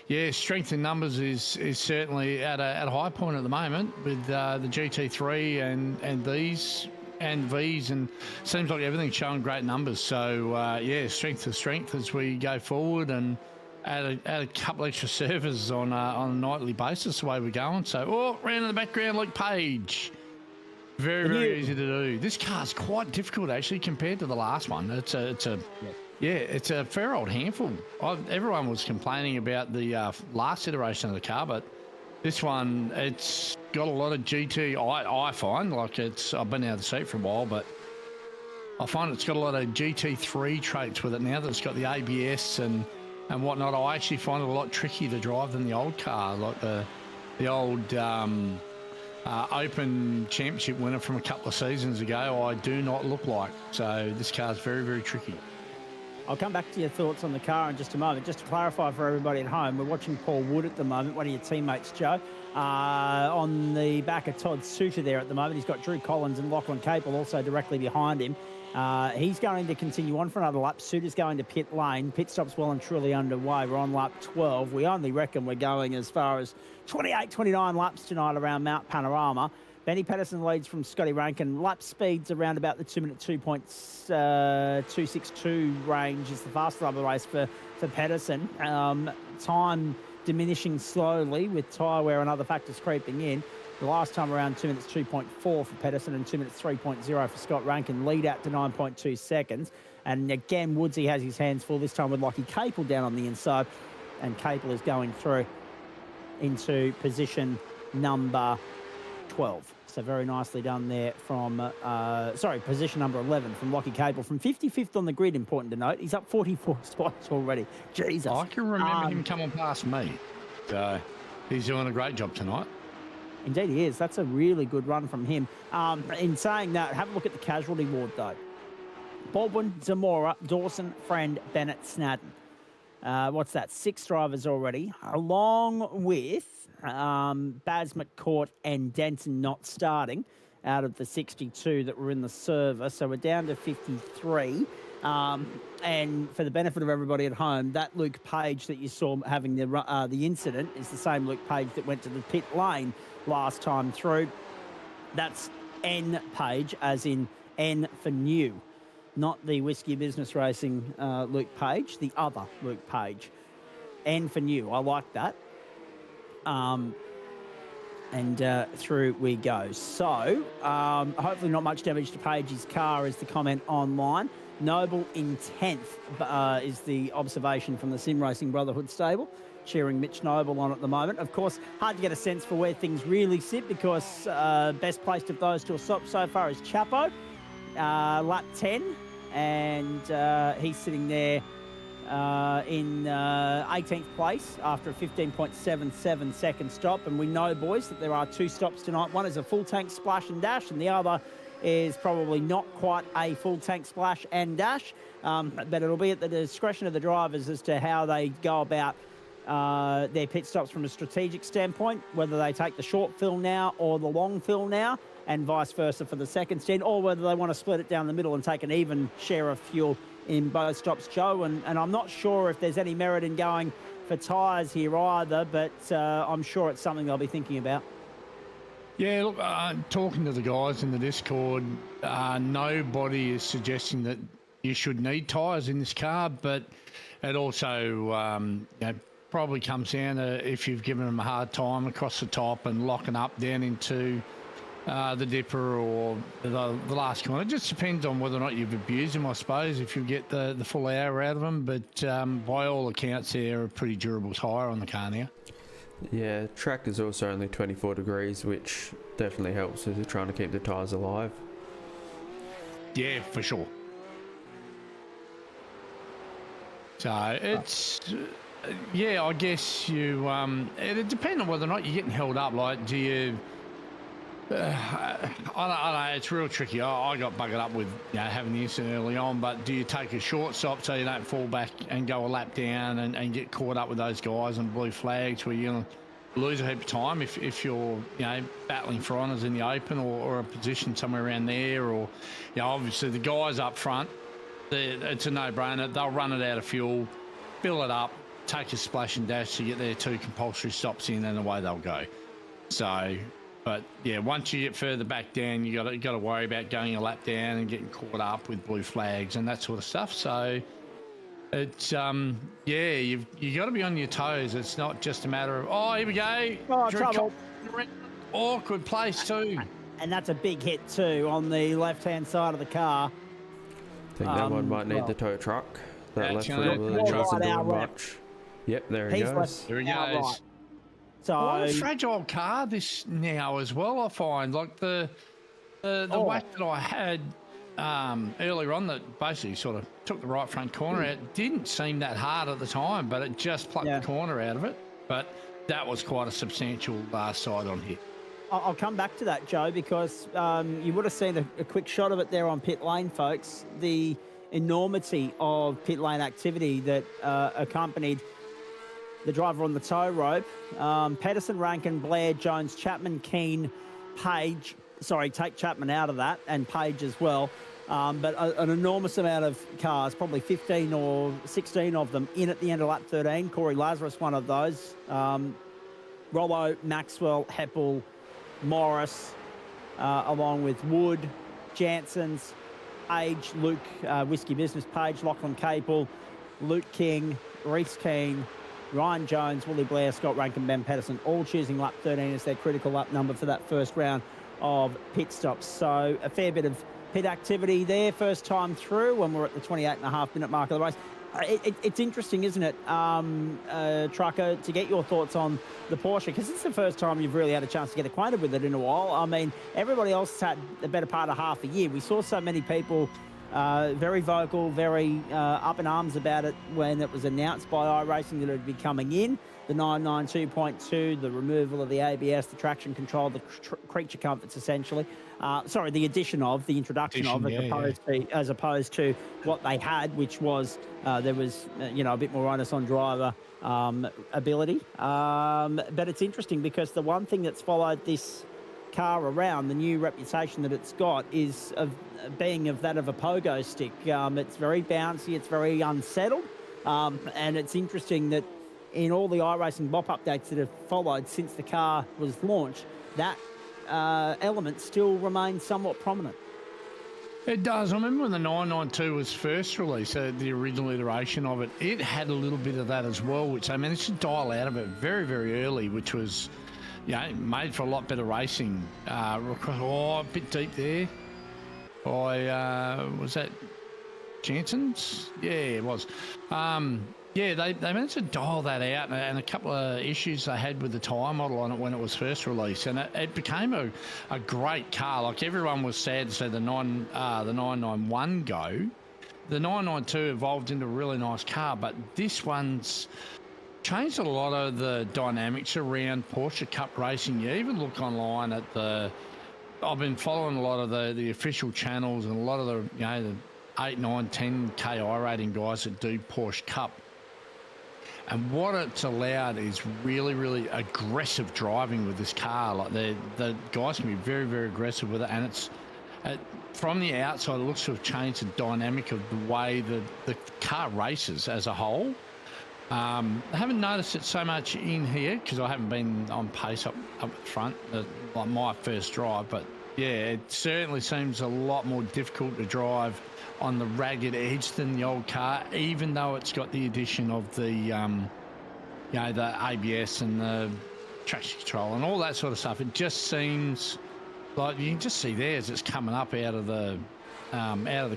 yeah, strength in numbers is certainly at a high point at the moment with the GT3 and these and V's, and seems like everything's showing great numbers. So strength to strength as we go forward, and add a couple extra servers on a nightly basis. The way we're going. So, round in the background, Luke Page. Very easy to do. This car's quite difficult actually compared to the last one. It's a fair old handful. Everyone was complaining about the last iteration of the car, but this one, it's got a lot of GT. I find like I've been out of the seat for a while, but I find it's got a lot of GT3 traits with it now that it's got the ABS and whatnot. I actually find it a lot trickier to drive than the old car, like the old Open Championship winner from a couple of seasons ago. I do not look like. So this car's very, very tricky. I'll come back to your thoughts on the car in just a moment. Just to clarify for everybody at home, we're watching Paul Wood at the moment, one of your teammates, Joe, on the back of Todd Suter there at the moment. He's got Drew Collins and Lachlan Capel also directly behind him. He's going to continue on for another lap. Suter's going to pit lane. Pit stop's well and truly underway. We're on lap 12. We only reckon we're going as far as 28, 29 laps tonight around Mount Panorama. Benny Pedersen leads from Scotty Rankin. Lap speeds around about the 2-minute 2.262 range is the fast lap of the race for Pedersen. Time diminishing slowly with tyre wear and other factors creeping in. The last time around 2 minutes 2.4 for Pedersen and 2 minutes 3.0 for Scott Rankin. Lead out to 9.2 seconds. And again, Woodsy has his hands full this time with Lockie Capel down on the inside. And Capel is going through into position number 12. So very nicely done there from, position number 11 from Lockie Capel. From 55th on the grid, important to note. He's up 44 spots already. Jesus. I can remember him coming past me. So he's doing a great job tonight. Indeed he is. That's a really good run from him. In saying that, have a look at the casualty ward, though. Baldwin, Zamora, Dawson, Friend, Bennett, Snadden. What's that? 6 drivers already, along with Baz McCourt and Denton not starting out of the 62 that were in the server. So we're down to 53. And for the benefit of everybody at home, that Luke Page that you saw having the incident is the same Luke Page that went to the pit lane last time through. That's N Page, as in N for new, not the Whiskey Business Racing Luke Page, the other Luke Page. N for new. I like that. Through we go. So, hopefully not much damage to Page's car is the comment online. Noble in 10th is the observation from the Sim Racing Brotherhood stable, cheering Mitch Noble on at the moment. Of course, hard to get a sense for where things really sit because best placed of those to a stop so far is Chapo, lap 10, and he's sitting there in 18th place after a 15.77 second stop. And we know, boys, that there are 2 stops tonight. One is a full tank splash and dash, and the other is probably not quite a full tank splash and dash, but it'll be at the discretion of the drivers as to how they go about their pit stops from a strategic standpoint, whether they take the short fill now or the long fill now, and vice versa for the second stint, or whether they want to split it down the middle and take an even share of fuel in both stops, Joe. And I'm not sure if there's any merit in going for tyres here either, but I'm sure it's something they'll be thinking about. Yeah, look, talking to the guys in the Discord, nobody is suggesting that you should need tyres in this car, but it also probably comes down to if you've given them a hard time across the top and locking up down into the dipper or the last corner. It just depends on whether or not you've abused them, I suppose, if you get the full hour out of them. But by all accounts, they're a pretty durable tyre on the car now. Yeah, track is also only 24 degrees, which definitely helps if you're trying to keep the tyres alive. Yeah, for sure. So it's, I guess you, it depends on whether or not you're getting held up. Like, do you, I don't know, it's real tricky. I got buggered up with having the incident early on, but do you take a short stop so you don't fall back and go a lap down and get caught up with those guys on blue flags where you're going to lose a heap of time if you're battling for honours in the open or a position somewhere around there, or obviously the guys up front, it's a no-brainer. They'll run it out of fuel, fill it up, take a splash and dash to get their 2 compulsory stops in, and away they'll go. So, but yeah, once you get further back down, you got to worry about going a lap down and getting caught up with blue flags and that sort of stuff. So, It's yeah, you got to be on your toes. It's not just a matter of, oh, here we go. Oh, trouble. Awkward place too. And that's a big hit too on the left-hand side of the car. I think that one might need the tow truck. That left Actually, wheel the truck isn't right doing out much. Yep, there he He's goes. left There he out goes. right. So What a fragile car this now as well, I find. Like the whack that I had earlier on that basically sort of took the right front corner out didn't seem that hard at the time, but it just plucked the corner out of it. But that was quite a substantial side on hit. I'll come back to that, Joe, because you would have seen a quick shot of it there on pit lane, folks. The enormity of pit lane activity that accompanied the driver on the tow rope. Pedersen, Rankin, Blair, Jones, Chapman, Keane, Page. Sorry, take Chapman out of that, and Page as well. But an enormous amount of cars, probably 15 or 16 of them in at the end of lap 13. Corey Lazarus, one of those. Rollo, Maxwell, Heppel, Morris, along with Wood, Janssens, Age, Luke, Whiskey Business Page, Lachlan Capel, Luke King, Reece Keane, Ryan Jones, Willie Blair, Scott Rankin, Ben Pedersen, all choosing lap 13 as their critical lap number for that first round of pit stops. So a fair bit of pit activity there, first time through when we're at the 28.5-minute mark of the race. It's interesting, isn't it, Trucker, to get your thoughts on the Porsche, because it's the first time you've really had a chance to get acquainted with it in a while. I mean, everybody else has had the better part of half a year. We saw so many people very vocal, very up in arms about it when it was announced by iRacing that it would be coming in. The 992.2, the removal of the ABS, the traction control, the creature comforts, essentially. The addition of, the introduction of, as opposed to what they had, which was there was, a bit more onus on driver ability. But it's interesting because the one thing that's followed this car around, the new reputation that it's got, is of being of that of a pogo stick. It's very bouncy, it's very unsettled, and it's interesting that in all the iRacing BOP updates that have followed since the car was launched, that element still remains somewhat prominent. It does. I remember when the 992 was first released, the original iteration of it, it had a little bit of that as well, which they managed to dial out of it very, very early, which was, made for a lot better racing. A bit deep there. Was that Janssens? Yeah, it was. They managed to dial that out, and a couple of issues they had with the tyre model on it when it was first released, and it became a great car. Like, everyone was sad to see the 991 go. The 992 evolved into a really nice car, but this one's changed a lot of the dynamics around Porsche Cup racing. You even look online at I've been following a lot of the official channels and a lot of the 8, 9, 10 KI rating guys that do Porsche Cup. And what it's allowed is really, really aggressive driving with this car. Like, the guys can be very, very aggressive with it, and it's from the outside, it looks to have changed the dynamic of the way the car races as a whole. I haven't noticed it so much in here because I haven't been on pace up front, like my first drive. But yeah, it certainly seems a lot more difficult to drive on the ragged edge than the old car, even though it's got the addition of the the ABS and the traction control and all that sort of stuff. It just seems like you can just see there as it's coming up out of the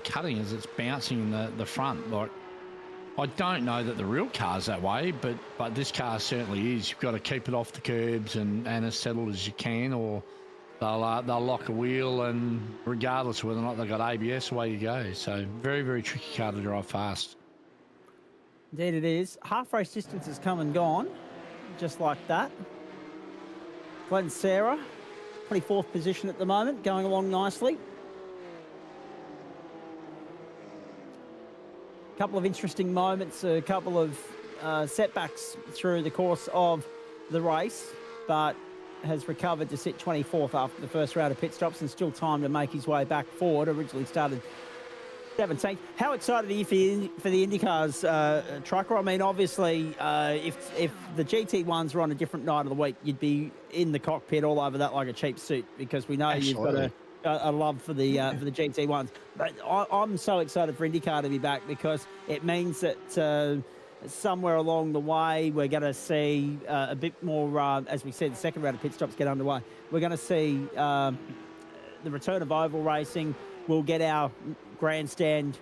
cutting, as it's bouncing in the front. Like, I don't know that the real car's that way, but this car certainly is. You've got to keep it off the curbs and as settled as you can, or they'll lock a wheel, and regardless of whether or not they've got ABS, away you go. So very, very tricky car to drive fast. Indeed it is. Half race distance has come and gone, just like that. Glenn Sarah, 24th position at the moment, going along nicely. A couple of interesting moments, a couple of setbacks through the course of the race, but has recovered to sit 24th after the first round of pit stops, and still time to make his way back forward. Originally started 17th. How excited are you for the IndyCars, Trucker? I mean, obviously, if the GT1s were on a different night of the week, you'd be in the cockpit all over that like a cheap suit, because we know you've got a love for the GT1s. But I'm so excited for IndyCar to be back because it means that somewhere along the way we're going to see a bit more, as we said, the second round of pit stops get underway. We're going to see the return of oval racing. We'll get our grandstand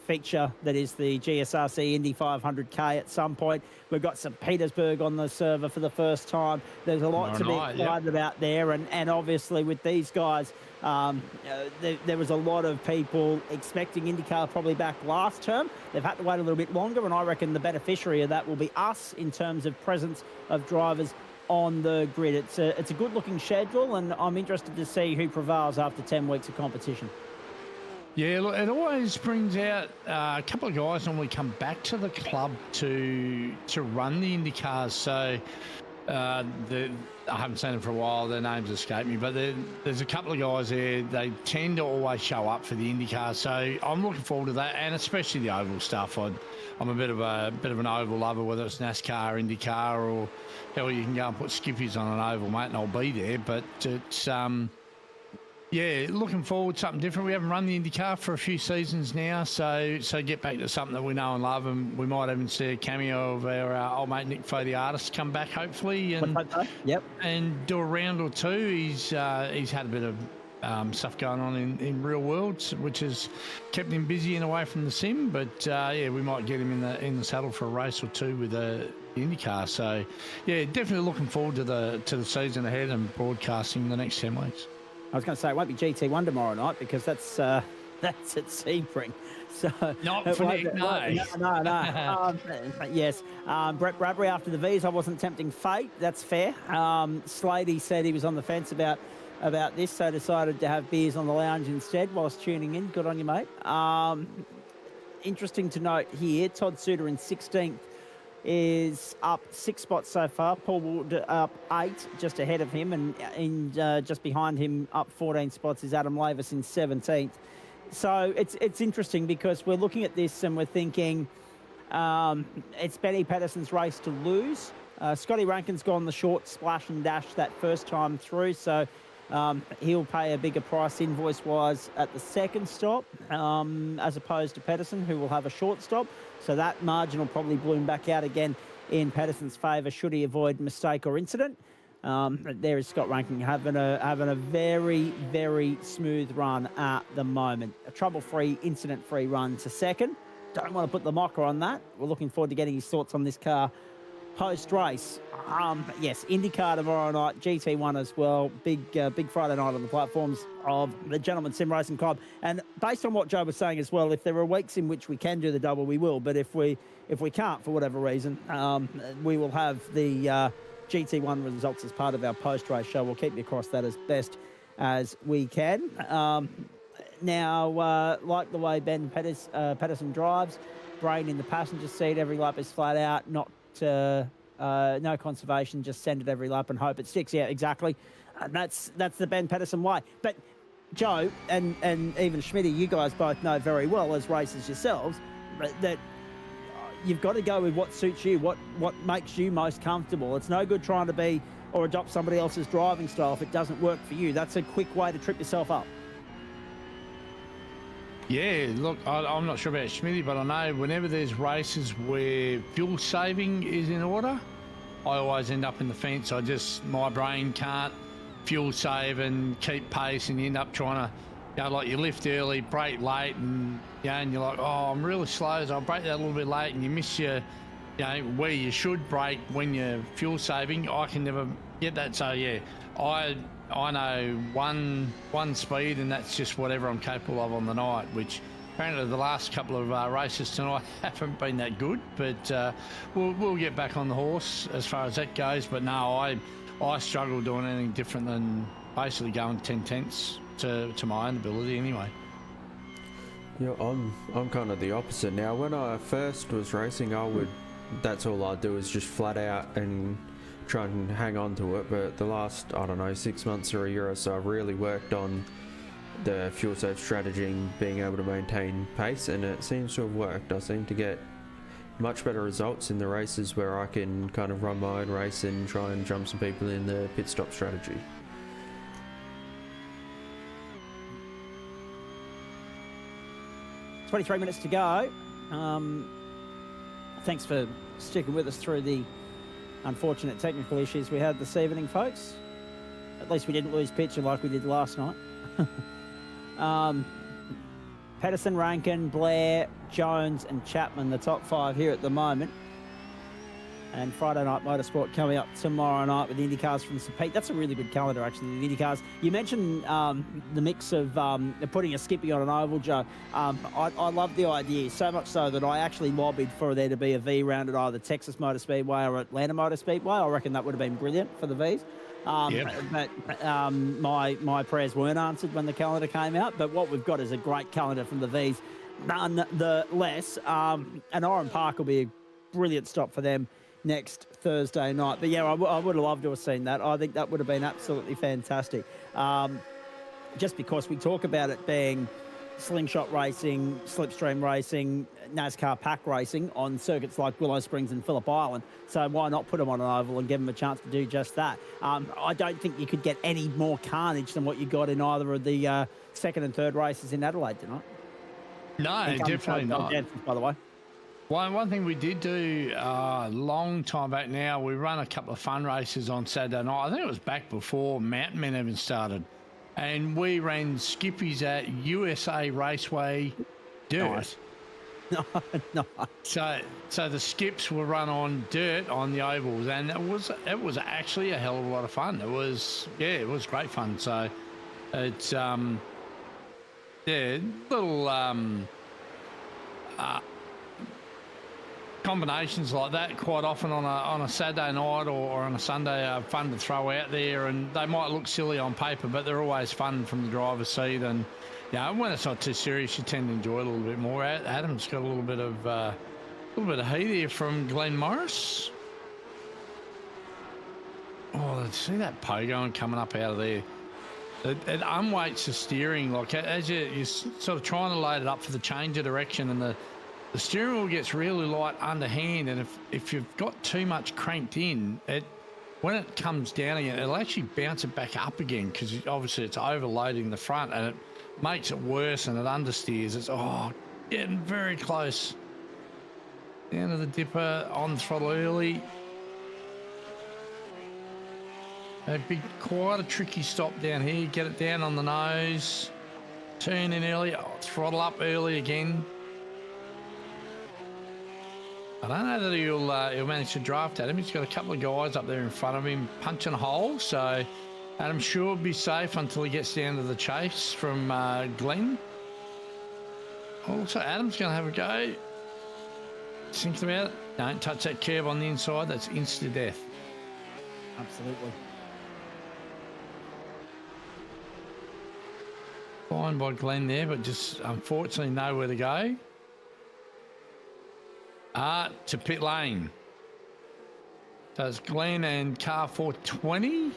feature that is the GSRC Indy 500K at some point. We've got St. Petersburg on the server for the first time. There's a lot to be excited about there. And obviously with these guys, there was a lot of people expecting IndyCar probably back last term. They've had to wait a little bit longer, and I reckon the beneficiary of that will be us in terms of presence of drivers on the grid. It's a good-looking schedule, and I'm interested to see who prevails after 10 weeks of competition. Yeah, look, it always brings out a couple of guys normally come back to the club to run the IndyCars. So I haven't seen them for a while. Their names escape me, but there's a couple of guys there. They tend to always show up for the IndyCar. So I'm looking forward to that, and especially the oval stuff. I'm a bit of an oval lover, whether it's NASCAR, IndyCar, or hell, you can go and put skippies on an oval, mate, and I'll be there. But it's yeah, looking forward to something different. We haven't run the IndyCar for a few seasons now, so get back to something that we know and love, and we might even see a cameo of our old mate Nick Fo, the artist, come back hopefully, and and do a round or two. He's had a bit of stuff going on in real worlds, which has kept him busy and away from the sim. But yeah, we might get him in the saddle for a race or two with the IndyCar. So yeah, definitely looking forward to the season ahead and broadcasting the next 10 weeks. I was going to say it won't be GT1 tomorrow night because that's at Sebring. So not for Nick, no. No. Yes, Brett Bradbury after the V's. I wasn't tempting fate. That's fair. Slady said he was on the fence about this, so decided to have beers on the lounge instead whilst tuning in. Good on you, mate. Interesting to note here, Todd Suter in 16th. Is up 6 spots so far. Paul Wood up 8, just ahead of him, and just behind him, up 14 spots, is Adam Lavis in 17th. So it's interesting because we're looking at this and we're thinking it's Benny Pedersen's race to lose. Scotty Rankin's gone the short splash and dash that first time through, so he'll pay a bigger price invoice-wise at the second stop, as opposed to Pedersen, who will have a short stop. So that margin will probably bloom back out again in Pedersen's favour should he avoid mistake or incident. There is Scott Rankin having a very, very smooth run at the moment. A trouble-free, incident-free run to second. Don't want to put the mocker on that. We're looking forward to getting his thoughts on this car post-race. Yes, IndyCar tomorrow night, GT1 as well. Big Friday night on the platforms of the Gentleman Sim Racing Club. And based on what Joe was saying as well, if there are weeks in which we can do the double, we will. But if we can't for whatever reason, we will have the GT1 results as part of our post-race show. We'll keep you across that as best as we can. Now, like the way Ben Pedersen drives, brain in the passenger seat, every lap is flat out, not no conservation, just send it every lap and hope it sticks. Yeah, exactly. And that's the Ben Pedersen way. But Joe and even Schmitty, you guys both know very well as racers yourselves that you've got to go with what suits you, what makes you most comfortable. It's no good trying to be or adopt somebody else's driving style if it doesn't work for you. That's a quick way to trip yourself up. Yeah, look, I'm not sure about Schmitty, but I know whenever there's races where fuel saving is in order, I always end up in the fence. My brain can't fuel save and keep pace, and you end up trying to, like you lift early, brake late, and and you're like, oh, I'm really slow, so I'll brake that a little bit late, and you miss your, where you should brake when you're fuel saving. I can never get that. So yeah, I know one speed, and that's just whatever I'm capable of on the night, which apparently the last couple of races tonight haven't been that good, but we'll get back on the horse as far as that goes. But no, I struggle doing anything different than basically going 10 tenths to my own ability anyway. Yeah, I'm kind of the opposite now. When I first was racing, that's all I'd do is just flat out and try and hang on to it. But the last, 6 months or a year or so, I've really worked on the fuel save strategy and being able to maintain pace, and it seems to have worked. I seem to get much better results in the races where I can kind of run my own race and try and jump some people in the pit stop strategy. 23 minutes to go. Thanks for sticking with us through the unfortunate technical issues we had this evening, folks. At least we didn't lose picture like we did last night. Pedersen, Rankin, Blair, Jones and Chapman, the top 5 here at the moment. And Friday Night Motorsport coming up tomorrow night with the IndyCars from St. Pete. That's a really good calendar, actually, the IndyCars. You mentioned the mix of putting a Skippy on an oval, Joe. I love the idea, so much so that I actually lobbied for there to be a V round at either Texas Motor Speedway or Atlanta Motor Speedway. I reckon that would have been brilliant for the Vs. But my prayers weren't answered when the calendar came out. But what we've got is a great calendar from the Vs. Nonetheless, and Oran Park will be a brilliant stop for them next Thursday night. But yeah, I would have loved to have seen that. I think that would have been absolutely fantastic. Just because we talk about it being slingshot racing, slipstream racing, NASCAR pack racing on circuits like Willow Springs and Phillip Island. So why not put them on an oval and give them a chance to do just that? I don't think you could get any more carnage than what you got in either of the second and third races in Adelaide tonight. No, definitely not. By the way. One thing we did do a long time back now, we run a couple of fun races on Saturday night. I think it was back before Mountain Men even started. And we ran Skippies at USA Raceway Dirt. Nice. No. So the skips were run on dirt on the ovals, and it was actually a hell of a lot of fun. It was great fun. So it's little combinations like that quite often on a Saturday night or on a Sunday are fun to throw out there, and they might look silly on paper, but they're always fun from the driver's seat. And when it's not too serious, you tend to enjoy it a little bit more. Adam's got a little bit of heat here from Glenn Morris. Oh, see that pogo coming up out of there. It unweights the steering, like as you're sort of trying to load it up for the change of direction, and the steering wheel gets really light underhand, and if you've got too much cranked in, when it comes down again, it'll actually bounce it back up again, because obviously it's overloading the front, and it makes it worse, and it understeers. It's getting very close. Down to the dipper, on throttle early. It'd be quite a tricky stop down here. Get it down on the nose. Turn in early. Throttle up early again. I don't know that he'll manage to draft Adam. He's got a couple of guys up there in front of him punching a hole, so Adam should be safe until he gets down to the chase from Glenn. Also, Adam's going to have a go. Thinking about it. Don't touch that curb on the inside. That's insta-death. Absolutely. Fine by Glenn there, but just unfortunately nowhere to go. To pit lane. Does Glenn and car 420?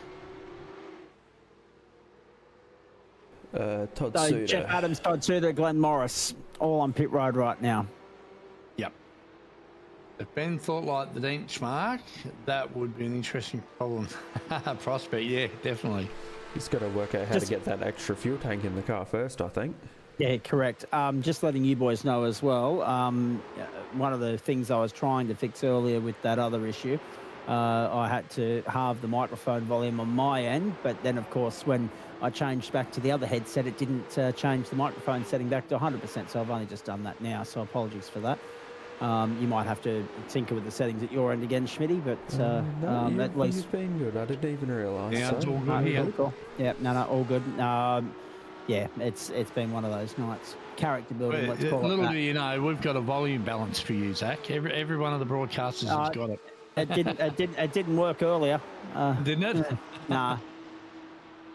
Todd So Suter. Jeff Adams, Todd Suter, Glenn Morris, all on pit road right now. Yep. If Ben thought like the inch mark, that would be an interesting problem. Prospect, yeah, definitely. He's got to work out how to get that extra fuel tank in the car first, I think. Yeah, correct. Just letting you boys know as well, one of the things I was trying to fix earlier with that other issue, I had to halve the microphone volume on my end, but then, of course, when I changed back to the other headset, it didn't change the microphone setting back to 100%, so I've only just done that now, so apologies for that. You might have to tinker with the settings at your end again, Schmitty, but at least... You've been good. I didn't even realise. Yeah, it's all good here. Cool. Yeah, no, all good. Yeah, it's been one of those nights. Character building, let's call it little that. do you know, we've got a volume balance for you, Zach. Every one of the broadcasters has got it. It didn't work earlier. Didn't it? Nah.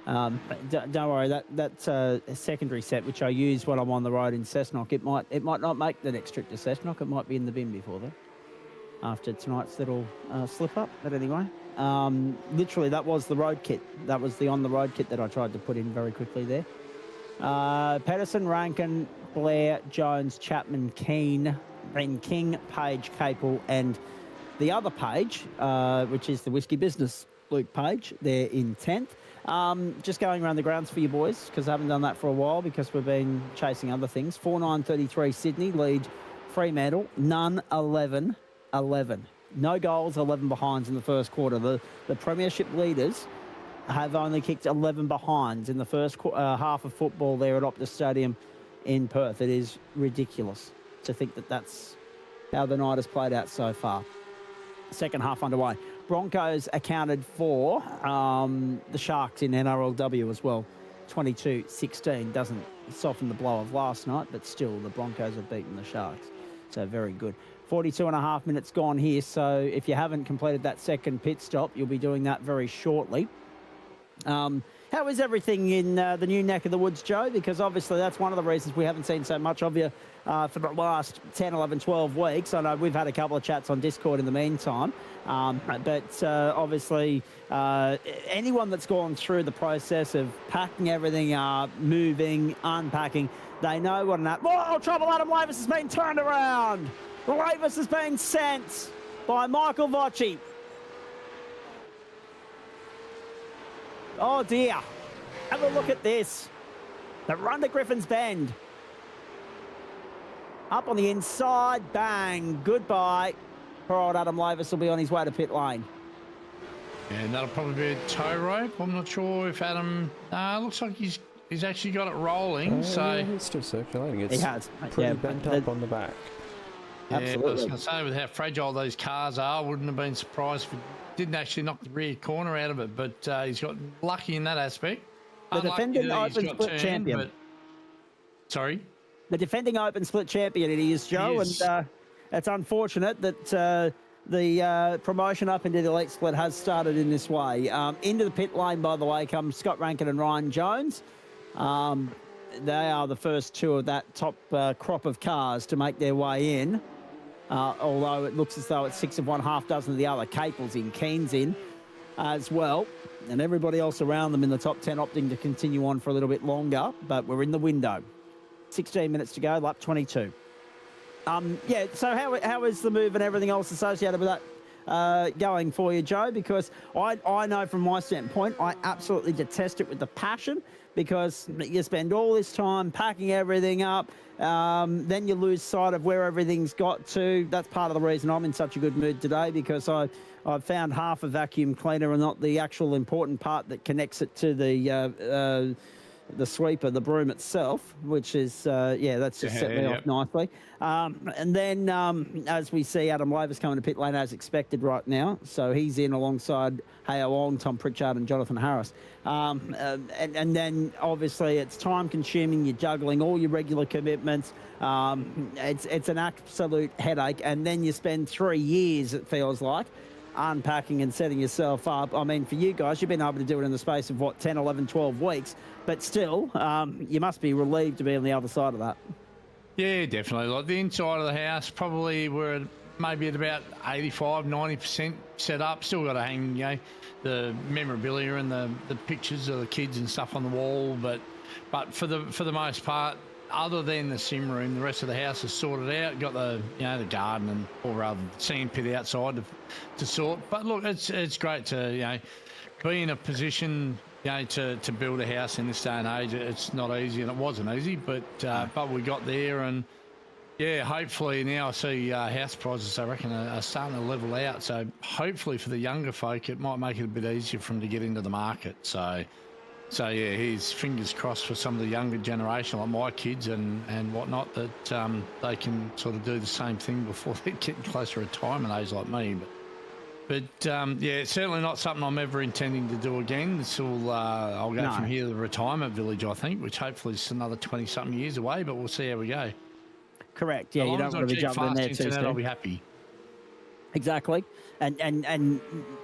Don't worry. That's a secondary set which I use when I'm on the road in Cessnock. It might not make the next trip to Cessnock. It might be in the bin before then. After tonight's little slip up, but anyway, literally that was the road kit. That was the on the road kit that I tried to put in very quickly there. Pedersen, Rankin, Blair, Jones, Chapman, Keane, Ben King, Page, Capel, and the other Page, which is the Whiskey Business Luke Page, they're in 10th. Just going around the grounds for you boys, because I haven't done that for a while because we've been chasing other things. 4-9-33 Sydney lead Fremantle. None 11. No goals, 11 behinds in the first quarter. The premiership leaders have only kicked 11 behinds in the first half of football there at Optus Stadium in Perth. It is ridiculous to think that that's how the night has played out so far. Second half underway. Broncos accounted for the Sharks in NRLW as well. 22-16. Doesn't soften the blow of last night, but still the Broncos have beaten the Sharks. So very good. 42 and a half minutes gone here. So if you haven't completed that second pit stop, you'll be doing that very shortly. How is everything in the new neck of the woods, Joe? Because obviously that's one of the reasons we haven't seen so much of you for the last 10, 11, 12 weeks. I know we've had a couple of chats on Discord in the meantime. But obviously anyone that's gone through the process of packing everything up, moving, unpacking, they know what trouble. Adam Lavis has been turned around. Lavis has been sent by Michael Vocci. Oh dear. Have a look at this. The run to Griffin's Bend. Up on the inside. Bang. Goodbye. Poor old Adam Lavis will be on his way to pit lane. And that'll probably be a tow rope. I'm not sure if Adam... looks like he's actually got it rolling. So yeah, he's still circulating. It's he has. pretty bent up on the back. Yeah, Absolutely. I was going to say, with how fragile those cars are, wouldn't have been surprised if he didn't actually knock the rear corner out of it. But he's got lucky in that aspect. The defending Unlucky that he's open got split champion. but... Sorry? The defending open split champion it is, Joe. He is. And it's unfortunate that the promotion up into the elite split has started in this way. Into the pit lane, by the way, come Scott Rankin and Ryan Jones. They are the first two of that top crop of cars to make their way in. Although it looks as though it's 6 of one, half dozen of the other. Capel's in, Keen's in as well. And everybody else around them in the top 10 opting to continue on for a little bit longer. But we're in the window. 16 minutes to go, lap 22. Yeah, so how is the move and everything else associated with that going for you, Joe? Because I know from my standpoint, I absolutely detest it with the passion, because you spend all this time packing everything up, then you lose sight of where everything's got to. That's part of the reason I'm in such a good mood today, because I've found half a vacuum cleaner and not the actual important part that connects it to the sweeper, the broom itself, which is, that's just set me off nicely. And then as we see Adam Lavis coming to pit lane as expected right now. So he's in alongside Hayo Ong, Tom Pritchard and Jonathan Harris. And then obviously it's time consuming. You're juggling all your regular commitments. It's an absolute headache. And then you spend 3 years, it feels like, unpacking and setting yourself up. I mean, for you guys, you've been able to do it in the space of 10, 11, 12 weeks, but still, you must be relieved to be on the other side of that. Yeah, definitely. Like the inside of the house, probably we're maybe at about 85, 90% set up. Still got to hang, the memorabilia and the pictures of the kids and stuff on the wall, but for the most part, other than the sim room, the rest of the house is sorted out. Got the the garden or rather the sand pit outside to sort. But look, it's great to be in a position to build a house in this day and age. It's not easy, and it wasn't easy, but we got there, and hopefully now I see house prices, I reckon, are starting to level out. So hopefully for the younger folk, it might make it a bit easier for them to get into the market. So yeah, here's fingers crossed for some of the younger generation, like my kids and whatnot, that they can sort of do the same thing before they get close to retirement age like me. But it's certainly not something I'm ever intending to do again. I'll go from here to the retirement village, I think, which hopefully is another 20-something years away, but we'll see how we go. Correct. Yeah, you don't want to be jumping in there too soon. I'll be happy. Exactly. And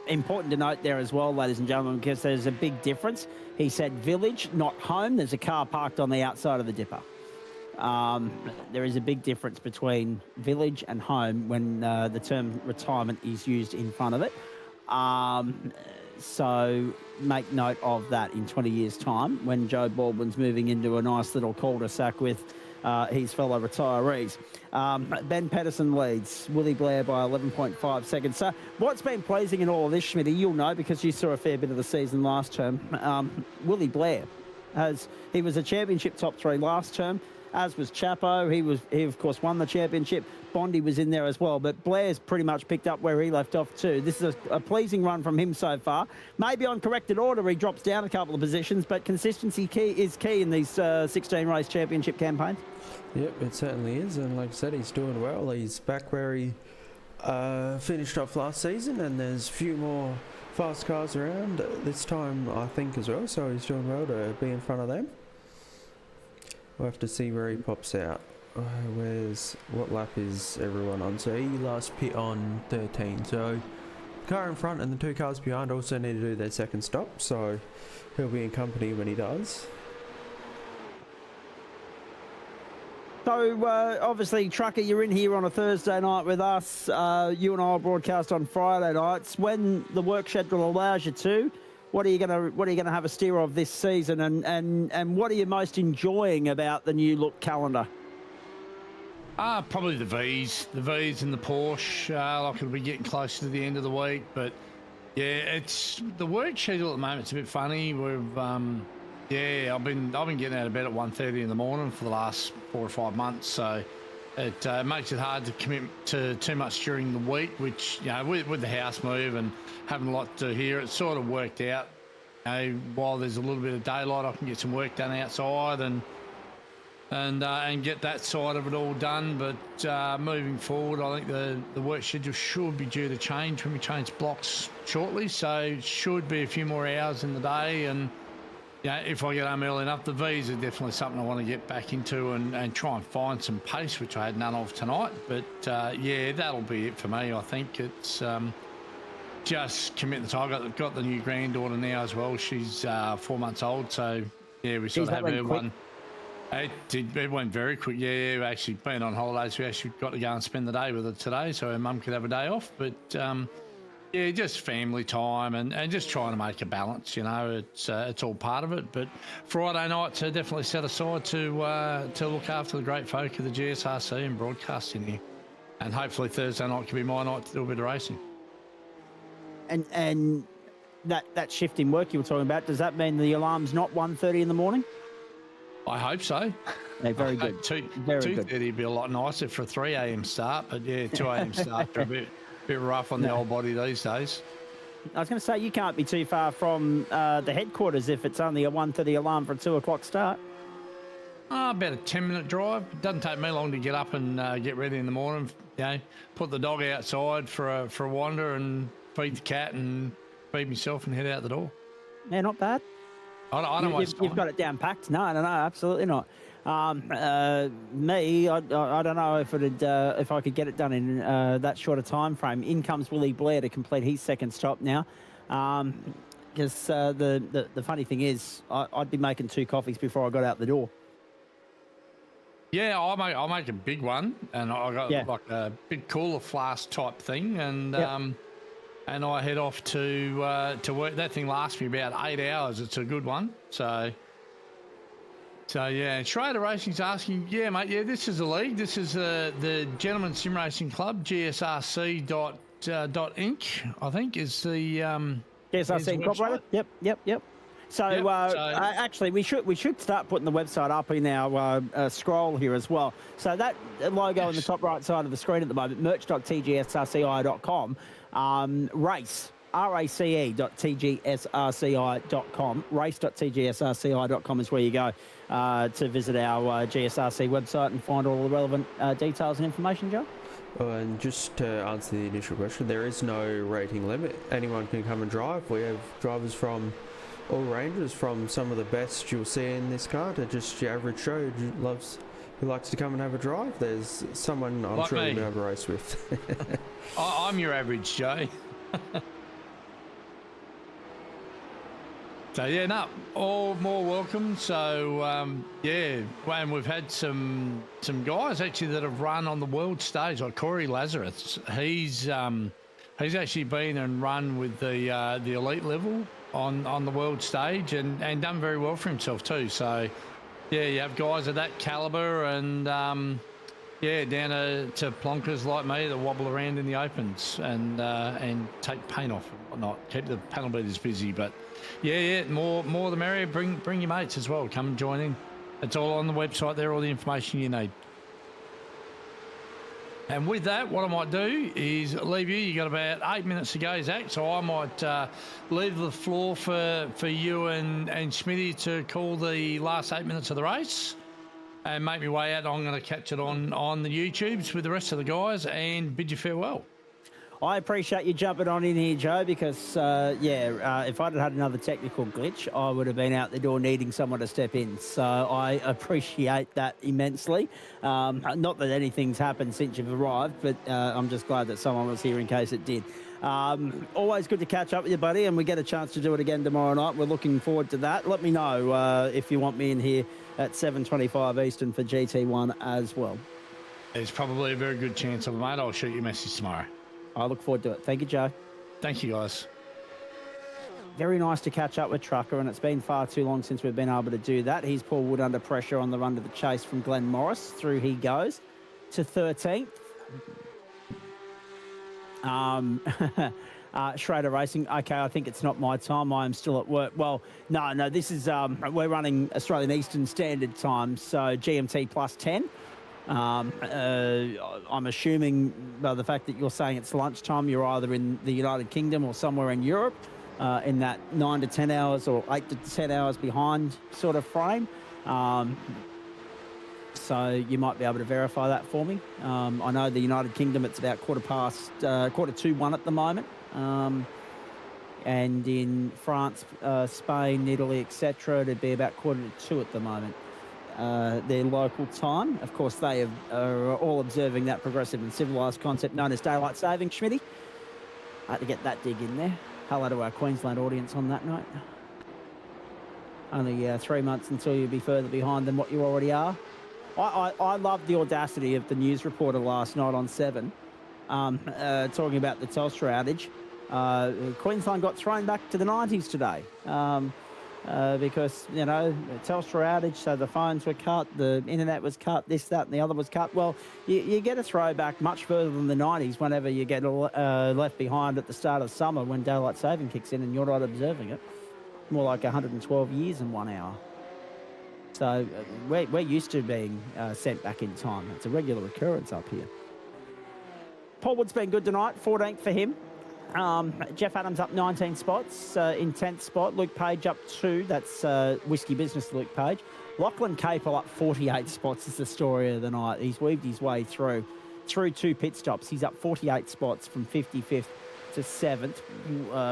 important to note there as well, ladies and gentlemen, because there's a big difference. He said village, not home. There's a car parked on the outside of the dipper. There is a big difference between village and home when the term retirement is used in front of it. So make note of that in 20 years' time when Joe Baldwin's moving into a nice little cul-de-sac with his fellow retirees. Ben Pedersen leads Willie Blair by 11.5 seconds. So what's been pleasing in all of this, Schmitty, you'll know because you saw a fair bit of the season last term. Willie Blair, he was a championship top 3 last term, as was Chapo. He of course won the championship. Bondi was in there as well, but Blair's pretty much picked up where he left off too. This is a pleasing run from him so far. Maybe on corrected order he drops down a couple of positions, but consistency is key in these 16 race championship campaigns. Yep, it certainly is, and like I said, he's doing well. He's back where he finished off last season, and there's a few more fast cars around this time, I think, as well, so he's doing well to be in front of them. We'll have to see where he pops out. What lap is everyone on? So he last pit on 13, so the car in front and the 2 cars behind also need to do their second stop, so he'll be in company when he does. So, obviously, Trucker, you're in here on a Thursday night with us. You and I will broadcast on Friday nights. When the work schedule allows you to, what are you gonna have a steer of this season, and what are you most enjoying about the new look calendar? Probably the V's and the Porsche. Like it'll be getting close to the end of the week, but yeah, it's the work schedule at the moment. It's a bit funny. We've I've been getting out of bed at 1:30 in the morning for the last 4 or 5 months, so it makes it hard to commit to too much during the week. Which, you know, with the house move and having a lot to do here, it's sort of worked out. You know, while there's a little bit of daylight, I can get some work done outside and get that side of it all done. But moving forward, I think the work schedule should be due to change when we change blocks shortly, so it should be a few more hours in the day. And yeah, if I get home early enough, the V's are definitely something I want to get back into and try and find some pace, which I had none of tonight. But yeah, that'll be it for me. I think it's just commit the time. I've got the new granddaughter now as well. She's 4 months old, so yeah, we sort of have her one. It went very quick. Yeah, we actually been on holidays. We actually got to go and spend the day with her today, so her mum could have a day off. But yeah, just family time and just trying to make a balance. You know, it's all part of it. But Friday nights are definitely set aside to look after the great folk of the GSRC and broadcasting here. And hopefully Thursday night can be my night to do a bit of racing. And that shift in work you were talking about, does that mean the alarm's not 1:30 in the morning? I hope so. Yeah, very good. 2:30 would be a lot nicer for a 3 a.m. start, but yeah, 2 a.m. start are a bit rough on the old body these days. I was going to say, you can't be too far from the headquarters if it's only a 1:30 alarm for a 2 o'clock start. About a 10-minute drive. It doesn't take me long to get up and get ready in the morning. You know, put the dog outside for a wander and feed the cat and feed myself and head out the door. Yeah, not bad. I don't waste time. You've got it down packed. No, absolutely not. Me, I don't know if I could get it done in that short a time frame. In comes Willie Blair to complete his second stop now. Because the funny thing is, I'd be making 2 coffees before I got out the door. Yeah, I'll make a big one, and I got like a big cooler flask type thing, and and I head off to work. That thing lasts me about 8 hours. It's a good one. So yeah, Schrader Racing's asking, yeah, mate, yeah, this is a league. This is the Gentlemen's Sim Racing Club, GSRC.inc, I think, is the GSRC Incorporated. Yep. So, actually, we should start putting the website up in our scroll here as well. So that logo in the top right side of the screen at the moment, merch.tgsrci.com, race, race.tgsrci.com, race.tgsrci.com is where you go to visit our GSRC website and find all the relevant details and information, Joe. And just to answer the initial question, there is no rating limit. Anyone can come and drive. We have drivers from all ranges, from some of the best you'll see in this car to just your average Joe who likes to come and have a drive. There's someone I'm like sure you'll be able to race with. I'm your average Joe. So yeah, no, all more welcome. So yeah, and we've had some guys actually that have run on the world stage, like Corey Lazarus. He's actually been and run with the elite level on the world stage and done very well for himself too. So Yeah, you have guys of that calibre and, yeah, down to plonkers like me that wobble around in the opens and take paint off and whatnot. Keep the panel beaters busy. But, yeah, more the merrier. Bring your mates as well. Come and join in. It's all on the website there, all the information you need. And with that, what I might do is leave you. You got about 8 minutes to go, Zach. So I might leave the floor for you and Smithy to call the last 8 minutes of the race and make my way out. I'm going to catch it on the YouTubes with the rest of the guys and bid you farewell. I appreciate you jumping on in here, Joe, because, if I'd had another technical glitch, I would have been out the door needing someone to step in. So I appreciate that immensely. Not that anything's happened since you've arrived, but I'm just glad that someone was here in case it did. Always good to catch up with you, buddy, and we get a chance to do it again tomorrow night. We're looking forward to that. Let me know if you want me in here at 7:25 Eastern for GT1 as well. There's probably a very good chance of it, mate. I'll shoot you a message tomorrow. I look forward to it. Thank you, Joe. Thank you, guys. Very nice to catch up with Trucker, and it's been far too long since we've been able to do that. He's Paul Wood under pressure on the run to the chase from Glenn Morris. Through he goes to 13th. Schrader Racing. Okay, I think it's not my time. I am still at work. Well, no, this is, we're running Australian Eastern Standard Time, so GMT plus 10. I'm assuming by the fact that you're saying it's lunchtime, you're either in the United Kingdom or somewhere in Europe in that 9 to 10 hours or 8 to 10 hours behind sort of frame. So you might be able to verify that for me. I know the United Kingdom, it's about quarter to 1 at the moment. And in France, Spain, Italy, etc., it'd be about 1:45 at the moment. Their local time. Of course, they are all observing that progressive and civilised concept known as daylight saving, Schmitty. I had to get that dig in there. Hello to our Queensland audience on that note. Only 3 months until you'll be further behind than what you already are. I love the audacity of the news reporter last night on 7, talking about the Telstra outage. Queensland got thrown back to the 90s today. Because, Telstra outage, so the phones were cut, the internet was cut, this, that and the other was cut. Well, you get a throwback much further than the 90s whenever you get left behind at the start of summer when daylight saving kicks in and you're not observing it. More like 112 years in 1 hour. So we're used to being sent back in time. It's a regular occurrence up here. Paul Wood's been good tonight, 14th for him. Jeff Adams up 19 spots in 10th spot. Luke Page up 2. That's Whiskey Business, Luke Page. Lachlan Capel up 48 spots is the story of the night. He's weaved his way through 2 pit stops. He's up 48 spots from 55th to 7th.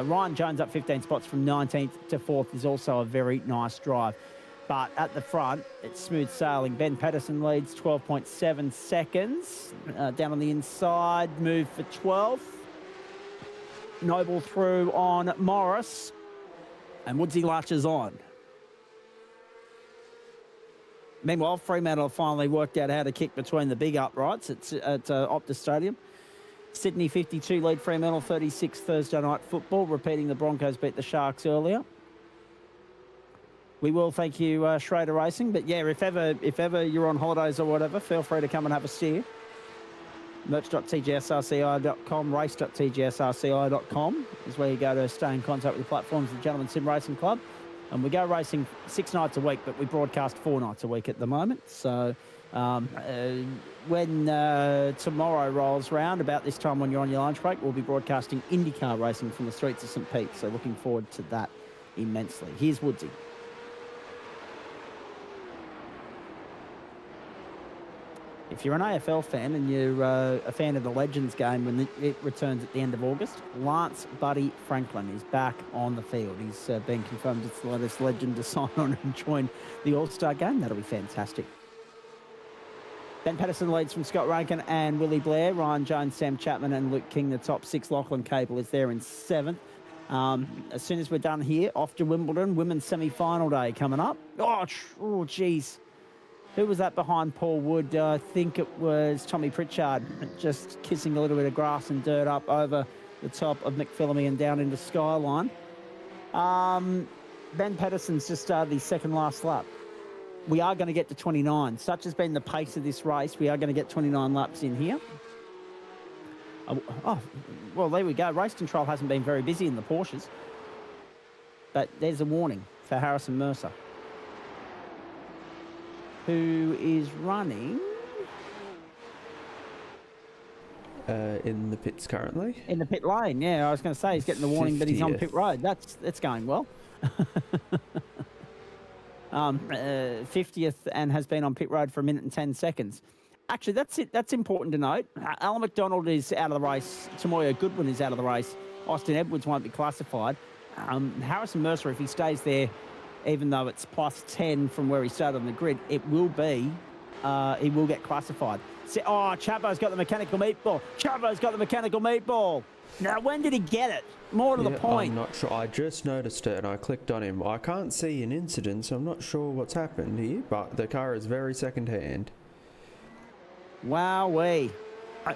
Ryan Jones up 15 spots from 19th to 4th is also a very nice drive. But at the front, it's smooth sailing. Ben Pedersen leads 12.7 seconds. Down on the inside, move for 12th. Noble through on Morris, and Woodsy latches on. Meanwhile, Fremantle finally worked out how to kick between the big uprights at Optus Stadium. Sydney 52 lead Fremantle 36 Thursday night football, repeating the Broncos beat the Sharks earlier. We will thank you, Schrader Racing, but yeah, if ever you're on holidays or whatever, feel free to come and have a steer. Merch.tgsrci.com, race.tgsrci.com is where you go to stay in contact with the platforms of the Gentleman Sim Racing Club. And we go racing 6 nights a week, but we broadcast 4 nights a week at the moment. So when tomorrow rolls round, about this time when you're on your lunch break, we'll be broadcasting IndyCar racing from the streets of St. Pete. So looking forward to that immensely. Here's Woodsy. If you're an AFL fan and you're a fan of the Legends game when it returns at the end of August, Lance Buddy Franklin is back on the field. He's been confirmed as the latest legend to sign on and join the All-Star game. That'll be fantastic. Ben Pedersen leads from Scott Rankin and Willie Blair. Ryan Jones, Sam Chapman and Luke King, the top 6. Lachlan Capel is there in 7th. As soon as we're done here, off to Wimbledon. Women's semi-final day coming up. Oh, geez. Who was that behind Paul Wood? I think it was Tommy Pritchard, just kissing a little bit of grass and dirt up over the top of McPhillamy and down into Skyline. Ben Pedersen's just started his second last lap. we are going to get to 29. Such has been the pace of this race. We are going to get 29 laps in here. Oh, well, there we go. Race control hasn't been very busy in the Porsches. But there's a warning for Harrison Mercer, who is running... in the pits currently. In the pit lane, yeah. I was going to say he's getting the warning, but he's on 50th. pit road. That's going well. 50th and has been on pit road for 1 minute and 10 seconds. Actually, that's it. That's important to note. Alan McDonald is out of the race. Tamoya Goodwin is out of the race. Austin Edwards won't be classified. Harrison Mercer, if he stays there, even though it's plus 10 from where he started on the grid, it will be, he will get classified. So, Chapo's got the mechanical meatball. Chapo's got the mechanical meatball. Now, when did he get it? More to the point. I'm not sure. I just noticed it and I clicked on him. I can't see an incident, so I'm not sure what's happened here, but the car is very second-hand. Wowee.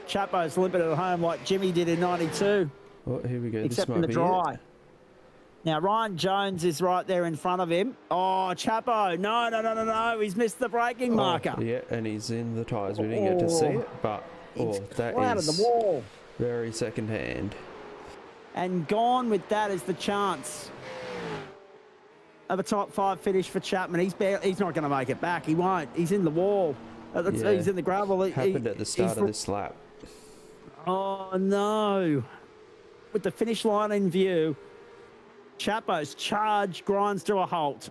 Chapo's limping at home like Jimmy did in 92. Oh, here we go. Except in the dry. Now, Ryan Jones is right there in front of him. Oh, Chapo. No. He's missed the braking marker. Yeah, and he's in the tyres. We didn't get to see it, but that out of is the wall. Very second-hand. And gone with that is the chance of a top 5 finish for Chapman. He's not going to make it back. He won't. He's in the wall. He's in the gravel. Happened at the start of this lap. Oh, no. With the finish line in view, Chapo's charge grinds to a halt.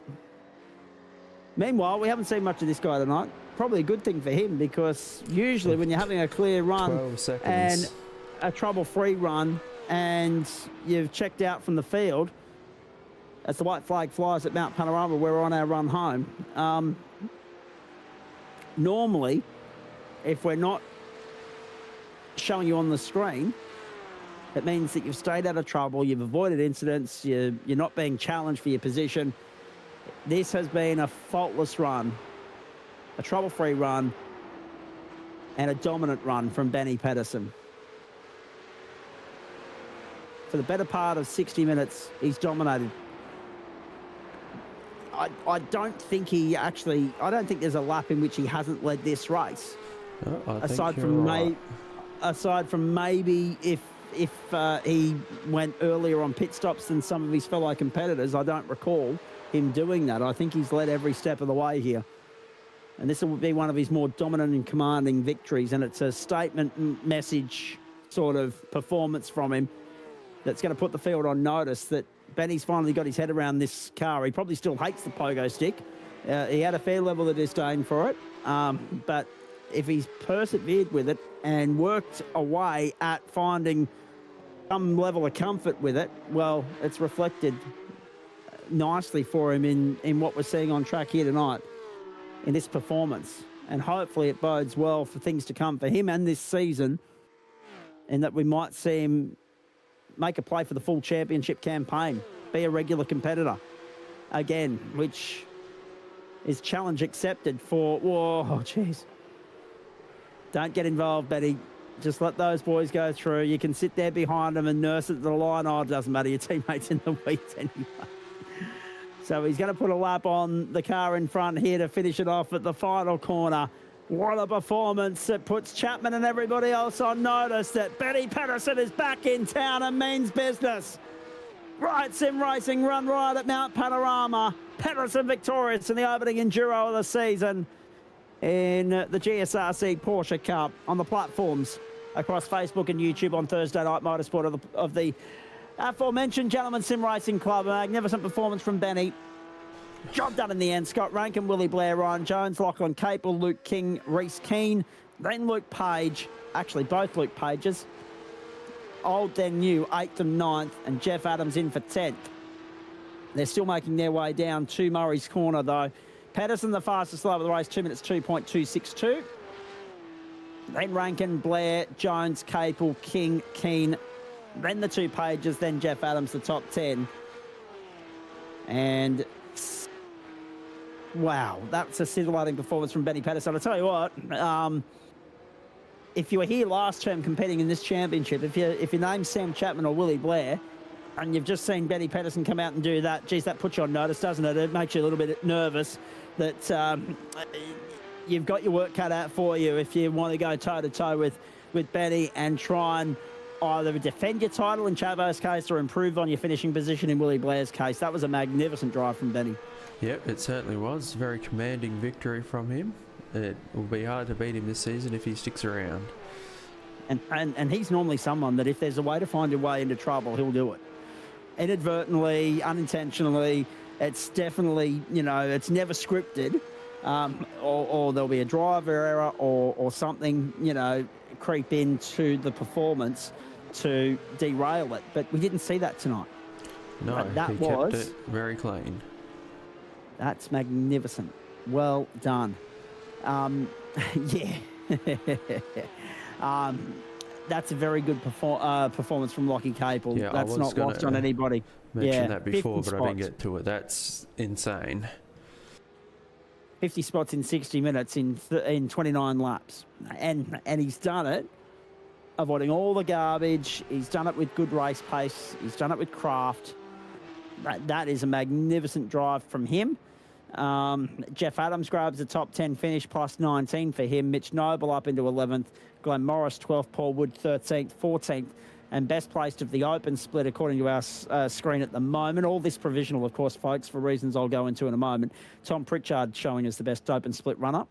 Meanwhile, we haven't seen much of this guy tonight. Probably a good thing for him, because usually when you're having a clear run 12 seconds. and a trouble-free run and you've checked out from the field, as the white flag flies at Mount Panorama, we're on our run home. Normally, if we're not showing you on the screen, it means that you've stayed out of trouble, you've avoided incidents, you're not being challenged for your position. This has been a faultless run, a trouble-free run, and a dominant run from Benny Pedersen. For the better part of 60 minutes, he's dominated. I don't think there's a lap in which he hasn't led this race. No, aside from maybe if he went earlier on pit stops than some of his fellow competitors. I don't recall him doing that. I think he's led every step of the way here. And this will be one of his more dominant and commanding victories. And it's a statement message sort of performance from him that's going to put the field on notice that Benny's finally got his head around this car. He probably still hates the pogo stick. He had a fair level of disdain for it. But if he's persevered with it and worked away at finding some level of comfort with it, well, it's reflected nicely for him in what we're seeing on track here tonight in this performance. And hopefully it bodes well for things to come for him and this season, and that we might see him make a play for the full championship campaign, be a regular competitor again, which is challenge accepted for... Whoa, jeez. Don't get involved, Betty. Just let those boys go through. You can sit there behind them and nurse it to the line. Oh, it doesn't matter. Your teammate's in the weeds anyway. So he's going to put a lap on the car in front here to finish it off at the final corner. What a performance that puts Chapman and everybody else on notice that Benny Pedersen is back in town and means business. Right, sim racing run right at Mount Panorama. Pedersen victorious in the opening enduro of the season in the GSRC Porsche Cup on the platforms across Facebook and YouTube on Thursday Night Motorsport of the aforementioned Gentleman Sim Racing Club. A magnificent performance from Benny. Job done in the end. Scott Rankin, Willie Blair, Ryan Jones, Lachlan Capel, Luke King, Reese Keane, then Luke Page. Actually, both Luke Pages. Old, then new, 8th and 9th, and Jeff Adams in for 10th. They're still making their way down to Murray's Corner, though. Pedersen, the fastest lap of the race, 2 minutes 2.262. Then Rankin, Blair, Jones, Capel, King, Keane. Then the 2 Pages, then Jeff Adams, the top 10. And wow, that's a scintillating performance from Benny Pedersen. I'll tell you what, if you were here last term competing in this championship, if your name's Sam Chapman or Willie Blair, and you've just seen Benny Pedersen come out and do that. Geez, that puts you on notice, doesn't it? It makes you a little bit nervous that you've got your work cut out for you if you want to go toe-to-toe with Benny and try and either defend your title in Chavo's case or improve on your finishing position in Willie Blair's case. That was a magnificent drive from Benny. Yep, it certainly was. Very commanding victory from him. It will be hard to beat him this season if he sticks around. And he's normally someone that if there's a way to find your way into trouble, he'll do it. Inadvertently, unintentionally, it's definitely, it's never scripted. Or there'll be a driver error or something, creep into the performance to derail it. But we didn't see that tonight. No, that he kept it very clean. That's magnificent. Well done. Yeah. That's a very good performance from Lockie Capel. Yeah, that's not lost on anybody. Mentioned that before, but I didn't get to it. That's insane. 50 spots in 60 minutes in 29 laps. And he's done it, avoiding all the garbage. He's done it with good race pace. He's done it with craft. That is a magnificent drive from him. Jeff Adams grabs a top 10 finish, plus 19 for him. Mitch Noble up into 11th. Glenn Morris 12th. Paul Wood 13th, 14th. And best placed of the open split, according to our screen at the moment. All this provisional, of course, folks, for reasons I'll go into in a moment. Tom Pritchard showing us the best open split runner.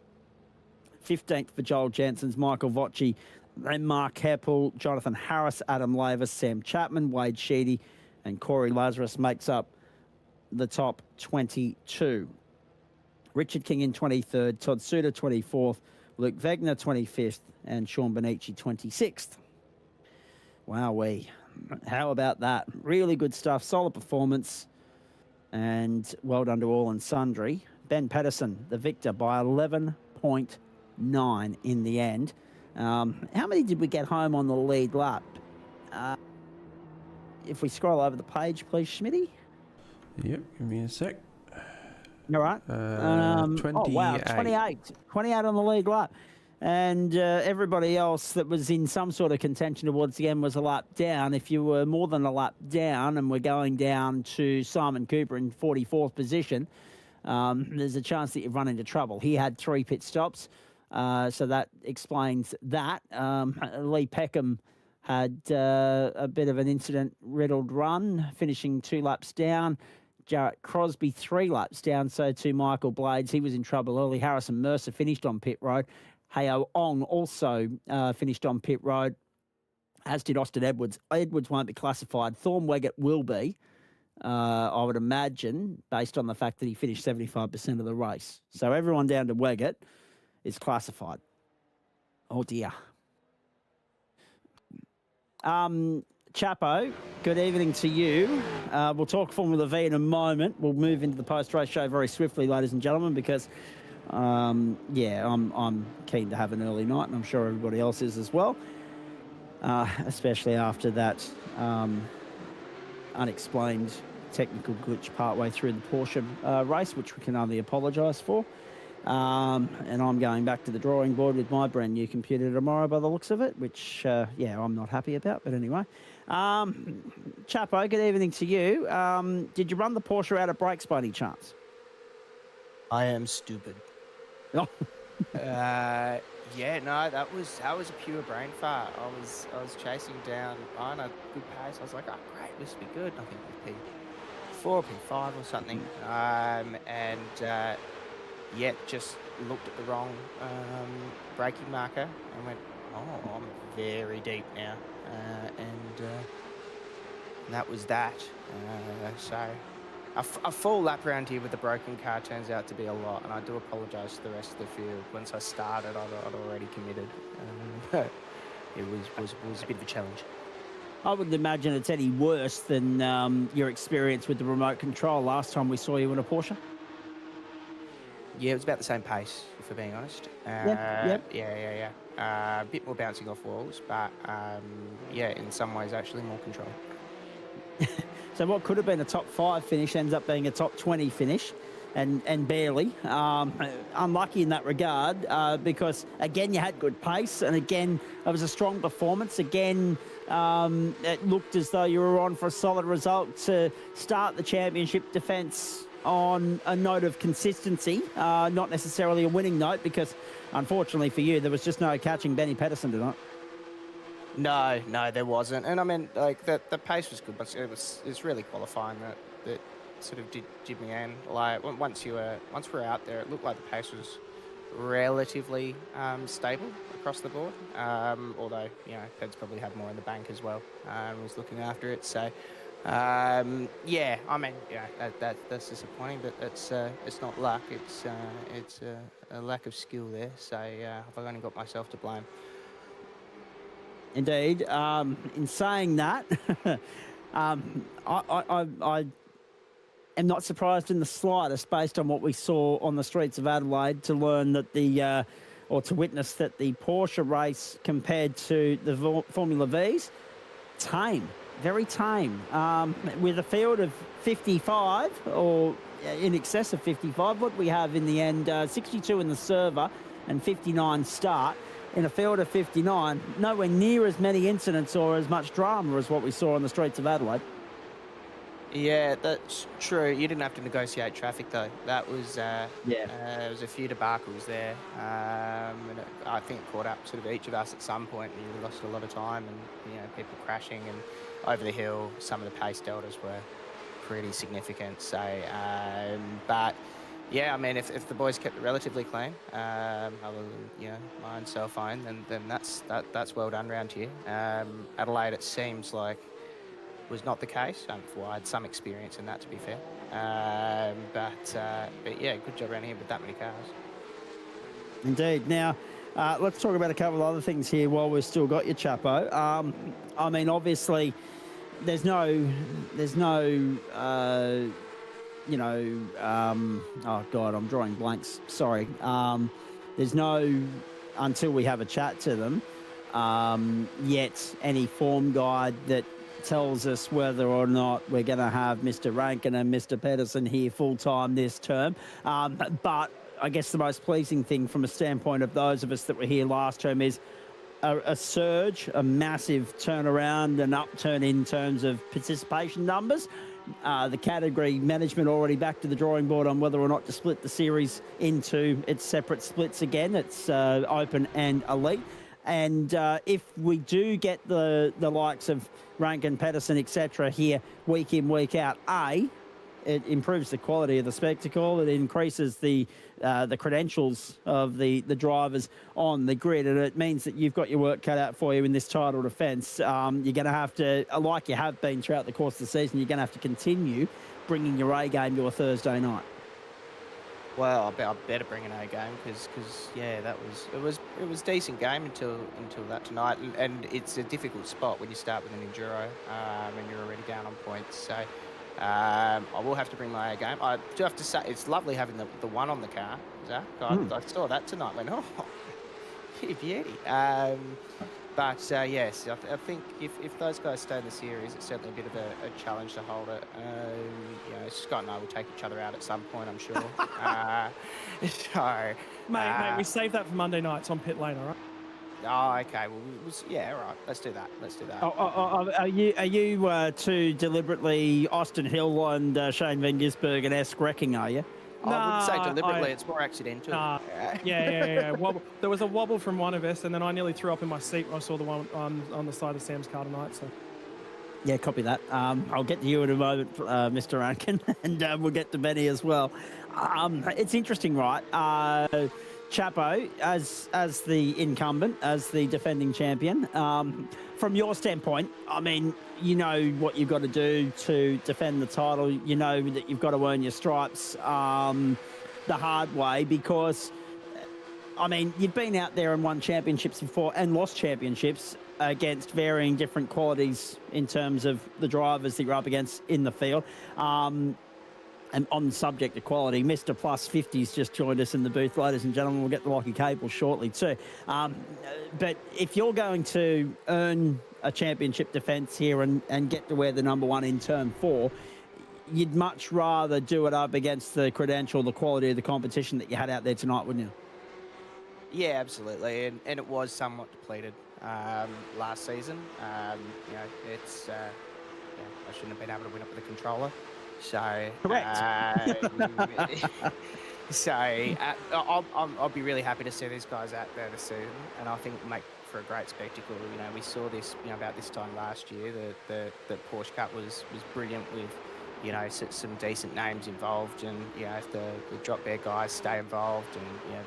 15th for Joel Jansen's Michael Vocci. Then Mark Heppel, Jonathan Harris, Adam Lavis, Sam Chapman, Wade Sheedy, and Corey Lazarus makes up the top 22. Richard King in 23rd, Todd Suter 24th, Luke Wegner 25th, and Sean Benici 26th. Wowee. How about that? Really good stuff. Solid performance. And well done to all and sundry. Ben Pedersen, the victor, by 11.9 in the end. How many did we get home on the lead lap? If we scroll over the page, please, Schmitty. Yep, give me a sec. All right. 28. Oh, wow, 28. 28 on the lead lap. And everybody else that was in some sort of contention towards the end was a lap down. If you were more than a lap down and we're going down to Simon Cooper in 44th position, there's a chance that you've run into trouble. He had 3 pit stops, so that explains that. Lee Peckham had a bit of an incident-riddled run, finishing 2 laps down. Jarrett Crosby 3 laps down, so too Michael Blades. He was in trouble early. Harrison Mercer finished on pit road. Heo Ong also finished on pit road, as did Austin Edwards. Edwards won't be classified. Thorn Weggett will be, I would imagine, based on the fact that he finished 75% of the race. So everyone down to Weggett is classified. Oh, dear. Chapo, good evening to you. We'll talk Formula V in a moment. We'll move into the post-race show very swiftly, ladies and gentlemen, because I'm keen to have an early night, and I'm sure everybody else is as well, especially after that unexplained technical glitch partway through the Porsche race, which we can only apologise for. And I'm going back to the drawing board with my brand new computer tomorrow by the looks of it, which, I'm not happy about, but anyway. Chapo, good evening to you. Did you run the Porsche out of brakes by any chance? I am stupid. Oh. No, that was a pure brain fart. I was chasing down on a good pace. I was like, oh great, this will be good. I think it was P4, P5 or something. Just looked at the wrong braking marker and went, oh, I'm very deep now. And that was that. So a full lap around here with the broken car turns out to be a lot, and I do apologise to the rest of the field. Once I started, I'd already committed. It was a bit of a challenge. I wouldn't imagine it's any worse than your experience with the remote control last time we saw you in a Porsche. Yeah, it was about the same pace, if we're being honest. Yeah. A bit more bouncing off walls, but in some ways actually more control. So what could have been a top 5 finish ends up being a top 20 finish. and barely. Unlucky in that regard because, again, you had good pace, and again, it was a strong performance. Again, it looked as though you were on for a solid result to start the championship defence on a note of consistency, not necessarily a winning note, because unfortunately for you, there was just no catching Benny Pedersen tonight. No, there wasn't. And I mean, like, the pace was good, but it's really qualifying that sort of did me in. Like, once we're out there, it looked like the pace was relatively stable across the board. Although, you know, Ped's probably had more in the bank as well. Was looking after it. So, yeah, I mean, yeah, that's disappointing, but it's not luck. It's a lack of skill there. So, I've only got myself to blame. Indeed. In saying that, I am not surprised in the slightest, based on what we saw on the streets of Adelaide, to learn that or to witness that the Porsche race compared to the Formula V's, tame, very tame. With a field of 55 or in excess of 55, what we have in the end, 62 in the server and 59 start. In a field of 59, nowhere near as many incidents or as much drama as what we saw on the streets of Adelaide. Yeah, that's true. You didn't have to negotiate traffic, though. That was, there was a few debacles there. And I think it caught up sort of each of us at some point, and you lost a lot of time, and, you know, people crashing, and over the hill, some of the pace deltas were pretty significant. So, but yeah, I mean, if the boys kept it relatively clean, other than, you know, my own cell phone, then that's well done round here. Adelaide, it seems like, was not the case. I had some experience in that, to be fair. But yeah, good job around here with that many cars. Indeed. Now, let's talk about a couple of other things here while we've still got you, Chapo. I mean, obviously, there's no, you know, oh God, I'm drawing blanks. Sorry. There's no, until we have a chat to them, yet any form guide that tells us whether or not we're going to have Mr. Rankin and Mr. Pedersen here full-time this term. But I guess the most pleasing thing from a standpoint of those of us that were here last term is a surge, a massive turnaround, an upturn in terms of participation numbers. The category management already back to the drawing board on whether or not to split the series into its separate splits again. It's open and elite. And if we do get the likes of Rankin, Pedersen, etc. here week in, week out, it improves the quality of the spectacle. It increases the credentials of the drivers on the grid, and it means that you've got your work cut out for you in this title defence. You're going to have to, like you have been throughout the course of the season, you're going to have to continue bringing your A game to a Thursday night. Well, I better bring an A game because yeah, it was decent game until that tonight, and it's a difficult spot when you start with an enduro and you're already down on points. So I will have to bring my A game. I do have to say it's lovely having the one on the car, Zach. I saw that tonight. Went, oh, you beauty. But yes, I think if those guys stay in the series, it's certainly a bit of a challenge to hold it. You know, Scott and I will take each other out at some point, I'm sure. So, mate, we save that for Monday nights on pit lane, all right? Oh, okay. Well, yeah, all right. Let's do that. Are you two deliberately Austin Hill and Shane Van Gisbergen-esque wrecking, are you? I wouldn't say deliberately, it's more accidental. Yeah. Wobble. There was a wobble from one of us, and then I nearly threw up in my seat when I saw the one on the side of Sam's car tonight. So. Yeah, copy that. I'll get to you in a moment, Mr. Rankin, and we'll get to Benny as well. It's interesting, right? Chapo, as the incumbent, as the defending champion, from your standpoint, I mean, you know what you've got to do to defend the title. You know that you've got to earn your stripes the hard way because, I mean, you've been out there and won championships before and lost championships against varying different qualities in terms of the drivers that you're up against in the field. And on the subject of quality, Mr. Plus 50's just joined us in the booth, ladies and gentlemen. We'll get the Lockie Cable shortly too. But if you're going to earn a championship defence here and get to wear the number one in turn 4, you'd much rather do it up against the credential, the quality of the competition that you had out there tonight, wouldn't you? Yeah, absolutely, and it was somewhat depleted last season. It's I shouldn't have been able to win it with a controller, so correct. I'll be really happy to see these guys out there this season, and I think it'll make for a great spectacle. We saw this about this time last year. The Porsche Cup was brilliant with some decent names involved, and if the drop bear guys stay involved, and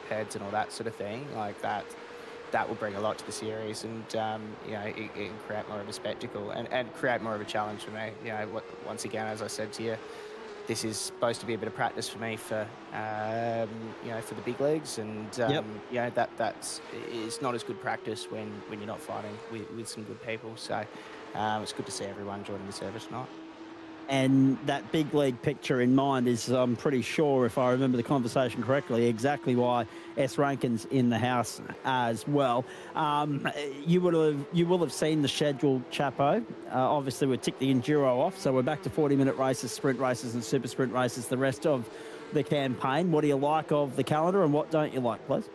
PEDs and all that sort of thing like that. That will bring a lot to the series, and it can create more of a spectacle and create more of a challenge for me. Once again, as I said to you, this is supposed to be a bit of practice for me for for the big leagues, and it's not as good practice when you're not fighting with some good people. So it's good to see everyone joining the service tonight. And that big league picture in mind is, I'm pretty sure, if I remember the conversation correctly, exactly why S. Rankin's in the house as well. You will have seen the schedule, Chapo. Obviously, we ticked the Enduro off, so we're back to 40-minute races, sprint races and super sprint races the rest of the campaign. What do you like of the calendar and what don't you like, please?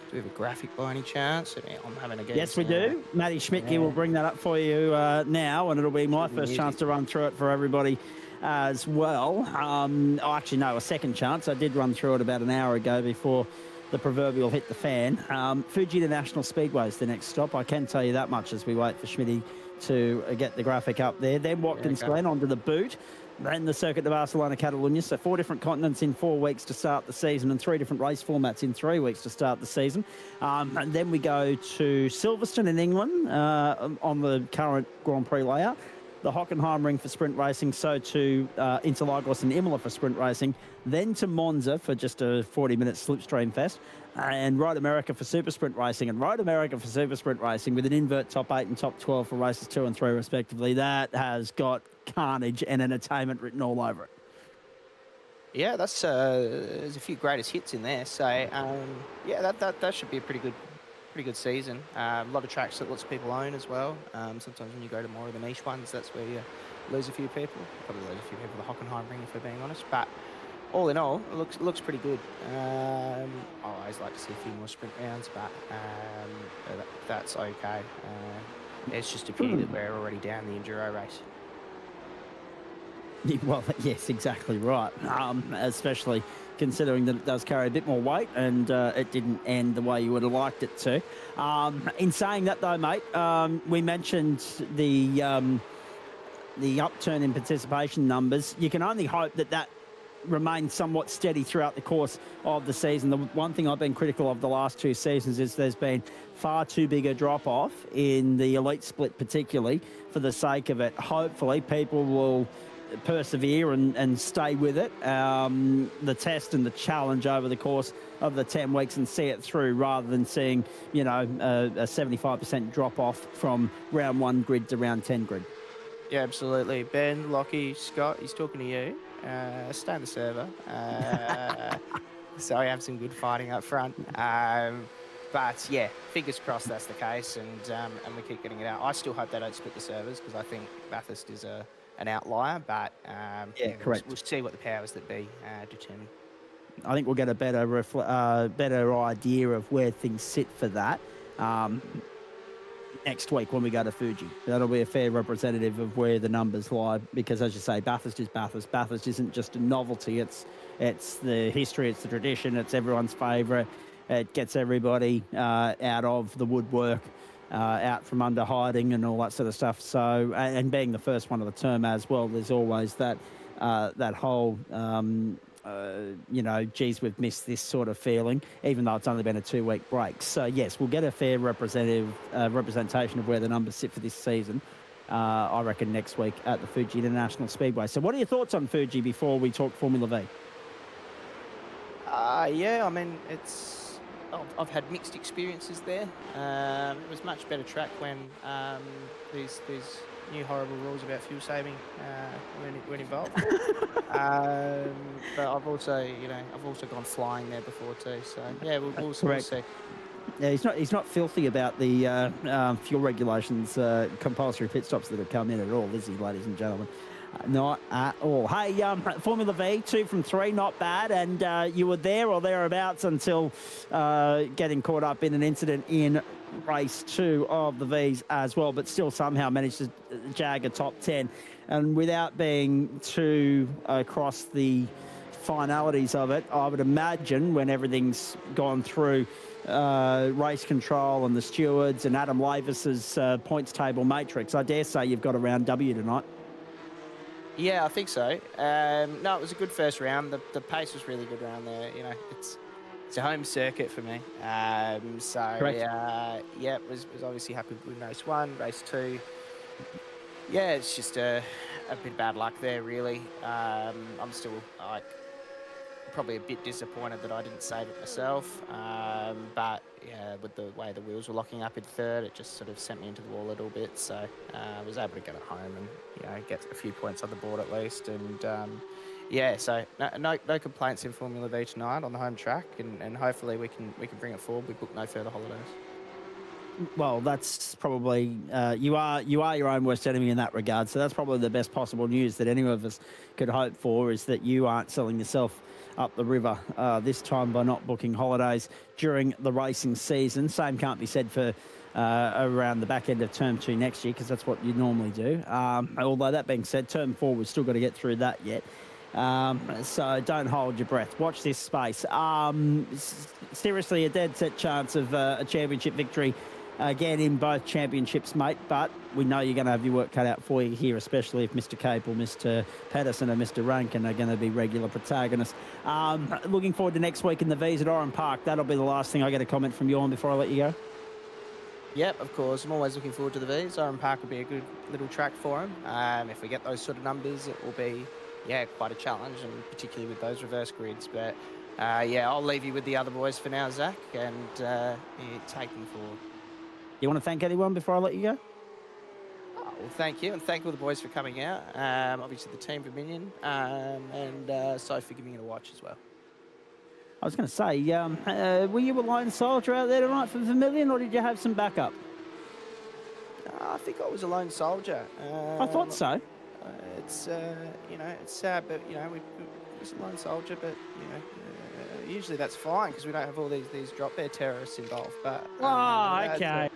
Do we have a graphic by any chance? I'm having a guess. Yes, we do. Matty Schmidtke will bring that up for you now, and it'll be my first chance to run through it for everybody as well. Actually, no, a second chance. I did run through it about an hour ago before the proverbial hit the fan. Fuji International Speedway is the next stop. I can tell you that much as we wait for Schmidty to get the graphic up there. Then Watkins Glen onto the boot. Then the Circuit de Barcelona, Catalunya. So 4 different continents in 4 weeks to start the season, and 3 different race formats in 3 weeks to start the season. And then we go to Silverstone in England on the current Grand Prix layout. The Hockenheimring for sprint racing, so to Interlagos and Imola for sprint racing, then to Monza for just a 40-minute slipstream fest, and Road America for super sprint racing, and Road America for super sprint racing with an invert top 8 and top 12 for races 2 and 3 respectively. That has got carnage and entertainment written all over it. Yeah, there's a few greatest hits in there, so that should be a pretty good season. A lot of tracks that lots of people own as well. Sometimes when you go to more of the niche ones, that's where you lose a few people. Probably lose a few people the Hockenheimring, if we're being honest. But all in all, it looks pretty good. I always like to see a few more sprint rounds, but that's okay. It's just a pity that we're already down the enduro race. Well, yes, exactly right. Especially considering that it does carry a bit more weight, and it didn't end the way you would have liked it to. In saying that, though, mate, we mentioned the upturn in participation numbers. You can only hope that remains somewhat steady throughout the course of the season. The one thing I've been critical of the last 2 seasons is there's been far too big a drop-off in the elite split, particularly for the sake of it. Hopefully, people will persevere and stay with it, the test and the challenge over the course of the 10 weeks, and see it through, rather than seeing a 75% drop off from round 1 grid to round 10 grid. Yeah, absolutely. Ben, Lockie, Scott, he's talking to you. Stay on the server. So we have some good fighting up front. But yeah, fingers crossed that's the case, and we keep getting it out. I still hope they don't split the servers, because I think Bathurst is an outlier, but correct. We'll see what the powers that be determine. I think we'll get a better idea of where things sit for that next week when we go to Fuji. That'll be a fair representative of where the numbers lie, because, as you say, Bathurst is Bathurst. Bathurst isn't just a novelty, it's the history, it's the tradition, it's everyone's favourite. It gets everybody out of the woodwork, out from under hiding and all that sort of stuff. So, and being the first one of the term as well, there's always that whole, geez, we've missed this sort of feeling, even though it's only been a 2-week break. So, yes, we'll get a fair representation of where the numbers sit for this season, I reckon, next week at the Fuji International Speedway. So what are your thoughts on Fuji before we talk Formula V? Yeah, I mean, I've had mixed experiences there. It was much better track when these new horrible rules about fuel saving weren't involved. But I've also gone flying there before too. So yeah, we'll see. Yeah, he's not filthy about the fuel regulations, compulsory pit stops that have come in at all, is he, ladies and gentlemen? Not at all. Hey, Formula V, 2 from 3, not bad. And you were there or thereabouts until getting caught up in an incident in race 2 of the Vs as well, but still somehow managed to jag a top 10. And without being too across the finalities of it, I would imagine when everything's gone through race control and the stewards and Adam Lavis's points table matrix, I dare say you've got a round W tonight. Yeah, I think so. No, it was a good first round. The pace was really good around there. You know, it's a home circuit for me. Yeah, was obviously happy with race 1, race 2. Yeah, it's just a bit of bad luck there, really. I'm still probably a bit disappointed that I didn't save it myself. But yeah, with the way the wheels were locking up in third, it just sort of sent me into the wall a little bit. So I was able to get it home and get a few points on the board at least. And yeah, so no complaints in Formula V tonight on the home track, and hopefully we can bring it forward. We book no further holidays. Well, that's probably you are your own worst enemy in that regard. So that's probably the best possible news that any of us could hope for, is that you aren't selling yourself up the river this time by not booking holidays during the racing season. Same can't be said for around the back end of Term 2 next year, because that's what you normally do. Although that being said, Term 4, we've still got to get through that yet. So don't hold your breath. Watch this space. Seriously, a dead set chance of a championship victory again in both championships, mate, but we know you're going to have your work cut out for you here, especially if Mr. Capel, Mr. Pedersen and Mr. Rankin are going to be regular protagonists. Looking forward to next week in the V's at Oran Park. That'll be the last thing I get a comment from you on before I let you go. Yep, of course. I'm always looking forward to the V's. Oran Park will be a good little track for him. If we get those sort of numbers, it will be, quite a challenge, and particularly with those reverse grids. But, I'll leave you with the other boys for now, Zach, and take them forward. You want to thank anyone before I let you go? Well, thank you, and thank all the boys for coming out. Obviously the team for Minion, and So for giving it a watch as well. I was going to say, were you a lone soldier out there tonight for Vermilion, or did you have some backup? I think I was a lone soldier. I thought so. It's it's sad, but we was a lone soldier, but usually that's fine because we don't have all these drop bear terrorists involved. But okay.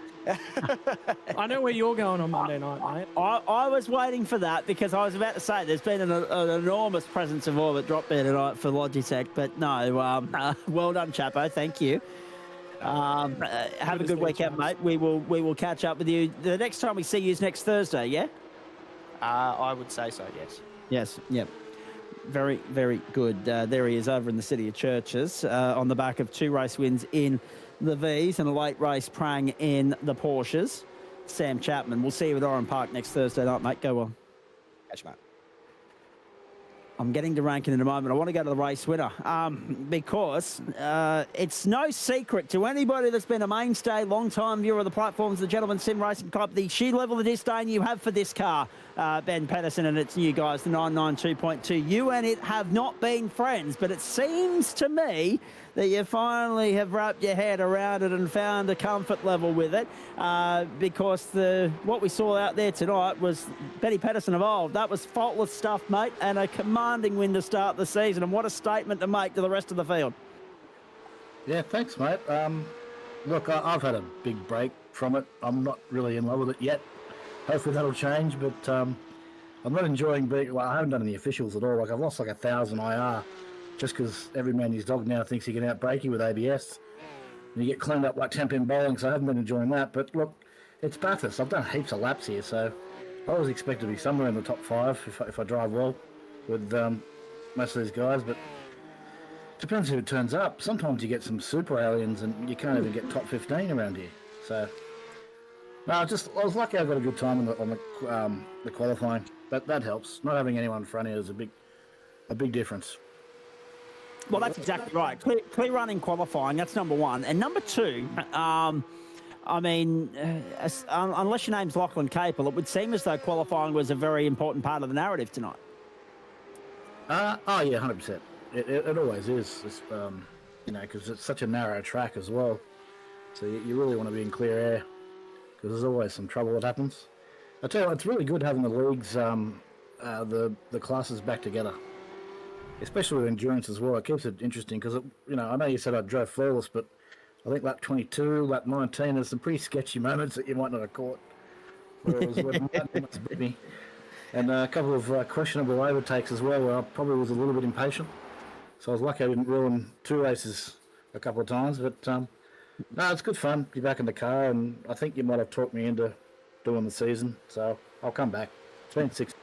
I know where you're going on Monday night, mate. I was waiting for that, because I was about to say there's been an enormous presence of orbit drop bear tonight for Logitech, but no. Well done, Chapo. Thank you. Have a good weekend, mate. We will catch up with you. The next time we see you is next Thursday, yeah? I would say so, yes. Yes, yep. Very, very good. There he is over in the City of Churches on the back of 2 race wins in the V's and a late race prang in the Porsches. Sam Chapman. We'll see you at Oran Park next Thursday night, mate. Go on. Catch you, mate. I'm getting to Rankin in a moment. I want to go to the race winner because it's no secret to anybody that's been a mainstay, long-time viewer of the platforms of the Gentleman Sim Racing Club, the sheer level of disdain you have for this car, Ben Pedersen and its new guys, the 992.2. You and it have not been friends, but it seems to me that you finally have wrapped your head around it and found a comfort level with it, because what we saw out there tonight was Benny Pedersen evolved. That was faultless stuff, mate, and a commanding win to start the season, and what a statement to make to the rest of the field. Yeah, thanks, mate. Look, I've had a big break from it. I'm not really in love with it yet. Hopefully that'll change, but I'm not enjoying being... Well, I haven't done any officials at all. Like, I've lost like 1,000 IR just because every man and his dog now thinks he can outbrake you with ABS. And you get cleaned up like 10-pin bowling, so I haven't been enjoying that. But look, it's Bathurst. I've done heaps of laps here, so I always expect to be somewhere in the top 5 if I drive well with most of these guys, but depends who turns up. Sometimes you get some super aliens and you can't even get top 15 around here. So, no, I was lucky I got a good time on the qualifying. That helps. Not having anyone in front of you is a big difference. Well, that's exactly right. Clear run in qualifying, that's number one. And number two, unless your name's Lachlan Capel, it would seem as though qualifying was a very important part of the narrative tonight. Yeah, 100%. It always is, because it's such a narrow track as well. So you really want to be in clear air, because there's always some trouble that happens. I tell you what, it's really good having the leagues the classes back together, especially with endurance as well. It keeps it interesting because, I know you said I drove flawless, but I think lap 22, lap 19, there's some pretty sketchy moments that you might not have caught. Whereas when Martin almost beat me, and a couple of questionable overtakes as well, where I probably was a little bit impatient. So I was lucky I didn't ruin 2 races a couple of times. But no, it's good fun. Be back in the car, and I think you might have talked me into doing the season. So I'll come back. It's been 6.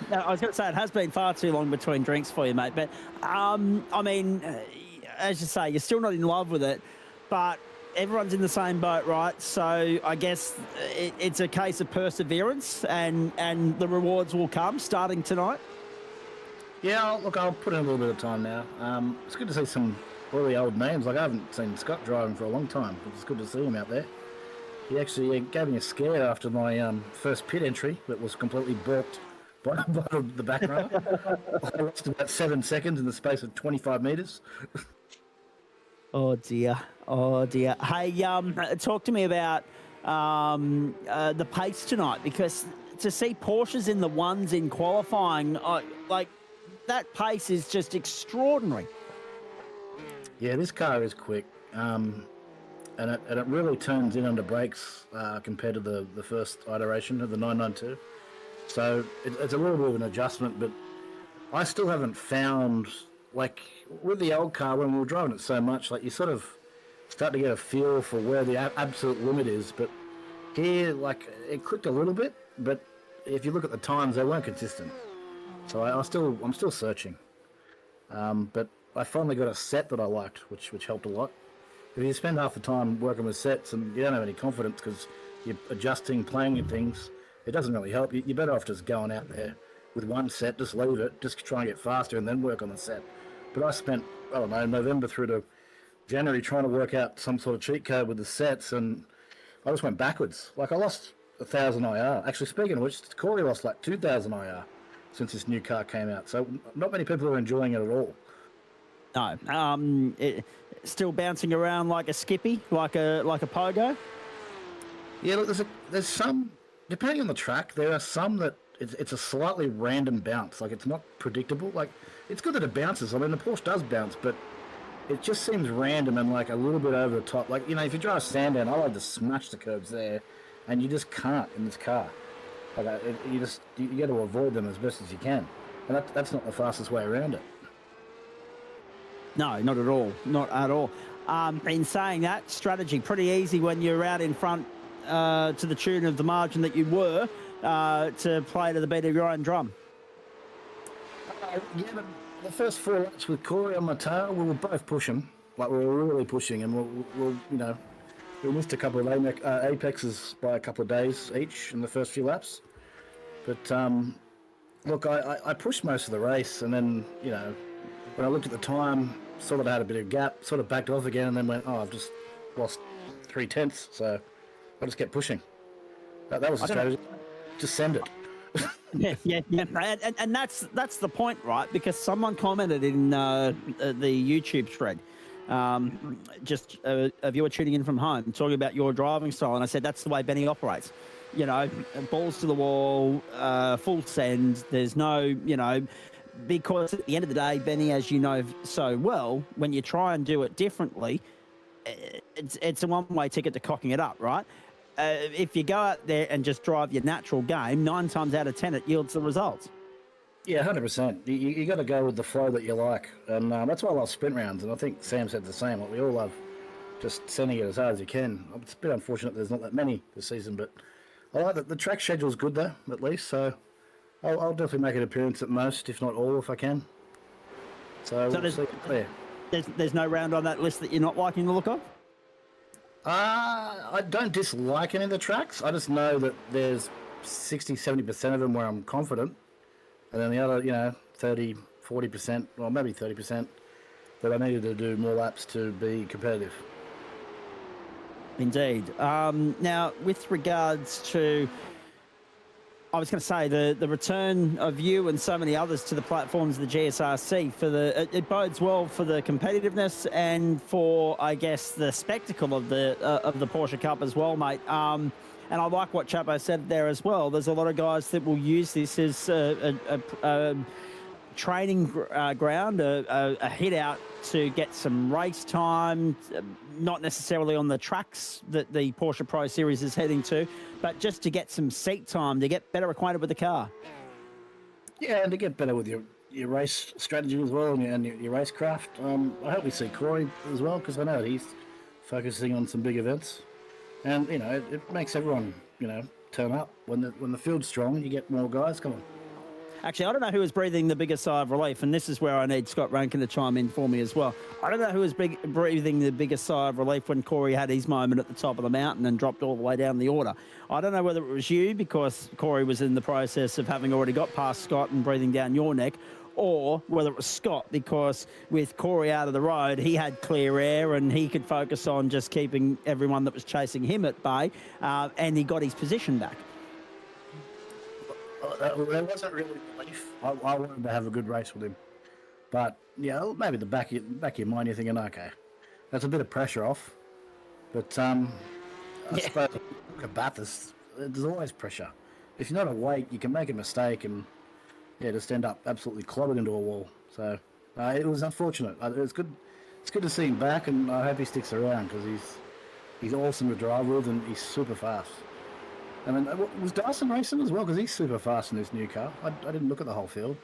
Now, I was going to say, it has been far too long between drinks for you, mate. But, I mean, as you say, you're still not in love with it, but everyone's in the same boat, right? So I guess it's a case of perseverance, and the rewards will come starting tonight. Yeah, I'll put in a little bit of time now. It's good to see some really old names. Like, I haven't seen Scott driving for a long time, but it's good to see him out there. He actually gave me a scare after my first pit entry that was completely balked by the back runner. I lost about 7 seconds in the space of 25 metres. Oh dear. Hey, talk to me about the pace tonight, because to see Porsches in the ones in qualifying, like, that pace is just extraordinary. Yeah, this car is quick, and it really turns in under brakes compared to the first iteration of the 992. So it's a little bit of an adjustment, but I still haven't found, like, with the old car, when we were driving it so much, like, you sort of start to get a feel for where the absolute limit is. But here, like, it clicked a little bit, but if you look at the times, they weren't consistent. So I'm still searching. But I finally got a set that I liked, which helped a lot. If you spend half the time working with sets and you don't have any confidence because you're adjusting, playing with things, it doesn't really help. You're better off just going out there with one set, just leave it, just try and get faster and then work on the set. But I spent, I don't know, November through to January trying to work out some sort of cheat code with the sets, and I just went backwards. Like, I lost 1,000 IR. Actually, speaking of which, Corey lost like 2,000 IR since this new car came out. So not many people are enjoying it at all. No. Still bouncing around like a skippy, like a pogo? Yeah, look, there's some, depending on the track, there are some that it's a slightly random bounce. Like, it's not predictable. Like, it's good that it bounces. I mean, the Porsche does bounce, but it just seems random and, like, a little bit over the top. Like, if you drive Sandown, I like to smash the curbs there, and you just can't in this car. Like, you got to avoid them as best as you can. And that's not the fastest way around it. No, not at all. Not at all. In saying that, strategy pretty easy when you're out in front to the tune of the margin that you were to play to the beat of your own drum. Yeah, but the first 4 laps with Corey on my tail, we were both pushing. Like, we were really pushing, and we missed a couple of apexes by a couple of days each in the first few laps. But look, I pushed most of the race, and then when I looked at the time, sort of had a bit of gap, sort of backed off again, and then went, I've just lost 3/10, so I just kept pushing. That was the strategy. Just send it. Yeah. And that's the point, right? Because someone commented in the YouTube thread, just a viewer tuning in from home, talking about your driving style, and I said that's the way Benny operates. Balls to the wall, full send. There's no, because at the end of the day, Benny, as you know so well, when you try and do it differently, it's a one-way ticket to cocking it up, right? If you go out there and just drive your natural game, 9 times out of 10 it yields the results. Yeah, 100%. You got to go with the flow that you like, and that's why I love sprint rounds. And I think Sam said the same. Like, we all love just sending it as hard as you can. It's a bit unfortunate there's not that many this season, but I like that the track schedule's good though, at least. So I'll definitely make an appearance at most, if not all, if I can. So we'll see there. There's no round on that list that you're not liking the look of? I don't dislike any of the tracks. I just know that there's 60-70% of them where I'm confident, and then the other, 30, 40%, or maybe 30%, that I needed to do more laps to be competitive. Indeed. Now, with regards to, I was going to say, the return of you and so many others to the platforms of the GSRC, it bodes well for the competitiveness and for, I guess, the spectacle of the Porsche Cup as well, mate. And I like what Chapo said there as well. There's a lot of guys that will use this as a training ground, a hit out to get some race time, not necessarily on the tracks that the Porsche Pro Series is heading to, but just to get some seat time, to get better acquainted with the car. Yeah, and to get better with your race strategy as well and your racecraft. I hope we see Corey as well, because I know that he's focusing on some big events. And, you know, it makes everyone, you know, turn up. When the field's strong, you get more guys. Come on. Actually, I don't know who was breathing the biggest sigh of relief, and this is where I need Scott Rankin to chime in for me as well. I don't know who was breathing the biggest sigh of relief when Corey had his moment at the top of the mountain and dropped all the way down the order. I don't know whether it was you, because Corey was in the process of having already got past Scott and breathing down your neck, or whether it was Scott, because with Corey out of the road, he had clear air and he could focus on just keeping everyone that was chasing him at bay, and he got his position back. There wasn't really relief. I wanted to have a good race with him, but yeah, maybe the back of your mind, you're thinking, okay, that's a bit of pressure off. But I suppose look at Bathurst, there's always pressure. If you're not awake, you can make a mistake and just end up absolutely clobbered into a wall. So it was unfortunate. It's good. It's good to see him back, and I hope he sticks around, because he's awesome to drive with and he's super fast. I mean, was Dyson racing as well? Because he's super fast in this new car. I didn't look at the whole field.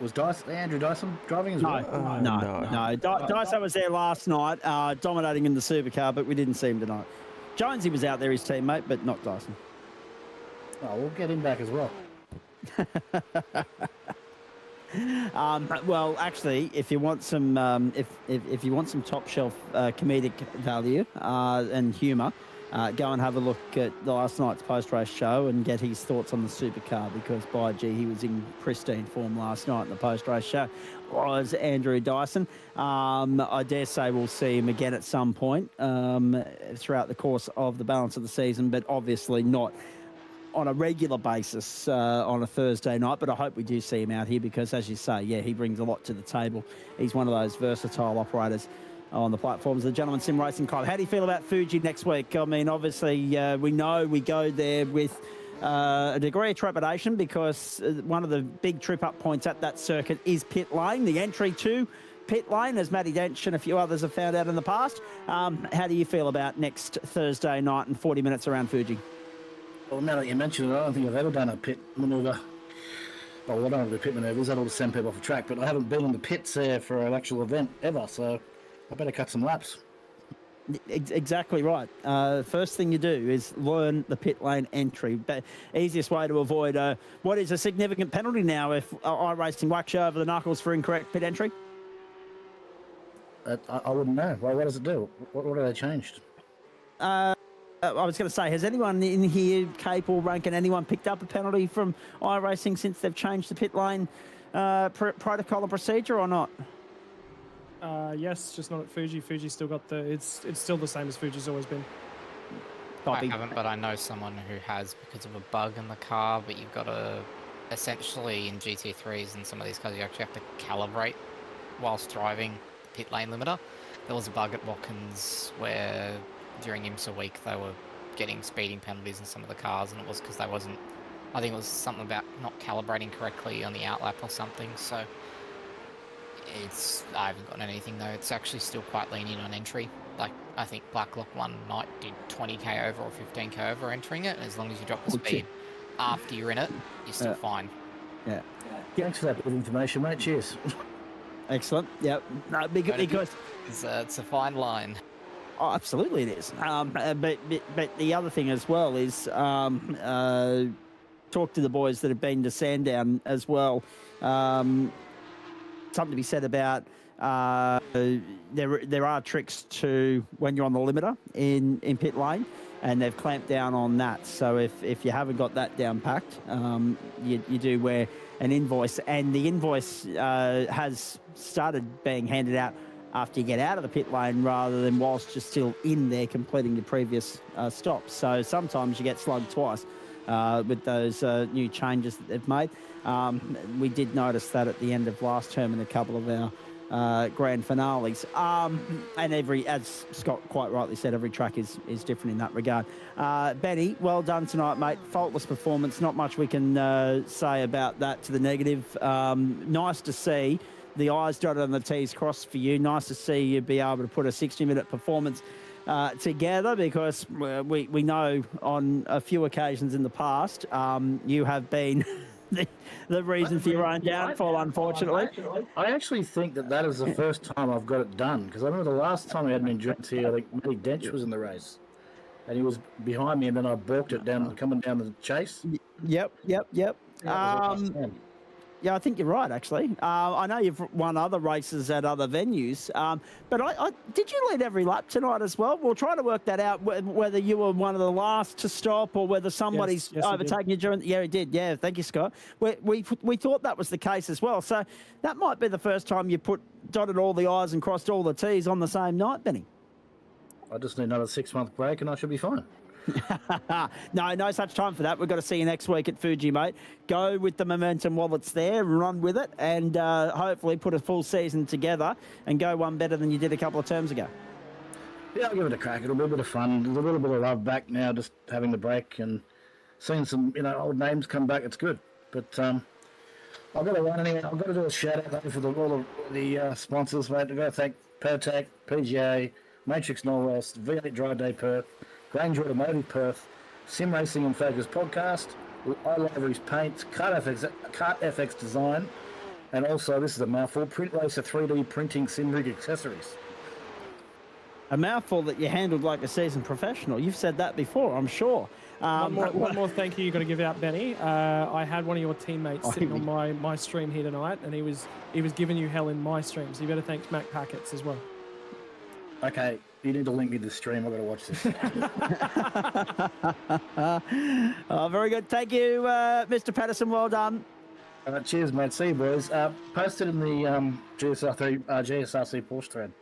Was Andrew Dyson driving as well? No. Dyson was there last night, dominating in the supercar, but we didn't see him tonight. Jonesy was out there, his teammate, but not Dyson. Oh, we'll get him back as well. Well, actually, if you want some, if you want some top shelf comedic value and humour, go and have a look at the last night's post-race show and get his thoughts on the supercar, because, by gee, he was in pristine form last night in the post-race show, was Andrew Dyson. I dare say we'll see him again at some point throughout the course of the balance of the season, but obviously not on a regular basis on a Thursday night. But I hope we do see him out here, because, as you say, yeah, he brings a lot to the table. He's one of those versatile operators on the platforms of the Gentleman Sim Racing Club. How do you feel about Fuji next week? I mean, obviously, we know we go there with a degree of trepidation, because one of the big trip-up points at that circuit is pit lane, the entry to pit lane, as Matty Dench and a few others have found out in the past. How do you feel about next Thursday night and 40 minutes around Fuji? Well, now that you mention it, I don't think I've ever done a pit manoeuvre. Well, I don't do pit manoeuvres, I don't send people off a track, but I haven't been in the pits there for an actual event ever, so I better cut some laps. Exactly right. First thing you do is learn the pit lane entry. But easiest way to avoid what is a significant penalty now if iRacing whacks you over the knuckles for incorrect pit entry. I wouldn't know. Well, what does it do? What have they changed? I was going to say, has anyone in here, Cape or Rankin, anyone picked up a penalty from iRacing since they've changed the pit lane protocol and procedure, or not? Yes, just not at Fuji. Fuji's still got it's still the same as Fuji's always been. I haven't, but I know someone who has, because of a bug in the car. But you've got to, essentially, in GT3s and some of these cars, you actually have to calibrate whilst driving the pit lane limiter. There was a bug at Watkins where during IMSA week they were getting speeding penalties in some of the cars, and it was because they wasn't, I think it was something about not calibrating correctly on the outlap or something. So I haven't gotten anything though. It's actually still quite lenient on entry. Like, I think Blacklock one night did 20k over or 15k over entering it, and as long as you drop the speed after you're in it, you're still fine. Yeah. Thanks for that bit of information, mate. Cheers. Excellent. Yep. No, because it's a fine line. Oh, absolutely it is. But the other thing as well is talk to the boys that have been to Sandown as well. Something to be said about there are tricks to when you're on the limiter in pit lane, and they've clamped down on that. So if you haven't got that down packed, you do wear an invoice, and the invoice has started being handed out after you get out of the pit lane rather than whilst you're still in there completing your previous stops. So sometimes you get slugged twice with those new changes that they've made. We did notice that at the end of last term in a couple of our grand finales. And as Scott quite rightly said, every track is different in that regard. Benny, well done tonight, mate. Faultless performance. Not much we can say about that to the negative. Nice to see the I's dotted and the T's crossed for you. Nice to see you be able to put a 60-minute performance together, because we know on a few occasions in the past you have been the reason for your own downfall, unfortunately. I actually think that is the first time I've got it done, because I remember the last time we had an endurance here, I think Matty Dench was in the race, and he was behind me, and then I balked it down, coming down the chase. Yep. Yeah, I think you're right, actually. I know you've won other races at other venues, but did you lead every lap tonight as well? We'll try to work that out, whether you were one of the last to stop or whether somebody's overtaken you during... Yeah, he did. Yeah, thank you, Scott. We thought that was the case as well. So that might be the first time you dotted all the I's and crossed all the T's on the same night, Benny. I just need another 6-month break and I should be fine. No such time for that. We've got to see you next week at Fuji, mate. Go with the momentum while it's there, run with it, and hopefully put a full season together and go one better than you did a couple of terms ago. Yeah, I'll give it a crack. It'll be a bit of fun. There's a little bit of love back now, just having the break and seeing some, old names come back. It's good. But I've got to run anyway. I've got to do a shout out for all the sponsors, mate. I've got to thank Pertec, PGA, Matrix Norwest, V8 Dry Day Perth, Grange Automotive Perth, Sim Racing and Focus Podcast, iLivery's Paints, Kart FX Design, and also, this is a mouthful, Print Racer 3D Printing Sim Rig Accessories. A mouthful that you handled like a seasoned professional. You've said that before, I'm sure. One more thank you got to give out, Benny. I had one of your teammates sitting on my stream here tonight, and he was giving you hell in my stream, so you better thank Mac Packets as well. Okay, you need to link me to the stream. I've got to watch this. Very good. Thank you, Mr. Patterson. Well done. Cheers, mate. See you, boys. Posted in the GSRC Porsche thread.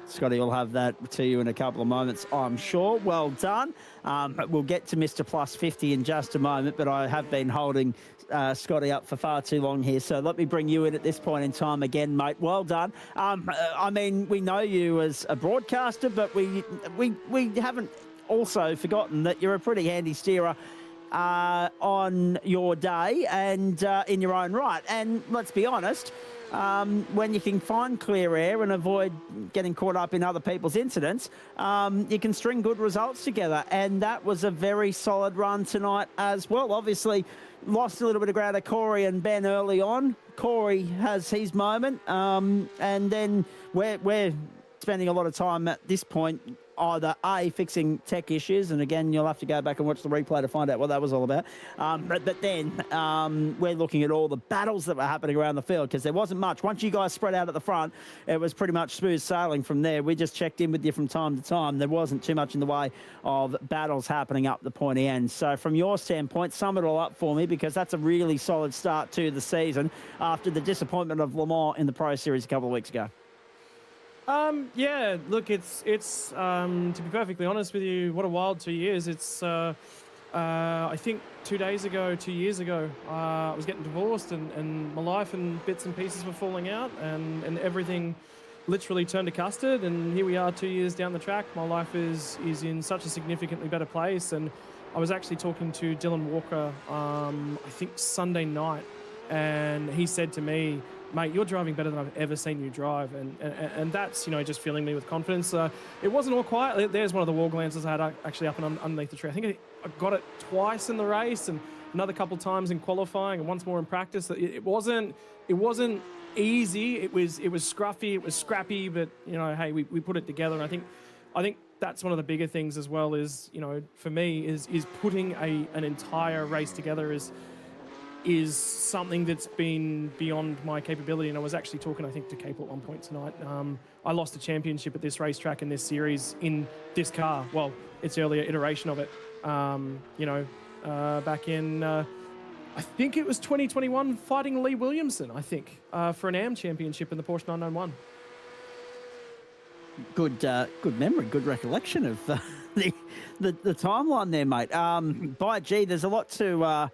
Scotty will have that to you in a couple of moments, I'm sure. Well done. We'll get to Mr. Plus 50 in just a moment, but I have been holding Scotty up for far too long here, so let me bring you in at this point in time again, mate. Well done. I mean, we know you as a broadcaster, but we haven't also forgotten that you're a pretty handy steerer on your day and in your own right. And let's be honest, when you can find clear air and avoid getting caught up in other people's incidents, you can string good results together. And that was a very solid run tonight as well. Obviously, lost a little bit of ground to Corey and Ben early on. Corey has his moment. And then we're spending a lot of time at this point either fixing tech issues, and again you'll have to go back and watch the replay to find out what that was all about, but then we're looking at all the battles that were happening around the field, because there wasn't much. Once you guys spread out at the front, it was pretty much smooth sailing from there. We just checked in with you from time to time. There wasn't too much in the way of battles happening up the pointy end. So from your standpoint, sum it all up for me, because that's a really solid start to the season after the disappointment of Le Mans in the Pro Series a couple of weeks ago. Yeah, look, it's to be perfectly honest with you, what a wild 2 years. It's, I think 2 years ago, I was getting divorced and my life and bits and pieces were falling out and everything literally turned to custard. And here we are 2 years down the track. My life is in such a significantly better place. And I was actually talking to Dylan Walker, I think Sunday night, and he said to me, mate, you're driving better than I've ever seen you drive. And that's, just filling me with confidence. It wasn't all quiet. There's one of the wall glances I had actually up and underneath the tree. I think I got it twice in the race and another couple of times in qualifying and once more in practice. It wasn't easy. It was scruffy. It was scrappy, but, hey, we put it together. And I think that's one of the bigger things as well is, for me, is putting an entire race together is something that's been beyond my capability. And I was actually talking, I think, to Cape at one point tonight. I lost a championship at this racetrack in this series in this car. Well, its earlier iteration of it. Back in, I think it was 2021, fighting Lee Williamson, I think, for an AM championship in the Porsche 991. Good memory, good recollection of the timeline there, mate. By gee, there's a lot to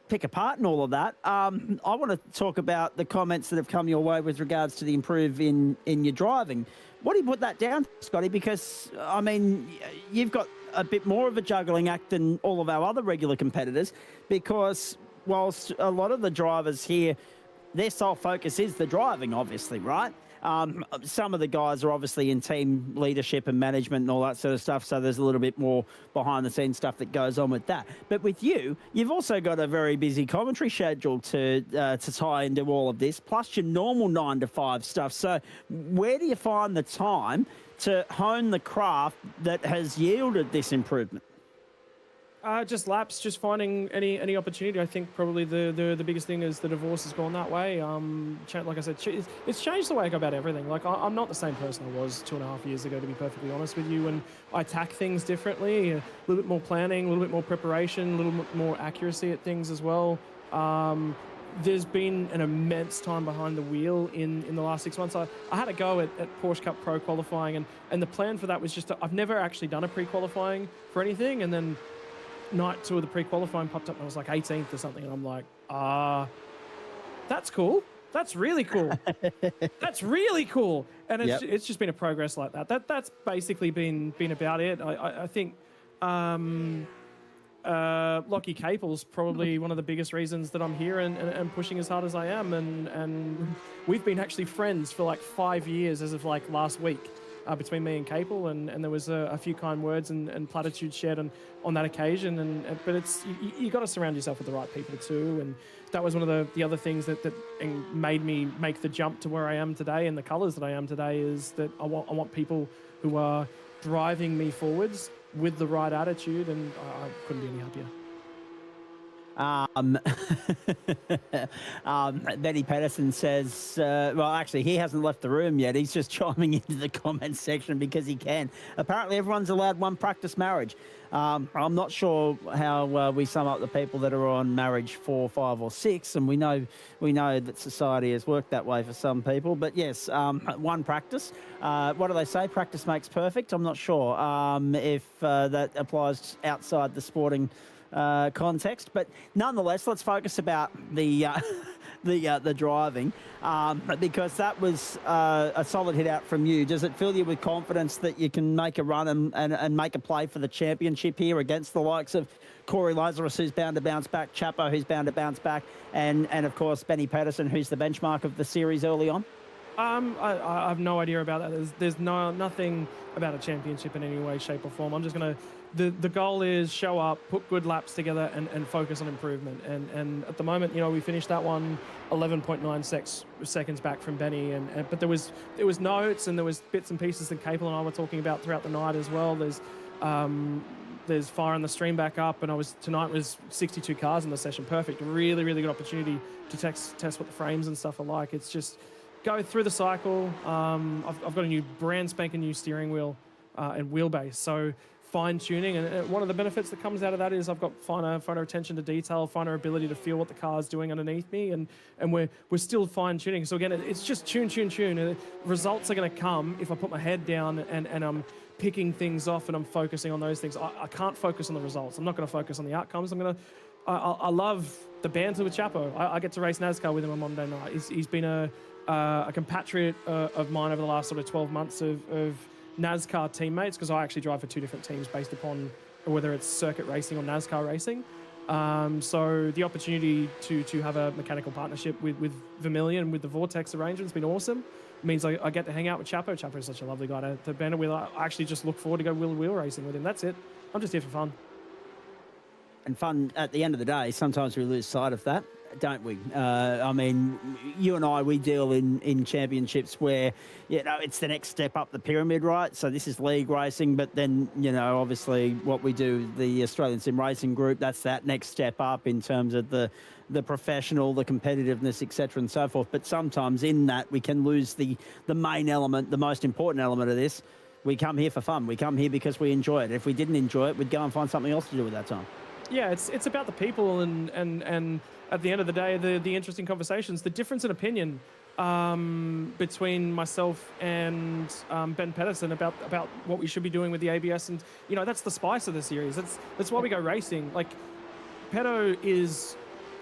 pick apart and all of that, I want to talk about the comments that have come your way with regards to the improve in your driving. What do you put that down, Scotty? Because, I mean, you've got a bit more of a juggling act than all of our other regular competitors, because whilst a lot of the drivers here, their sole focus is the driving, obviously, right? Some of the guys are obviously in team leadership and management and all that sort of stuff, so there's a little bit more behind-the-scenes stuff that goes on with that. But with you, you've also got a very busy commentary schedule to tie into all of this, plus your normal 9 to 5 stuff. So where do you find the time to hone the craft that has yielded this improvement? Just laps, just finding any opportunity. I think probably the biggest thing is the divorce has gone that way. Like I said, it's changed the way I go about everything. Like I'm not the same person I was 2.5 years ago, to be perfectly honest with you. And I attack things differently, a little bit more planning, a little bit more preparation, a little bit more accuracy at things as well. There's been an immense time behind the wheel in the last 6 months. I had a go at Porsche Cup Pro qualifying, and the plan for that was just I've never actually done a pre-qualifying for anything, and then night 2 of the pre-qualifying popped up and I was like 18th or something, and I'm like, that's cool. That's really cool. That's really cool. And it's just been a progress like that. That's basically been about it. I think Lockie Capel's probably one of the biggest reasons that I'm here and pushing as hard as I am. And we've been actually friends for like 5 years as of like last week. Between me and Capel, and there was a few kind words and platitudes shared on that occasion. But it's you got to surround yourself with the right people too, and that was one of the other things that made me make the jump to where I am today and the colours that I am today, is that I want people who are driving me forwards with the right attitude, and I couldn't be any happier. Benny Pedersen says, well, actually, he hasn't left the room yet. He's just chiming into the comments section because he can. Apparently, everyone's allowed one practice marriage. I'm not sure how we sum up the people that are on marriage 4, 5, or 6, and we know that society has worked that way for some people. But yes, one practice. What do they say? Practice makes perfect. I'm not sure if that applies outside the sporting context, but nonetheless, let's focus about the driving, because that was a solid hit out from you. Does it fill you with confidence that you can make a run and make a play for the championship here against the likes of Corey Lazarus, who's bound to bounce back, Chapo, who's bound to bounce back, and of course Benny Pedersen, who's the benchmark of the series early on? I have no idea about that. There's nothing about a championship in any way, shape, or form. I'm just going to. The goal is show up, put good laps together, and focus on improvement. And at the moment, we finished that one 11.9 seconds back from Benny. But there was notes and there was bits and pieces that Capel and I were talking about throughout the night as well. There's firing the stream back up, and tonight was 62 cars in the session. Perfect, really, really good opportunity to test what the frames and stuff are like. It's just go through the cycle. I've got a new brand spanking new steering wheel and wheelbase, so fine tuning, and one of the benefits that comes out of that is I've got finer attention to detail, finer ability to feel what the car's doing underneath me, and we're still fine tuning. So again, it's just tune. Results are going to come if I put my head down and I'm picking things off and I'm focusing on those things. I can't focus on the results. I'm not going to focus on the outcomes. I love the banter with Chapo. I get to race NASCAR with him on Monday night. He's been a compatriot of mine over the last sort of 12 months of NASCAR teammates, because I actually drive for 2 different teams based upon whether it's circuit racing or NASCAR racing. So the opportunity to have a mechanical partnership with Vermilion, with the Vortex arrangement's been awesome. It means I get to hang out with Chapo. Chapo is such a lovely guy to banter with. I actually just look forward to go wheel racing with him. That's it. I'm just here for fun. And fun, at the end of the day, sometimes we lose sight of that, don't we? I mean, you and I, we deal in championships where, it's the next step up the pyramid, right? So this is league racing, but then, obviously what we do, the Australian Sim Racing Group, that's that next step up in terms of the professional, the competitiveness, etc. and so forth. But sometimes in that we can lose the main element, the most important element of this. We come here for fun. We come here because we enjoy it. If we didn't enjoy it, we'd go and find something else to do at that time. Yeah, it's about the people and at the end of the day, the interesting conversations, the difference in opinion between myself and Ben Pedersen about what we should be doing with the ABS, and that's the spice of the series. That's why we go racing. Like, Pedo is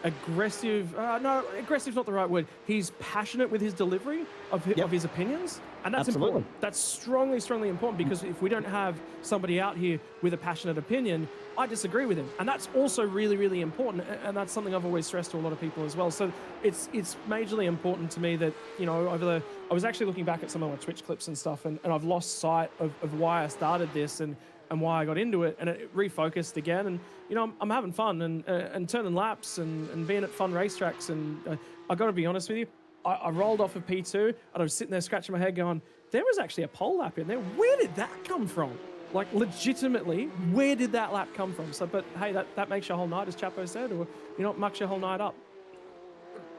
aggressive. No, aggressive's not the right word. He's passionate with his delivery of his opinions, and that's Absolutely. important. That's strongly important, because if we don't have somebody out here with a passionate opinion, I disagree with him, and that's also really important, and that's something I've always stressed to a lot of people as well. So it's majorly important to me that, you know, I was actually looking back at some of my Twitch clips and stuff, and I've lost sight of why I started this and why I got into it, and it refocused again. And, you know, I'm having fun and turning laps and being at fun racetracks. And I got to be honest with you, I rolled off of P2 and I was sitting there scratching my head going, there was actually a pole lap in there. Where did that come from? Like, legitimately, where did that lap come from? So, but hey, that makes your whole night, as Chapo said, or, you know, it mucks your whole night up.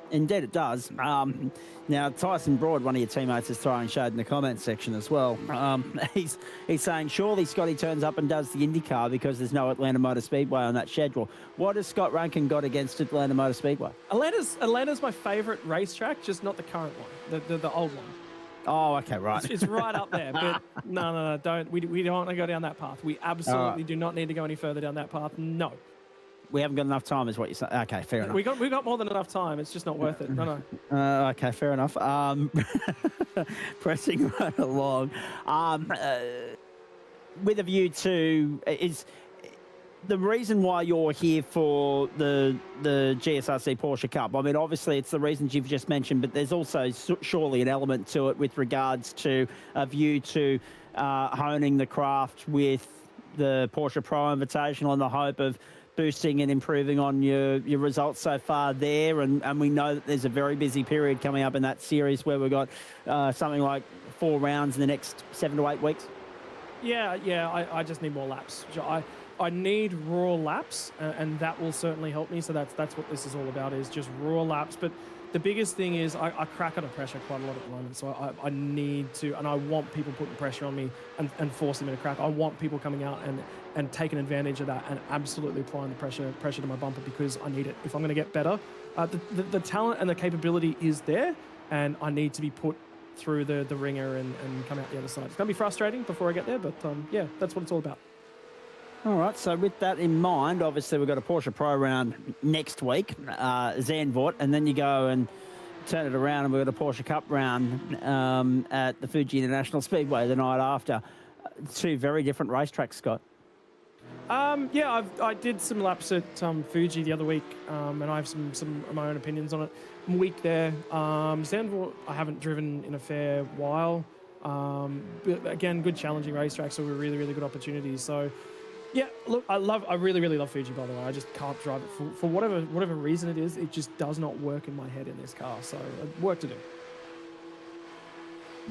Indeed it does. Now, Tyson Broad, one of your teammates, is throwing shade in the comments section as well. He's saying, surely Scotty turns up and does the IndyCar because there's no Atlanta Motor Speedway on that schedule. What has Scott Rankin got against Atlanta Motor Speedway? Atlanta's my favourite racetrack, just not the current one, the old one. Oh, okay, right. It's right up there, but no, don't. We don't want to go down that path. We absolutely do not need to go any further down that path. No. We haven't got enough time, is what you're saying. Okay, fair enough. We got more than enough time. It's just not worth it. No. Okay, fair enough. Pressing right along. With a view to is the reason why you're here for the GSRC Porsche Cup. I mean, obviously it's the reasons you've just mentioned, but there's also surely an element to it with regards to a view to honing the craft with the Porsche Pro Invitational and the hope of boosting and improving on your results so far there. And we know that there's a very busy period coming up in that series where we've got something like 4 rounds in the next 7 to 8 weeks. Yeah, I just need more laps. I need raw laps, and that will certainly help me. So that's what this is all about, is just raw laps. But the biggest thing is I crack under pressure quite a lot at the moment. So I need to, and I want people putting pressure on me and forcing me to crack. I want people coming out and taking advantage of that and absolutely applying the pressure to my bumper, because I need it. If I'm going to get better, the talent and the capability is there, and I need to be put through the ringer and come out the other side. It's going to be frustrating before I get there, but yeah, that's what it's all about. All right, so with that in mind, obviously we've got a Porsche Pro round next week, Zandvoort, and then you go and turn it around and we've got a Porsche Cup round at the Fuji International Speedway the night after. 2 very different racetracks, Scott. Yeah, I did some laps at Fuji the other week, and I have some of my own opinions on it. I'm weak there. Zandvoort, I haven't driven in a fair while. But again, good challenging racetracks, so we're really good opportunities. So, yeah, look, I really love Fuji, by the way. I just can't drive it for whatever reason it is. It just does not work in my head in this car. So, work to do.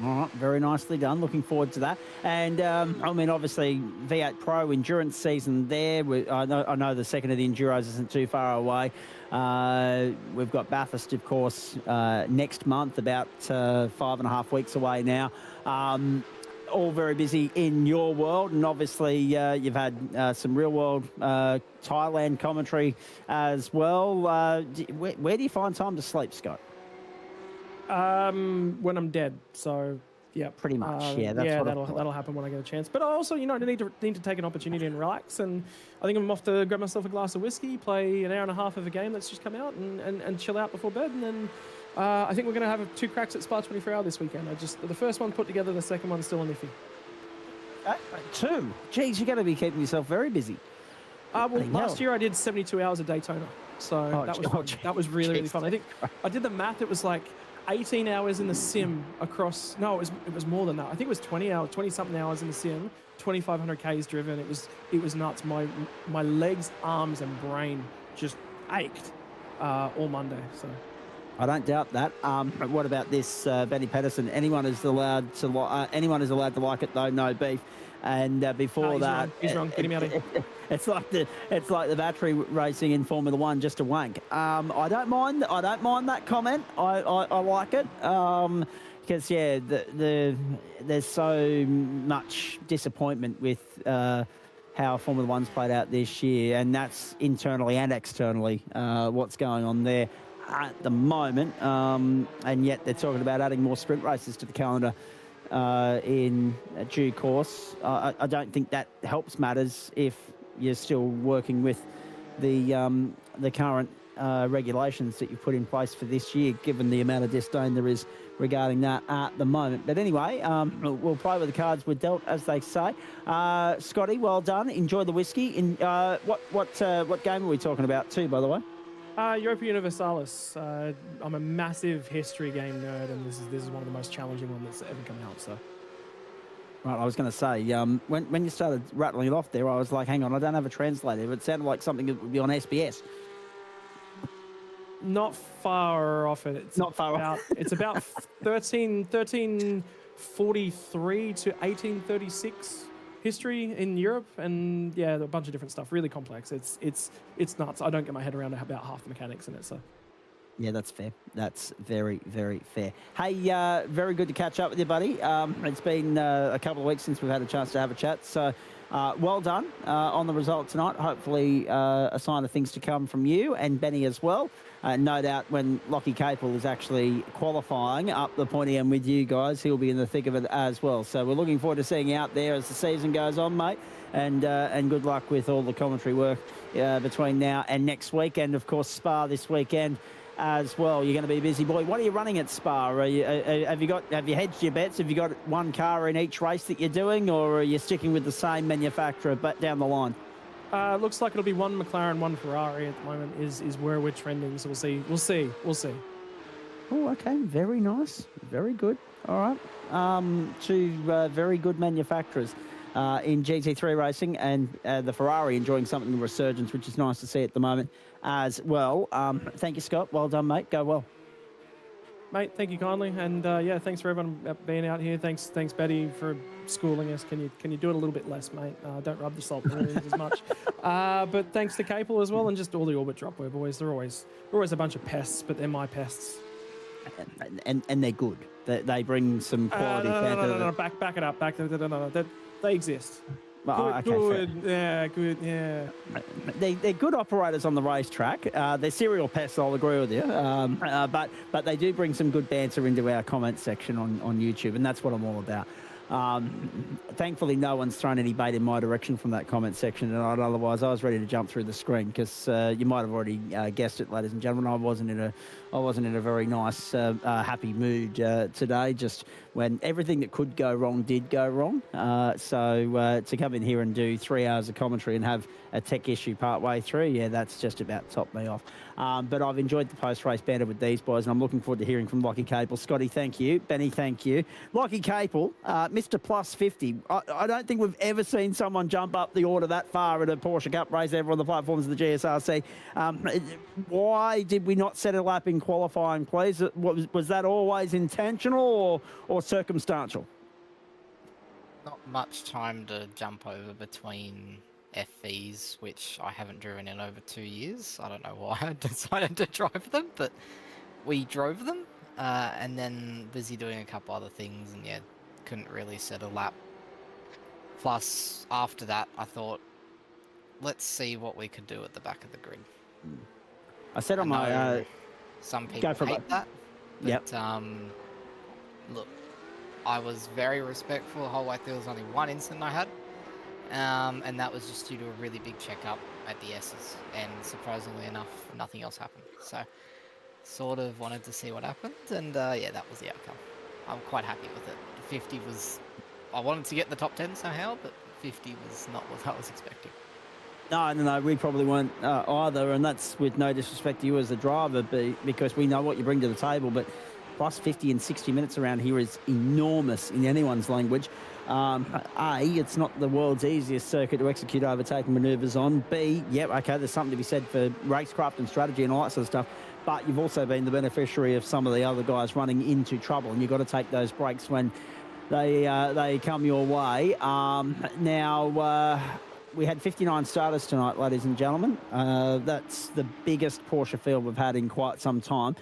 All right, very nicely done. Looking forward to that. And, I mean, obviously, V8 Pro endurance season there. I know the second of the Enduros isn't too far away. We've got Bathurst, of course, next month, about 5.5 weeks away now. All very busy in your world. And obviously, you've had some real-world Thailand commentary as well. Where do you find time to sleep, Scott? When I'm dead. So yeah, pretty much. That'll happen when I get a chance. But I also, you know, I need to take an opportunity and relax. And I think I'm off to grab myself a glass of whiskey, play an hour and a half of a game that's just come out, and chill out before bed. And then I think we're going to have 2 cracks at Spa 24 Hour this weekend. The first one put together, the second one's still on iffy. 2. Geez, you're going to be keeping yourself very busy. Well, last year I did 72 hours at Daytona, so that was fun. That was really fun. I think I did the math. It was like 18 hours in the sim across. No, it was more than that. I think it was 20 something hours in the sim. 2,500 Ks driven. It was nuts. My legs, arms, and brain just ached all Monday. So. I don't doubt that. What about this, Benny Pedersen? Anyone is allowed to like it though. No beef. And before that, he's wrong. Get him out of here. It's like the battery racing in Formula One, just a wank. I don't mind that comment. I like it because there's so much disappointment with how Formula One's played out this year, and that's internally and externally what's going on there at the moment. And yet they're talking about adding more sprint races to the calendar in due course. I don't think that helps matters if you're still working with the current regulations that you've put in place for this year, given the amount of disdain there is regarding that at the moment. But anyway, we'll play with the cards we're dealt, as they say. Scotty, well done. Enjoy the whiskey. What game are we talking about too, by the way? Europa Universalis. I'm a massive history game nerd, and this is one of the most challenging ones that's ever come out. So. Right, I was going to say, when you started rattling it off there, I was like, hang on, I don't have a translator. It sounded like something that would be on SBS. Not far off it. It's not far off. It's about 1343 to 1836 history in Europe, and yeah, a bunch of different stuff. Really complex. It's nuts. I don't get my head around about half the mechanics in it. So. Yeah, that's fair. That's very, very fair. Hey, very good to catch up with you, buddy. It's been a couple of weeks since we've had a chance to have a chat. So, well done on the result tonight. Hopefully, a sign of things to come from you and Benny as well. No doubt when Lockie Capel is actually qualifying up the pointy end with you guys, he'll be in the thick of it as well. So we're looking forward to seeing you out there as the season goes on, mate. And good luck with all the commentary work between now and next week. And, of course, Spa this weekend as well. You're going to be a busy boy. What are you running at Spa? Have you hedged your bets? Have you got one car in each race that you're doing, or are you sticking with the same manufacturer but down the line? Looks like it'll be one McLaren, one Ferrari at the moment is where we're trending. So we'll see. Oh, okay. Very nice. Very good. All right. Two very good manufacturers in GT3 racing, and the Ferrari enjoying something of a resurgence, which is nice to see at the moment as well. Thank you, Scott. Well done, mate. Go well. Mate, thank you kindly. And yeah, thanks for everyone being out here. Thanks, Betty, for schooling us. Can you do it a little bit less, mate? Don't rub the salt in the wound as much. But thanks to Capel as well, and just all the Orbit Dropwear boys. They're always a bunch of pests, but they're my pests. And they're good. They bring some quality. No. Back it up. They exist. Good. Yeah. They're good operators on the racetrack. They're serial pests, I'll agree with you. But they do bring some good banter into our comment section on YouTube, and that's what I'm all about. Thankfully, no one's thrown any bait in my direction from that comment section tonight. Otherwise, I was ready to jump through the screen because you might have already guessed it, ladies and gentlemen. I wasn't in a very nice, happy mood today. Just when everything that could go wrong did go wrong. So to come in here and do 3 hours of commentary and have a tech issue part way through, yeah, that's just about topped me off. But I've enjoyed the post-race banter with these boys, and I'm looking forward to hearing from Lockie Capel. Scotty, thank you. Benny, thank you. Lockie Capel, Mr. Plus 50. I don't think we've ever seen someone jump up the order that far at a Porsche Cup race ever on the platforms of the GSRC. Why did we not set a lap in qualifying, please? Was that always intentional or circumstantial? Not much time to jump over between F-Vees, which I haven't driven in over 2 years. I don't know why I decided to drive them, but we drove them, and then busy doing a couple other things, and yeah, couldn't really set a lap. Plus, after that, I thought, let's see what we could do at the back of the grid. I said on my... some people hate that, but yep. Look, I was very respectful the whole way through. There was only one incident I had, and that was just due to a really big checkup at the S's, and surprisingly enough, nothing else happened. So, sort of wanted to see what happened, and yeah, that was the outcome. I'm quite happy with it. 50 was... I wanted to get in the top 10 somehow, but 50 was not what I was expecting. No, we probably weren't either, and that's with no disrespect to you as a driver, because we know what you bring to the table, but plus 50 in 60 minutes around here is enormous in anyone's language. It's not the world's easiest circuit to execute overtaking manoeuvres on. B, there's something to be said for racecraft and strategy and all that sort of stuff, but you've also been the beneficiary of some of the other guys running into trouble, and you've got to take those breaks when they come your way. We had 59 starters tonight, ladies and gentlemen. That's the biggest Porsche field we've had in quite some time.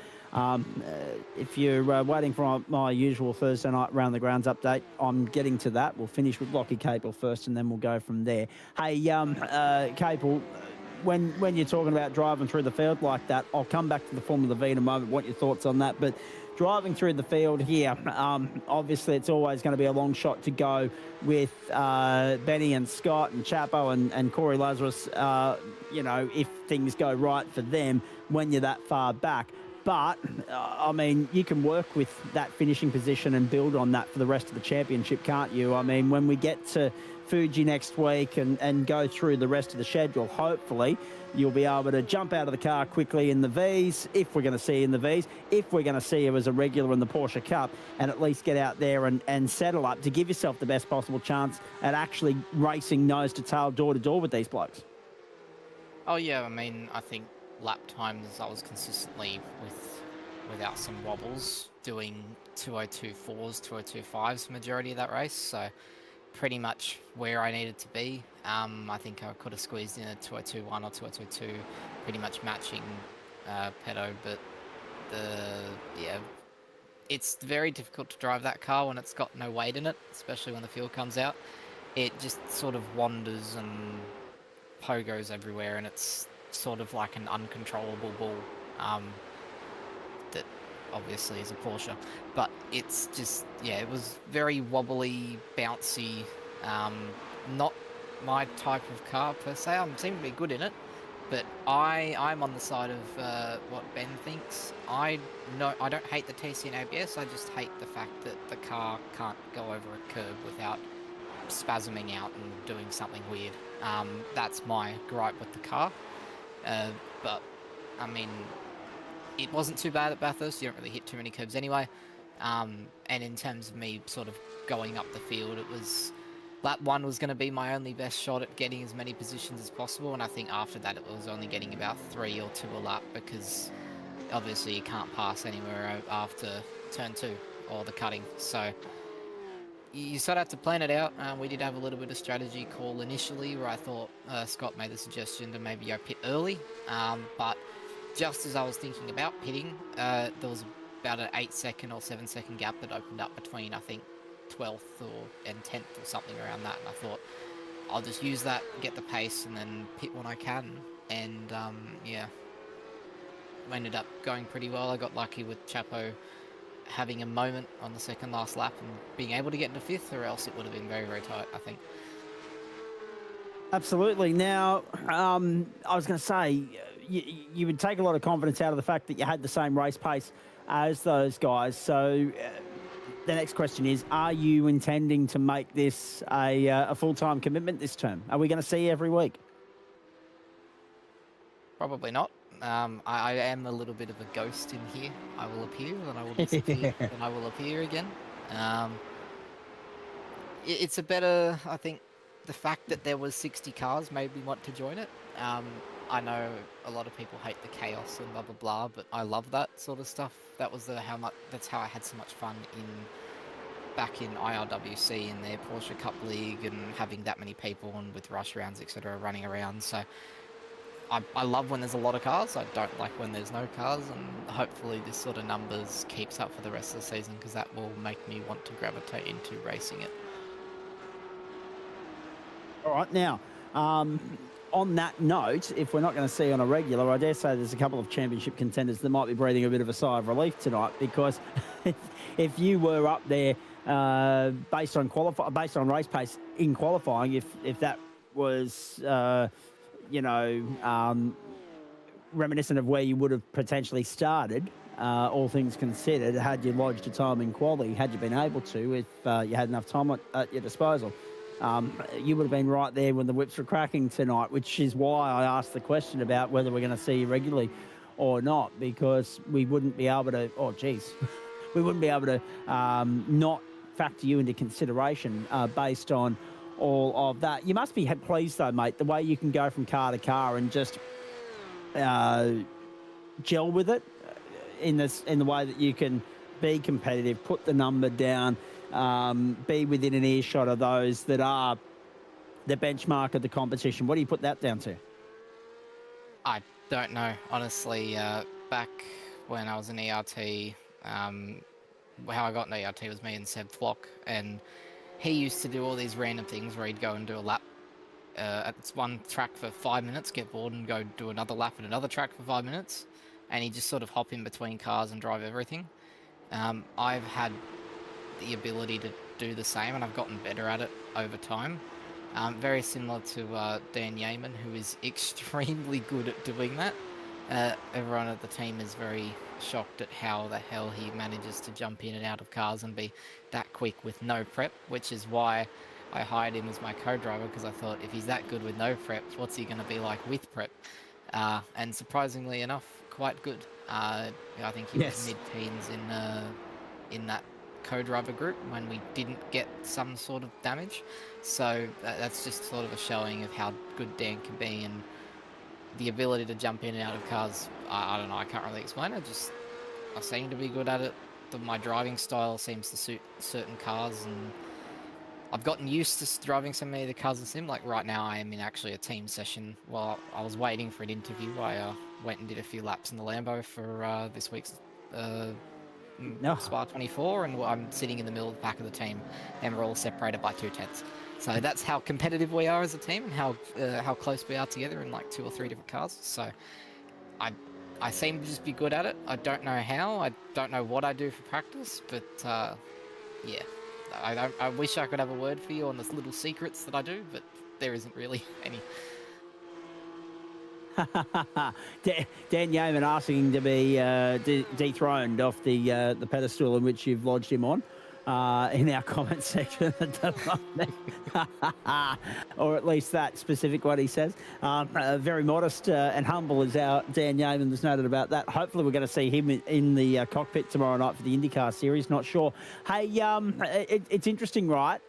If you're waiting for my usual Thursday night round the grounds update, I'm getting to that. We'll finish with Lockie Capel first, and then we'll go from there. Hey, Capel, when you're talking about driving through the field like that, I'll come back to the Formula V in a moment. Want your thoughts on that? But driving through the field here, obviously it's always going to be a long shot to go with Benny and Scott and Chapo and Corey Lazarus, you know, if things go right for them when you're that far back. But, I mean, you can work with that finishing position and build on that for the rest of the championship, can't you? I mean, when we get to Fuji next week and go through the rest of the schedule, hopefully you'll be able to jump out of the car quickly in the Vs, if we're going to see you in the Vs, if we're going to see you as a regular in the Porsche Cup, and at least get out there and settle up to give yourself the best possible chance at actually racing nose to tail, door to door with these blokes. Oh yeah, I mean, I think lap times I was consistently without some wobbles doing 202.4s, 202.5s majority of that race, so pretty much where I needed to be. I think I could have squeezed in a 202.1 or 202.2, pretty much matching Pedo, but it's very difficult to drive that car when it's got no weight in it, especially when the fuel comes out. It just sort of wanders and pogos everywhere, and it's sort of like an uncontrollable ball that obviously is a Porsche, but it's just, yeah, it was very wobbly, bouncy, not my type of car per se. I seem to be good in it, but I'm on the side of what Ben thinks. I don't hate the TC and ABS, I just hate the fact that the car can't go over a curb without spasming out and doing something weird. That's my gripe with the car. But, I mean, it wasn't too bad at Bathurst. You don't really hit too many curbs anyway. And in terms of me sort of going up the field, it was... Lap 1 was going to be my only best shot at getting as many positions as possible, and I think after that it was only getting about 3 or 2 a lap, because obviously you can't pass anywhere after turn 2 or the cutting. So you sort of have to plan it out. We did have a little bit of strategy call initially where I thought Scott made the suggestion to maybe go pit early, but just as I was thinking about pitting, there was about an 8-second or 7-second gap that opened up between, I think, 12th and 10th or something around that, and I thought I'll just use that, get the pace, and then pit when I can. And yeah, ended up going pretty well. I got lucky with Chapo having a moment on the second last lap and being able to get into 5th, or else it would have been very, very tight, I think. Absolutely. Now, I was going to say, you would take a lot of confidence out of the fact that you had the same race pace as those guys. So the next question is, are you intending to make this a full-time commitment this term? Are we going to see you every week? Probably not. I am a little bit of a ghost in here. I will appear, then I will disappear, then I will appear again. It's a better, I think, the fact that there was 60 cars made me want to join it. I know a lot of people hate the chaos and blah blah blah, but I love that sort of stuff. That was that's how I had so much fun back in IRWC in their Porsche Cup League, and having that many people and with rush rounds, etc., running around. So I love when there's a lot of cars. I don't like when there's no cars, and hopefully this sort of numbers keeps up for the rest of the season, because that will make me want to gravitate into racing it. All right, now, on that note, if we're not going to see on a regular, I dare say there's a couple of championship contenders that might be breathing a bit of a sigh of relief tonight, because if you were up there based on race pace in qualifying, if that was reminiscent of where you would have potentially started, all things considered, had you lodged a time in quali, had you been able to, if you had enough time at your disposal, you would have been right there when the whips were cracking tonight, which is why I asked the question about whether we're going to see you regularly or not, because we wouldn't be able to, we wouldn't be able to not factor you into consideration based on all of that. You must be pleased though, mate, the way you can go from car to car and just gel with it in the way that you can be competitive, put the number down, be within an earshot of those that are the benchmark of the competition. What do you put that down to? I don't know, honestly. Back when I was in ERT, how I got in ERT was me and Seb Flock, and he used to do all these random things where he'd go and do a lap at one track for 5 minutes, get bored and go do another lap at another track for 5 minutes, and he'd just sort of hop in between cars and drive everything. I've had the ability to do the same, and I've gotten better at it over time. Very similar to Dan Yeaman, who is extremely good at doing that. Everyone at the team is very shocked at how the hell he manages to jump in and out of cars and be that quick with no prep, which is why I hired him as my co-driver, because I thought if he's that good with no prep, what's he going to be like with prep? And surprisingly enough, quite good. I think he was mid-teens in that co-driver group when we didn't get some sort of damage. So that's just sort of a showing of how good Dan can be, and the ability to jump in and out of cars. I don't know, I can't really explain it. I seem to be good at it. My driving style seems to suit certain cars, and I've gotten used to driving so many of the cars in sim. Like right now, I am in actually a team session. While I was waiting for an interview, I went and did a few laps in the Lambo for this week's Spa 24, and I'm sitting in the middle of the pack of the team, and we're all separated by 2/10. So that's how competitive we are as a team, and how close we are together in like 2 or 3 different cars. So I seem to just be good at it. I don't know how. I don't know what I do for practice, but yeah. I wish I could have a word for you on the little secrets that I do, but there isn't really any. Dan Yeaman asking to be dethroned off the pedestal in which you've lodged him on in our comment section. Or at least that specific one he says. Very modest and humble is our Dan Yeaman. There's noted about that. Hopefully we're going to see him in the cockpit tomorrow night for the IndyCar series. Not sure. Hey, it's interesting, right?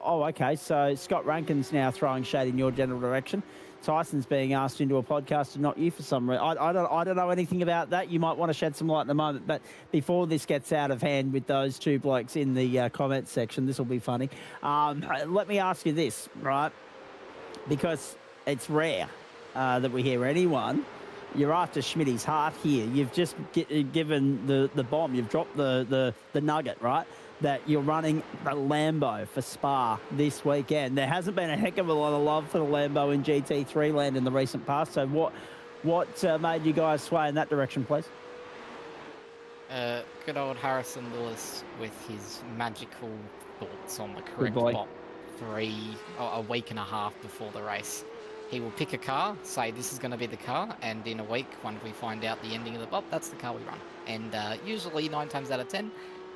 Okay. So Scott Rankin's now throwing shade in your general direction. Tyson's being asked into a podcast and not you for some reason. I don't know anything about that. You might want to shed some light in a moment. But before this gets out of hand with those two blokes in the comment section, this will be funny. Let me ask you this, right? Because it's rare that we hear anyone. You're after Schmitty's heart here. You've just given the bomb. You've dropped the nugget, right? That you're running a Lambo for Spa this weekend. There hasn't been a heck of a lot of love for the Lambo in GT3 land in the recent past. So what made you guys sway in that direction, please? Good old Harrison Lewis with his magical thoughts on the correct bot a week and a half before the race. He will pick a car, say this is going to be the car, and in a week, when we find out the ending of the bot, that's the car we run. And usually 9 times out of 10,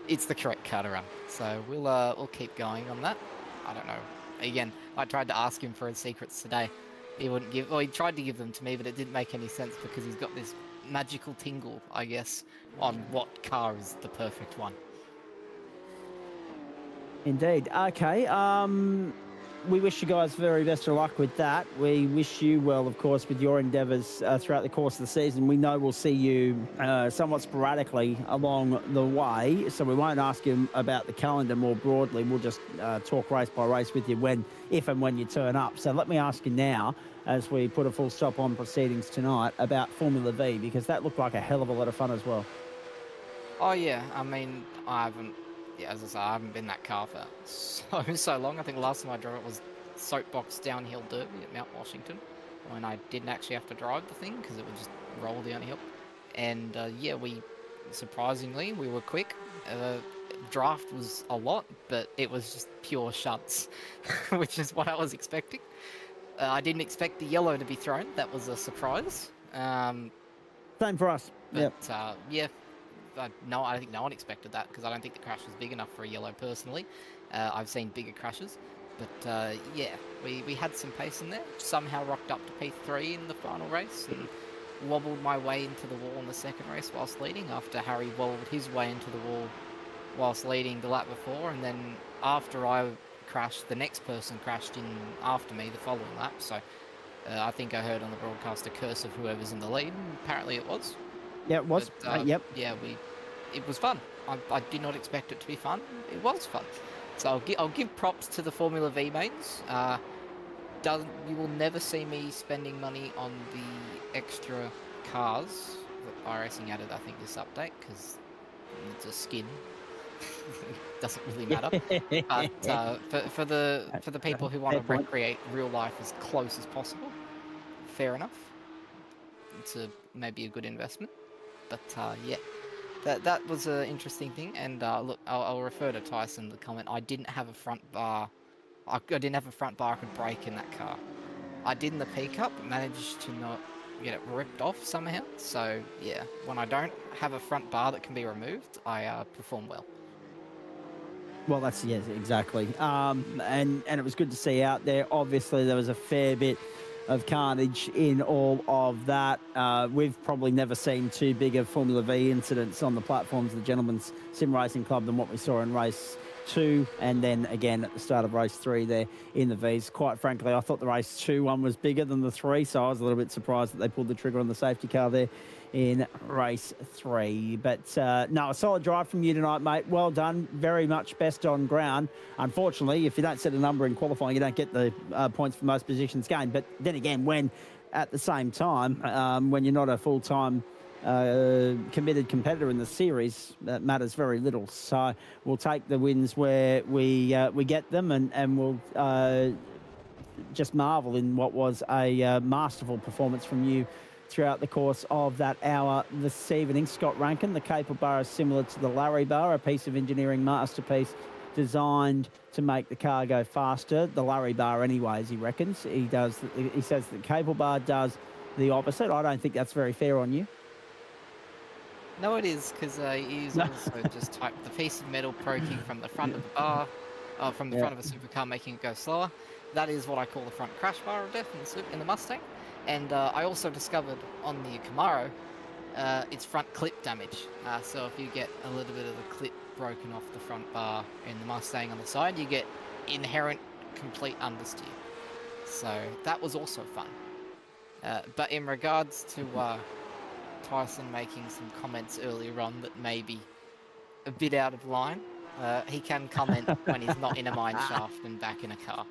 it's the correct car to run. So we'll keep going on that. I don't know. Again, I tried to ask him for his secrets today. He wouldn't give. Well, he tried to give them to me, but it didn't make any sense because he's got this magical tingle, I guess, on what car is the perfect one. Indeed. Okay. We wish you guys very best of luck with that. We wish you well, of course, with your endeavours throughout the course of the season. We know we'll see you somewhat sporadically along the way, so we won't ask you about the calendar more broadly. We'll just talk race by race with you if and when you turn up. So let me ask you now, as we put a full stop on proceedings tonight, about Formula V, because that looked like a hell of a lot of fun as well. Oh, yeah. I mean, as I say, I haven't been that car for so long. I think the last time I drove it was Soapbox Downhill Derby at Mount Washington, when I didn't actually have to drive the thing because it would just roll downhill. And surprisingly, we were quick. Draft was a lot, but it was just pure shunts, which is what I was expecting. I didn't expect the yellow to be thrown. That was a surprise. Same for us. But, I think no one expected that because I don't think the crash was big enough for a yellow personally. I've seen bigger crashes, but we had some pace in there. Somehow rocked up to P3 in the final race and wobbled my way into the wall in the second race whilst leading, after Harry wobbled his way into the wall whilst leading the lap before, and then after I crashed, the next person crashed in after me the following lap. So I think I heard on the broadcast a curse of whoever's in the lead, and apparently it was. Yeah, it was. But, yep. Yeah, it was fun. I did not expect it to be fun. It was fun. So I'll give props to the Formula V mains. You will never see me spending money on the extra cars that iRacing added, I think, this update, because it's a skin. Doesn't really matter. But for the people who want to recreate real life as close as possible, fair enough. It's maybe a good investment. But That was an interesting thing, and look, I'll refer to Tyson the comment. I didn't have a front bar. I didn't have a front bar I could brake in that car. I did in the P-Cup, managed to not get it ripped off somehow. So yeah, when I don't have a front bar that can be removed, I perform well. Well, that's yes, exactly. And it was good to see out there. Obviously, there was a fair bit of carnage in all of that. We've probably never seen two bigger Formula V incidents on the platforms of the Gentlemen's Sim Racing Club than what we saw in race 2, and then again at the start of race 3 there in the V's. Quite frankly, I thought the race 2 one was bigger than the 3, so I was a little bit surprised that they pulled the trigger on the safety car there in race 3. But no, a solid drive from you tonight, mate. Well done. Very much best on ground. Unfortunately, if you don't set a number in qualifying, you don't get the points for most positions gained. But then again, when at the same time, when you're not a full-time committed competitor in the series, that matters very little. So we'll take the wins where we get them, and we'll just marvel in what was a masterful performance from you throughout the course of that hour this evening. Scott Rankin, the cable bar is similar to the Larry bar, a piece of engineering masterpiece designed to make the car go faster. The Larry bar anyways, he reckons. He says the cable bar does the opposite. I don't think that's very fair on you. No, it is, because he's also just typed the piece of metal poking from the front of the bar, from the front of a supercar, making it go slower. That is what I call the front crash bar of death in the Mustang. And I also discovered on the Camaro, it's front clip damage. So if you get a little bit of the clip broken off the front bar in the Mustang on the side, you get inherent complete understeer. So that was also fun. But in regards to Tyson making some comments earlier on that may be a bit out of line, he can comment when he's not in a mine shaft and back in a car.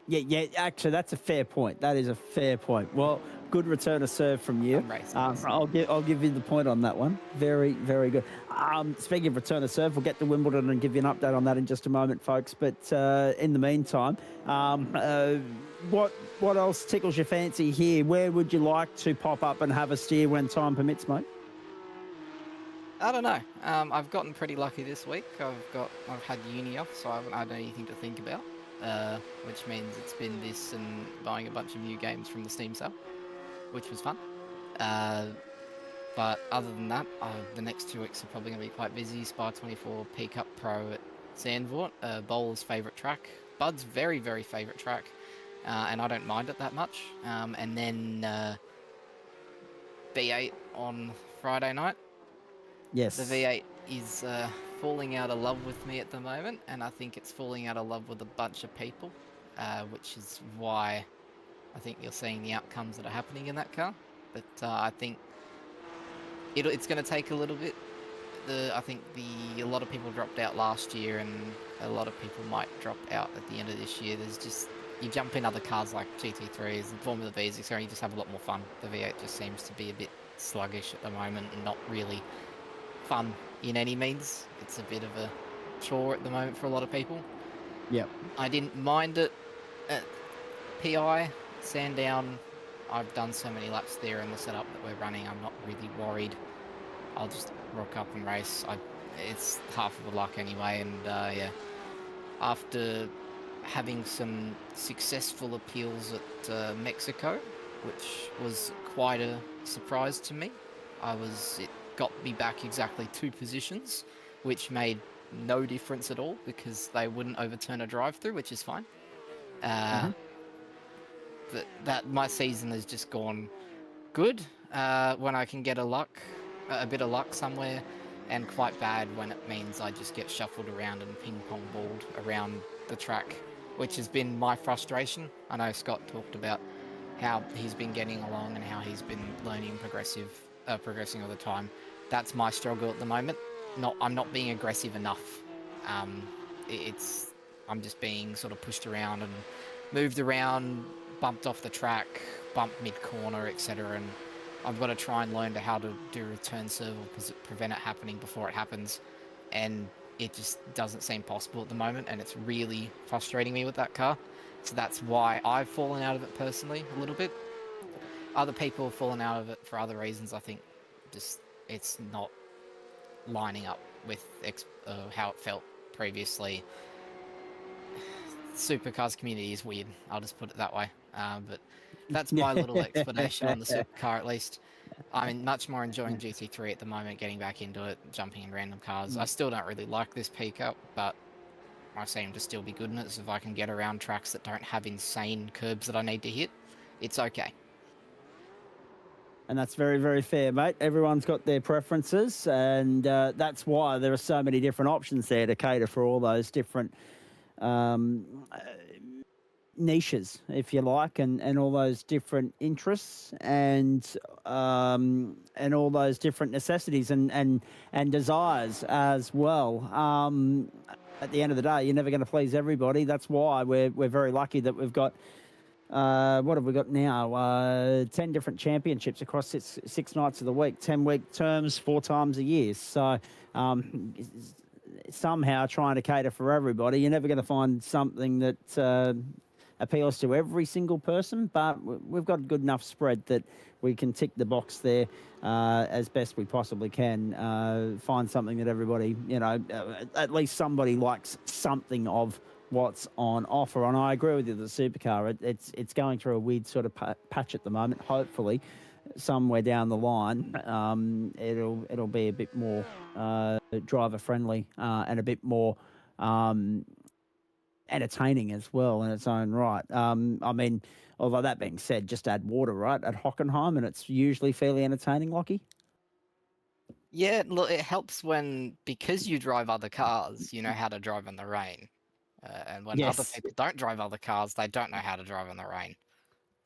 Yeah, actually, that's a fair point. That is a fair point. Well, good return of serve from you. I'll give you the point on that one. Very, very good. Speaking of return of serve, we'll get to Wimbledon and give you an update on that in just a moment, folks. But in the meantime, what else tickles your fancy here? Where would you like to pop up and have a steer when time permits, mate? I don't know. I've gotten pretty lucky this week. I've had uni off, so I haven't had anything to think about. Which means it's been this and buying a bunch of new games from the Steam sale, which was fun. But other than that, the next 2 weeks are probably going to be quite busy. Spa 24 P-Cup Pro at Zandvoort, Bowler's favourite track, Bud's very, very favourite track, and I don't mind it that much. And then V8 on Friday night. Yes. The V8 is falling out of love with me at the moment, and I think it's falling out of love with a bunch of people, which is why I think you're seeing the outcomes that are happening in that car. But I think it's going to take a little bit. I think a lot of people dropped out last year, and a lot of people might drop out at the end of this year. There's just, you jump in other cars like GT3s and Formula Vs, etc. You just have a lot more fun. The V8 just seems to be a bit sluggish at the moment and not really fun in any means. It's a bit of a chore at the moment for a lot of people. Yep. I didn't mind it at PI, Sandown. I've done so many laps there in the setup that we're running, I'm not really worried. I'll just rock up and race. It's half of the luck anyway, and yeah. After having some successful appeals at Mexico, which was quite a surprise to me, it got me back exactly 2 positions, which made no difference at all because they wouldn't overturn a drive-through, which is fine. That my season has just gone good when I can get a bit of luck somewhere, and quite bad when it means I just get shuffled around and ping-pong balled around the track, which has been my frustration. I know Scott talked about how he's been getting along and how he's been learning and progressing all the time. That's my struggle at the moment. I'm not being aggressive enough. I'm just being sort of pushed around and moved around, bumped off the track, bumped mid-corner, etc. And I've got to try and learn how to do return serve or prevent it happening before it happens. And it just doesn't seem possible at the moment, and it's really frustrating me with that car. So that's why I've fallen out of it personally a little bit. Other people have fallen out of it for other reasons. I think just it's not lining up with how it felt previously. Supercars community is weird. I'll just put it that way. But that's my little explanation on the supercar, at least. I'm much more enjoying GT3 at the moment, getting back into it, jumping in random cars. I still don't really like this pickup, but I seem to still be good in it. So if I can get around tracks that don't have insane curbs that I need to hit, it's okay. And that's very, very fair, mate. Everyone's got their preferences, and that's why there are so many different options there to cater for all those different niches, if you like, and all those different interests and all those different necessities and desires as well. At the end of the day, you're never going to please everybody. That's why we're very lucky that we've got what have we got now? 10 different championships across six nights of the week, 10-week terms, 4 times a year. So somehow trying to cater for everybody. You're never going to find something that appeals to every single person, but we've got a good enough spread that we can tick the box there as best we possibly can. Find something that everybody, at least somebody likes something of what's on offer. And I agree with you, the supercar, it's going through a weird sort of patch at the moment. Hopefully somewhere down the line it'll be a bit more driver friendly and a bit more entertaining as well in its own right. I mean, although that being said, just add water, right, at Hockenheim, and it's usually fairly entertaining, Lockie. Yeah, look, it helps because you drive other cars, you know how to drive in the rain. And when other people don't drive other cars, they don't know how to drive in the rain.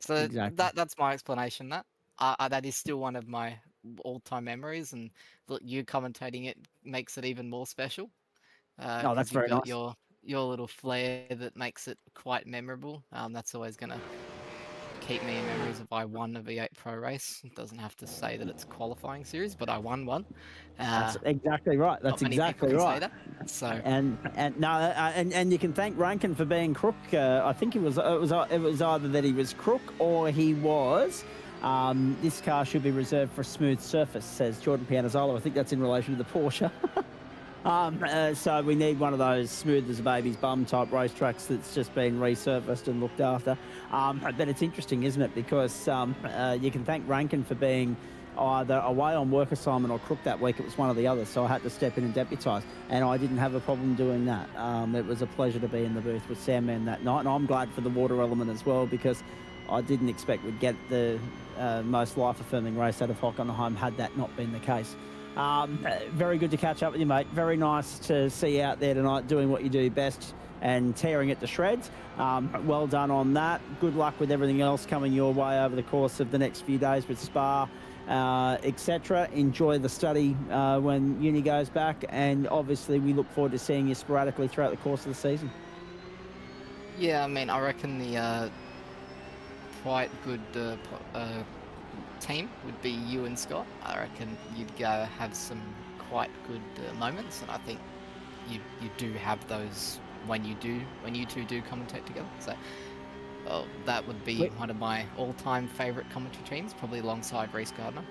So exactly. That's my explanation. That is still one of my all-time memories, and look, you commentating it makes it even more special. Oh, that's very nice. Your little flair that makes it quite memorable. That's always going to keep me in memories if I won a V8 Pro race. It doesn't have to say that it's qualifying series, but I won one. That's exactly right. That's exactly right. Say that, so and you can thank Rankin for being crook. I think it was either that he was crook or he was. This car should be reserved for a smooth surface, says Jordan Pianazzola. I think that's in relation to the Porsche. So we need one of those smooth as a baby's bum type racetracks that's just been resurfaced and looked after. But it's interesting, isn't it? Because you can thank Rankin for being either away on work assignment or crook that week. It was one or the other, so I had to step in and deputise, and I didn't have a problem doing that. It was a pleasure to be in the booth with Sandman that night, and I'm glad for the water element as well, because I didn't expect we'd get the most life-affirming race out of Hockenheim had that not been the case. Very good to catch up with you, mate. Very nice to see you out there tonight doing what you do best and tearing it to shreds. Well done on that. Good luck with everything else coming your way over the course of the next few days with Spa, etc. Enjoy the study when uni goes back, and obviously we look forward to seeing you sporadically throughout the course of the season. Yeah, I mean, I reckon the quite good team would be you and Scott. I reckon you'd go have some quite good moments, and I think you do have those when you two do commentate together. So that would be one of my all-time favourite commentary teams, probably alongside Reece Gardner.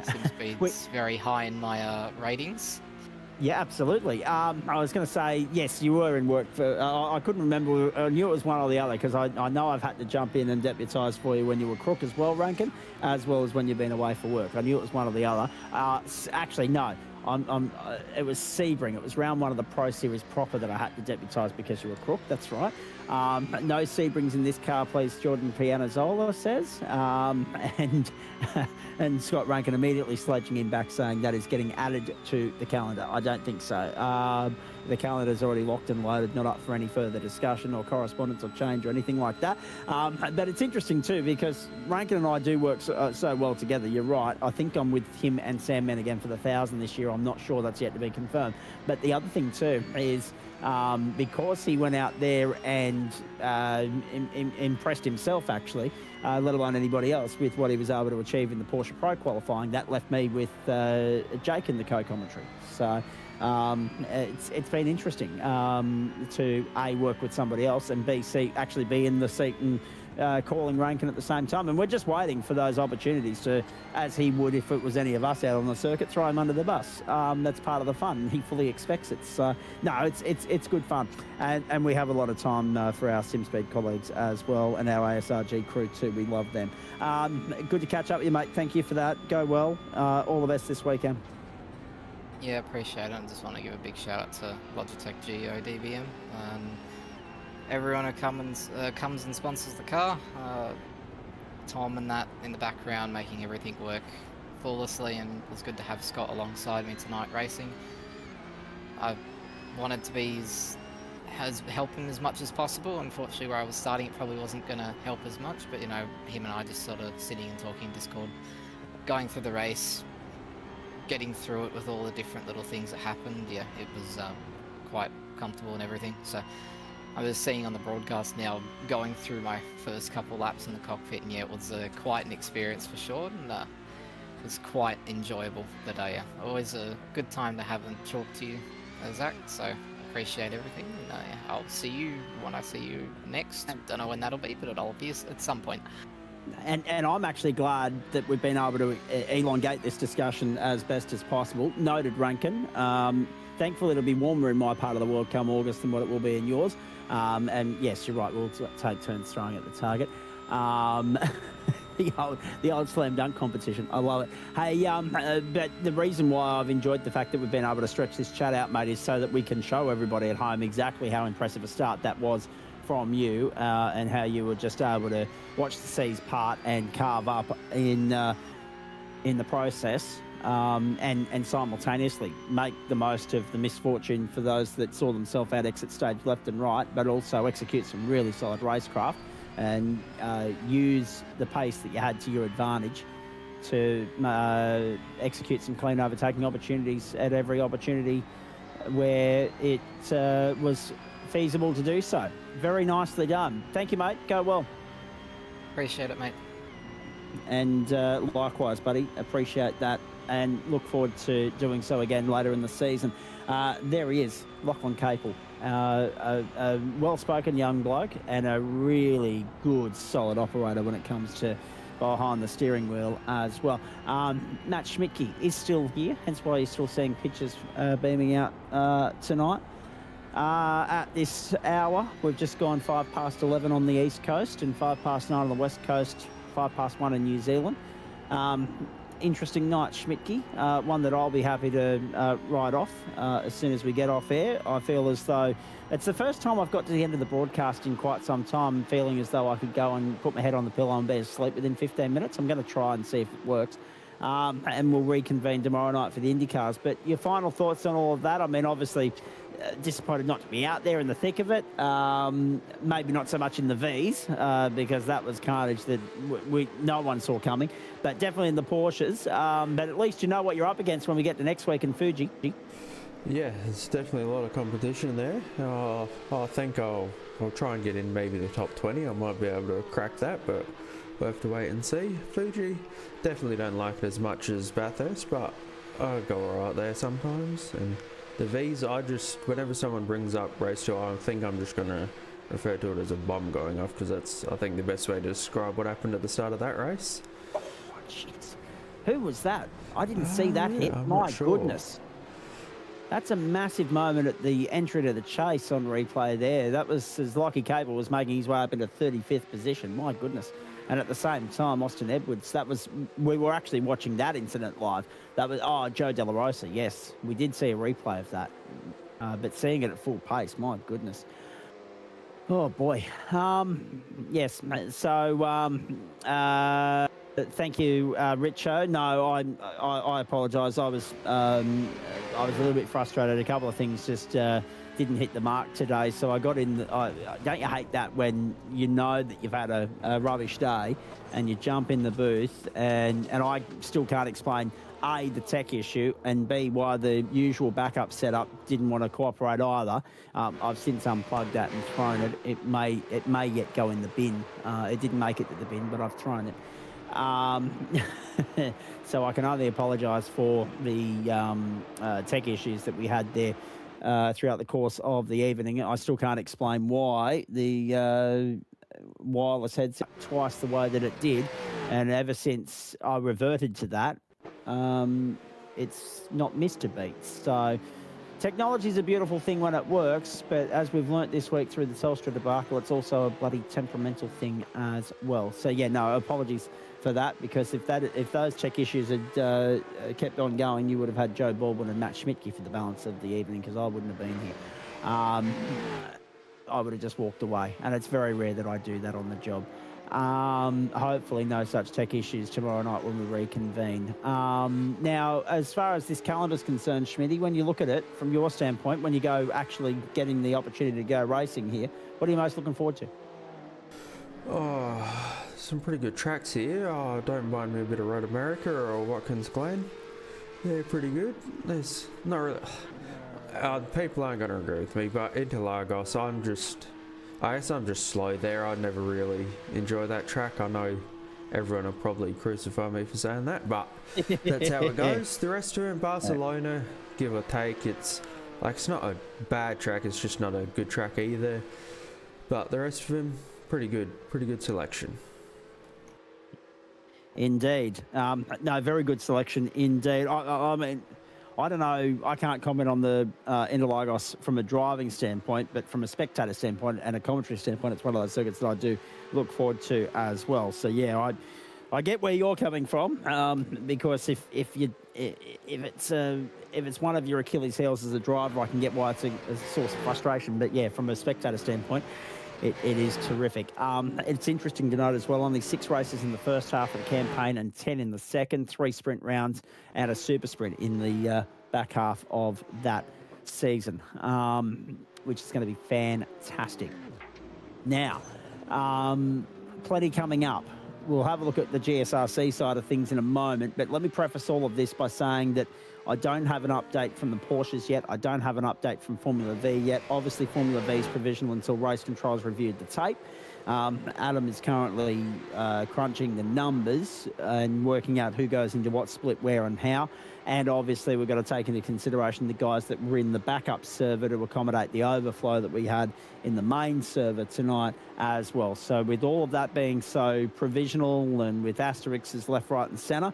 Seems to be very high in my ratings. Yeah, absolutely. I was going to say, yes, you were in work for... I couldn't remember. I knew it was one or the other, because I know I've had to jump in and deputise for you when you were crook as well, Rankin, as well as when you've been away for work. I knew it was one or the other. Actually, no. It was Sebring. It was round one of the Pro Series proper that I had to deputise because you were crook. That's right. No Sebrings in this car, please, Jordan Pianazzola says. And Scott Rankin immediately sledging him back, saying that is getting added to the calendar. I don't think so. The calendar's already locked and loaded, not up for any further discussion or correspondence or change or anything like that. But it's interesting too, because Rankin and I do work so well together. You're right. I think I'm with him and Sandman again for the 1,000 this year. I'm not sure, that's yet to be confirmed. But the other thing too is because he went out there and impressed himself, actually, let alone anybody else, with what he was able to achieve in the Porsche Pro qualifying, that left me with Jake in the co-commentary. So it's been interesting to A, work with somebody else, and B, actually be in the seat and calling Rankin at the same time. And we're just waiting for those opportunities to, as he would if it was any of us out on the circuit, throw him under the bus. That's part of the fun. He fully expects it. So, no, it's good fun. And we have a lot of time for our SimSpeed colleagues as well, and our ASRG crew too. We love them. Good to catch up with you, mate. Thank you for that. Go well. All the best this weekend. Yeah, appreciate it. I just want to give a big shout out to Logitech Geo DBM. Everyone who comes and sponsors the car. Tom and that in the background making everything work flawlessly, and it was good to have Scott alongside me tonight racing. I wanted to be helping as much as possible. Unfortunately, where I was starting, it probably wasn't going to help as much, but you know, him and I just sort of sitting and talking Discord, going through the race, getting through it with all the different little things that happened. Yeah, it was quite comfortable and everything. So I was seeing on the broadcast now, going through my first couple laps in the cockpit, and yeah, it was quite an experience for sure, and it was quite enjoyable. But yeah, always a good time to have and talk to you, Zach. So appreciate everything. And, yeah, I'll see you when I see you next. Don't know when that'll be, but it'll be at some point. And I'm actually glad that we've been able to elongate this discussion as best as possible. Noted, Rankin. Thankfully, it'll be warmer in my part of the world come August than what it will be in yours. And yes, you're right. We'll take turns throwing at the target. The old slam dunk competition. I love it. Hey, but the reason why I've enjoyed the fact that we've been able to stretch this chat out, mate, is so that we can show everybody at home exactly how impressive a start that was from you, and how you were just able to watch the C's part and carve up in the process, and simultaneously make the most of the misfortune for those that saw themselves at exit stage left and right, but also execute some really solid racecraft and use the pace that you had to your advantage to execute some clean overtaking opportunities at every opportunity where it was feasible to do so. Very nicely done. Thank you, mate. Go well. Appreciate it, mate. And likewise, buddy. Appreciate that, and look forward to doing so again later in the season. There he is, Lachlan Capel. A well-spoken young bloke and a really good, solid operator when it comes to behind the steering wheel as well. Matt Schmidtke is still here, hence why you're still seeing pictures beaming out tonight. At this hour, we've just gone 11:05 on the East Coast and 9:05 on the West Coast, 1:05 in New Zealand. Interesting night, Schmidtke. One that I'll be happy to ride off as soon as we get off air. I feel as though it's the first time I've got to the end of the broadcast in quite some time, feeling as though I could go and put my head on the pillow and be asleep within 15 minutes. I'm going to try and see if it works. And we'll reconvene tomorrow night for the IndyCars. But your final thoughts on all of that? I mean, obviously, disappointed not to be out there in the thick of it. Maybe not so much in the V's, because that was carnage that no one saw coming. But definitely in the Porsches. But at least you know what you're up against when we get to next week in Fuji. Yeah, there's definitely a lot of competition there. I think I'll try and get in maybe the top 20. I might be able to crack that, but we'll have to wait and see. Fuji, definitely don't like it as much as Bathurst, but I go alright there sometimes. And the V's, whenever someone brings up race 2, I think I'm just going to refer to it as a bomb going off, because that's, I think, the best way to describe what happened at the start of that race. Oh, jeez. Who was that? I didn't see that hit. I'm My not sure. Goodness. That's a massive moment at the entry to the chase on replay there. That was as Lockie Cable was making his way up into 35th position. My goodness. And at the same time, Austin Edwards, we were actually watching that incident live. That was, Joe De La Rosa, yes. We did see a replay of that. But seeing it at full pace, my goodness. Oh, boy. Yes, so thank you, Richo. No, I apologise. I was a little bit frustrated. A couple of things just didn't hit the mark today, so I got in. Don't you hate that when you know that you've had a rubbish day and you jump in the booth and I still can't explain A, the tech issue, and B, why the usual backup setup didn't want to cooperate either. I've since unplugged that and thrown it. It may yet go in the bin. It didn't make it to the bin, but I've thrown it. So I can only apologise for the tech issues that we had there throughout the course of the evening. I still can't explain why wireless headset twice the way that it did. And ever since I reverted to that, it's not missed a beat. So technology is a beautiful thing when it works, but as we've learnt this week through the Telstra debacle, it's also a bloody temperamental thing as well. So yeah, no, apologies for that, because if those tech issues had kept on going, you would have had Joe Baldwin and Matt Schmidtke for the balance of the evening, because I wouldn't have been here. I would have just walked away, and it's very rare that I do that on the job. Hopefully no such tech issues tomorrow night when we reconvene. Now, as far as this calendar is concerned, Schmitty, when you look at it from your standpoint, when you go actually getting the opportunity to go racing here, what are you most looking forward to? Oh, some pretty good tracks here. Oh, don't mind me a bit of Road America or Watkins Glen. Yeah, pretty good. There's not really... people aren't going to agree with me, but Interlagos, I guess I'm just slow there. I never really enjoy that track. I know everyone will probably crucify me for saying that, but that's how it goes. The rest of it, Barcelona, give or take, it's not a bad track, it's just not a good track either. But the rest of them, pretty good selection. Indeed. No, very good selection indeed. I mean, I don't know, I can't comment on the Interlagos from a driving standpoint, but from a spectator standpoint and a commentary standpoint, it's one of those circuits that I do look forward to as well. So yeah, I get where you're coming from, because if it's one of your Achilles heels as a driver, I can get why it's a source of frustration. But yeah, from a spectator standpoint, it is terrific. It's interesting to note as well, only 6 races in the first half of the campaign and 10 in the second, 3 sprint rounds and a super sprint in the back half of that season, which is going to be fantastic. Now, plenty coming up. We'll have a look at the GSRC side of things in a moment, but let me preface all of this by saying that I don't have an update from the Porsches yet. I don't have an update from Formula V yet. Obviously, Formula V is provisional until race control's reviewed the tape. Adam is currently crunching the numbers and working out who goes into what split, where and how. And obviously, we've got to take into consideration the guys that were in the backup server to accommodate the overflow that we had in the main server tonight as well. So with all of that being so provisional and with asterisks left, right and centre,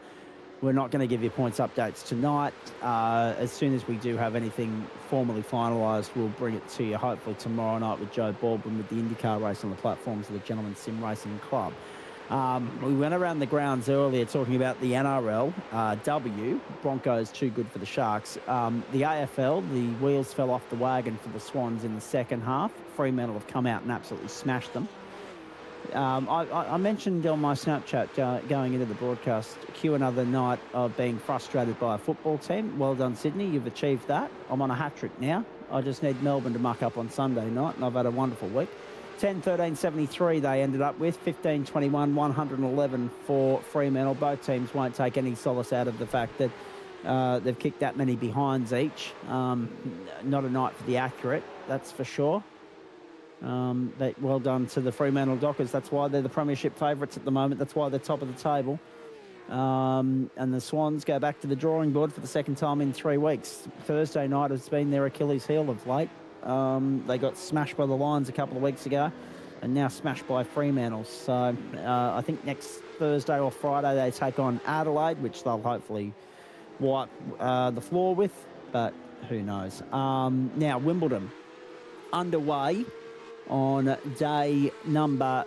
we're not going to give you points updates tonight. As soon as we do have anything formally finalised, we'll bring it to you hopefully tomorrow night with Joe Baldwin with the IndyCar race on the platforms of the Gentleman Sim Racing Club. We went around the grounds earlier talking about the NRL, Broncos too good for the Sharks. The AFL, the wheels fell off the wagon for the Swans in the second half. Fremantle have come out and absolutely smashed them. I mentioned on my Snapchat going into the broadcast Q another night of being frustrated by a football team. Well done, Sydney. You've achieved that. I'm on a hat-trick now. I just need Melbourne to muck up on Sunday night, and I've had a wonderful week. 10-13-73 they ended up with. 15-21, 111 for Fremantle. Both teams won't take any solace out of the fact that they've kicked that many behinds each. Not a night for the accurate, that's for sure. Well done to the Fremantle Dockers. That's why they're the premiership favourites at the moment. That's why they're top of the table. And the Swans go back to the drawing board for the second time in 3 weeks. Thursday night has been their Achilles heel of late. They got smashed by the Lions a couple of weeks ago and now smashed by Fremantle. So I think next Thursday or Friday they take on Adelaide, which they'll hopefully wipe the floor with, but who knows. Now, Wimbledon underway on day number,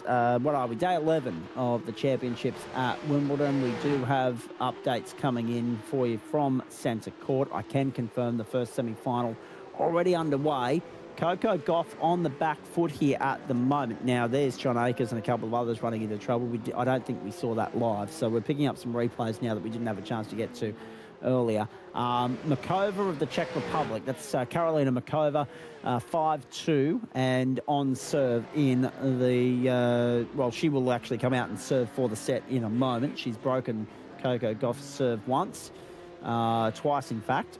day 11 of the championships at Wimbledon. We do have updates coming in for you from Centre Court. I can confirm the first semi-final already underway. Coco Gauff on the back foot here at the moment. Now, there's John Akers and a couple of others running into trouble. I don't think we saw that live, so we're picking up some replays now that we didn't have a chance to get to earlier. Makova of the Czech Republic, that's Karolina Makova, 5-2 and on serve in the, she will actually come out and serve for the set in a moment. She's broken Coco Gauff's serve once, twice in fact.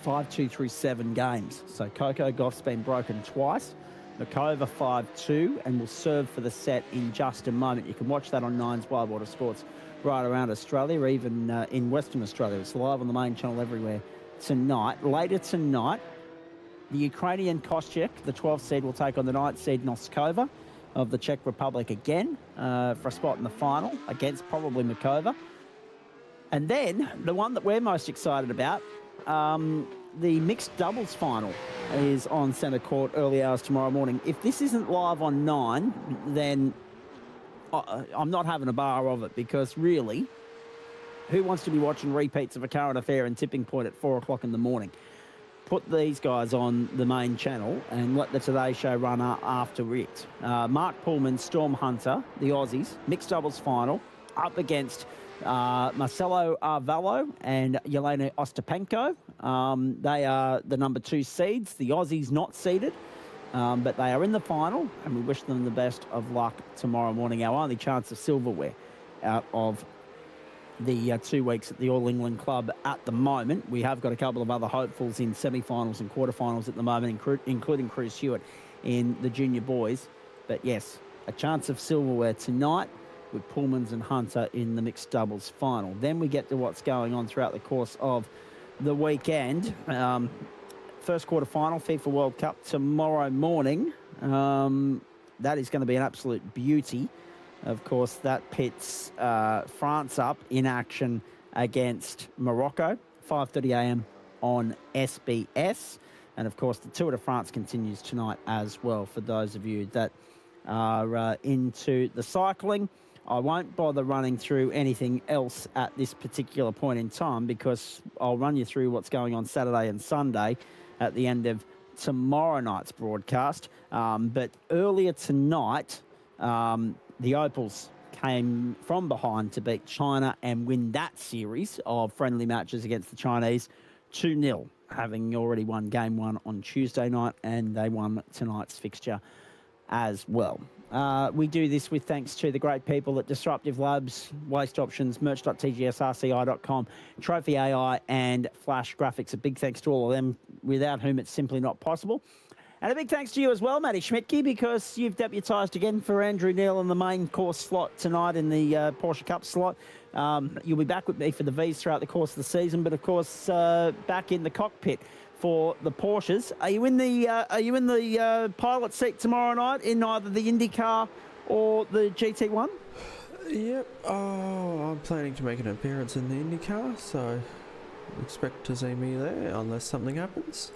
5-2 through 7 games. So Coco Gauff's been broken twice. Makova 5-2 and will serve for the set in just a moment. You can watch that on Nine's Wild Water Sports right around Australia, or even in Western Australia. It's live on the main channel everywhere tonight. Later tonight, the Ukrainian Kostyuk, the 12th seed, will take on the 9th seed Noskova of the Czech Republic again for a spot in the final against probably Makova. And then the one that we're most excited about, the mixed doubles final is on centre court early hours tomorrow morning. If this isn't live on 9, then I'm not having a bar of it, because really, who wants to be watching repeats of a current affair and tipping point at 4 o'clock in the morning? Put these guys on the main channel and let the Today Show run after it. Mark Pullman, Storm Hunter, the Aussies, mixed doubles final, up against Marcelo Arvalo and Yelena Ostapenko. They are the number 2 seeds. The Aussies not seeded, but they are in the final, and we wish them the best of luck tomorrow morning. Our only chance of silverware out of the 2 weeks at the All England Club at the moment. We have got a couple of other hopefuls in semi-finals and quarterfinals at the moment, including Cruz Hewitt in the junior boys. But yes, a chance of silverware tonight with Pullmans and Hunter in the mixed doubles final. Then we get to what's going on throughout the course of the weekend. First quarterfinal, FIFA World Cup tomorrow morning. That is going to be an absolute beauty. Of course, that pits France up in action against Morocco, 5:30 a.m. on SBS. And, of course, the Tour de France continues tonight as well for those of you that are into the cycling. I won't bother running through anything else at this particular point in time, because I'll run you through what's going on Saturday and Sunday at the end of tomorrow night's broadcast. But earlier tonight, the Opals came from behind to beat China and win that series of friendly matches against the Chinese 2-0, having already won game 1 on Tuesday night, and they won tonight's fixture as well. We do this with thanks to the great people at Disruptive Labs, Waste Options, merch.tgsrci.com, Trophy AI, and Flash Graphics. A big thanks to all of them, without whom it's simply not possible. And a big thanks to you as well, Matty Schmidtke, because you've deputised again for Andrew Neil in the main course slot tonight in the Porsche Cup slot. You'll be back with me for the V's throughout the course of the season, but of course back in the cockpit for the Porsches. Are you in the pilot seat tomorrow night in either the IndyCar or the GT1? Yep. Oh, I'm planning to make an appearance in the IndyCar, so expect to see me there unless something happens.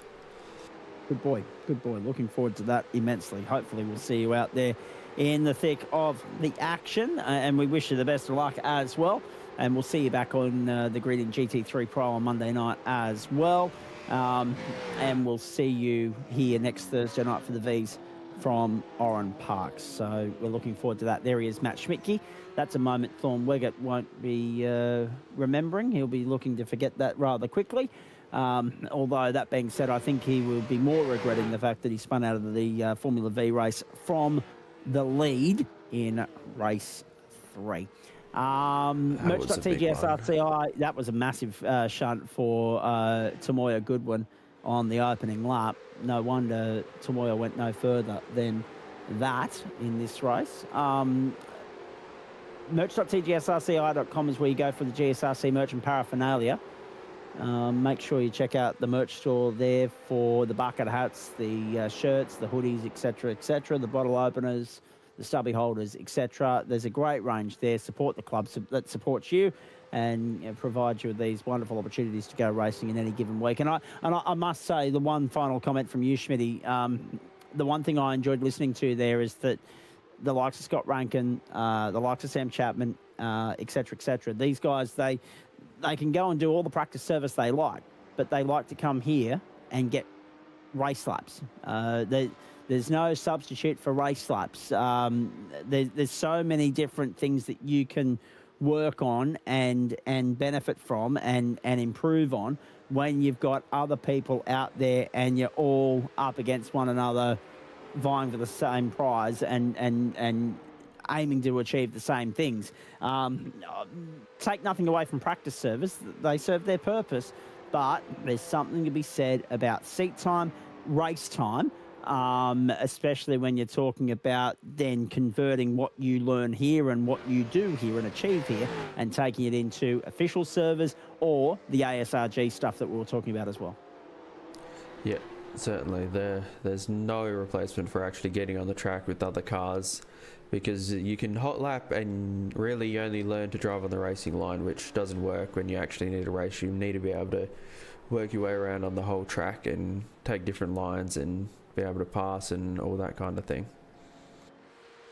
Good boy. Looking forward to that immensely. Hopefully we'll see you out there in the thick of the action, and we wish you the best of luck as well. And we'll see you back on the grid in GT3 Pro on Monday night as well. And we'll see you here next Thursday night for the V's from Oran Park. So we're looking forward to that. There he is, Matt Schmidtke. That's a moment Thorn Wiggett won't be remembering. He'll be looking to forget that rather quickly. Although, that being said, I think he will be more regretting the fact that he spun out of the Formula V race from the lead in race 3. Merch.tgsrci, that was a massive shunt for Tomoya Goodwin on the opening lap. No wonder Tomoya went no further than that in this race. Merch.tgsrci.com is where you go for the GSRC merch and paraphernalia. Make sure you check out the merch store there for the bucket hats, the shirts, the hoodies, etc., the bottle openers, the stubby holders, etc. There's a great range there. Support the club that supports you, and provides you with these wonderful opportunities to go racing in any given week. And I must say, the one final comment from you, Schmitty, the one thing I enjoyed listening to there is that the likes of Scott Rankin, the likes of Sam Chapman, etc., these guys, they can go and do all the practice service they like, but they like to come here and get race laps. There's no substitute for race laps. There's so many different things that you can work on and benefit from and improve on when you've got other people out there and you're all up against one another, vying for the same prize and aiming to achieve the same things. Take nothing away from practice service. They serve their purpose, but there's something to be said about seat time, race time, especially when you're talking about then converting what you learn here and what you do here and achieve here and taking it into official servers or the ASRG stuff that we were talking about as well. Yeah, Certainly, there's no replacement for actually getting on the track with other cars, because you can hot lap and really you only learn to drive on the racing line, which doesn't work when you actually need a race. You need to be able to work your way around on the whole track and take different lines and be able to pass and all that kind of thing.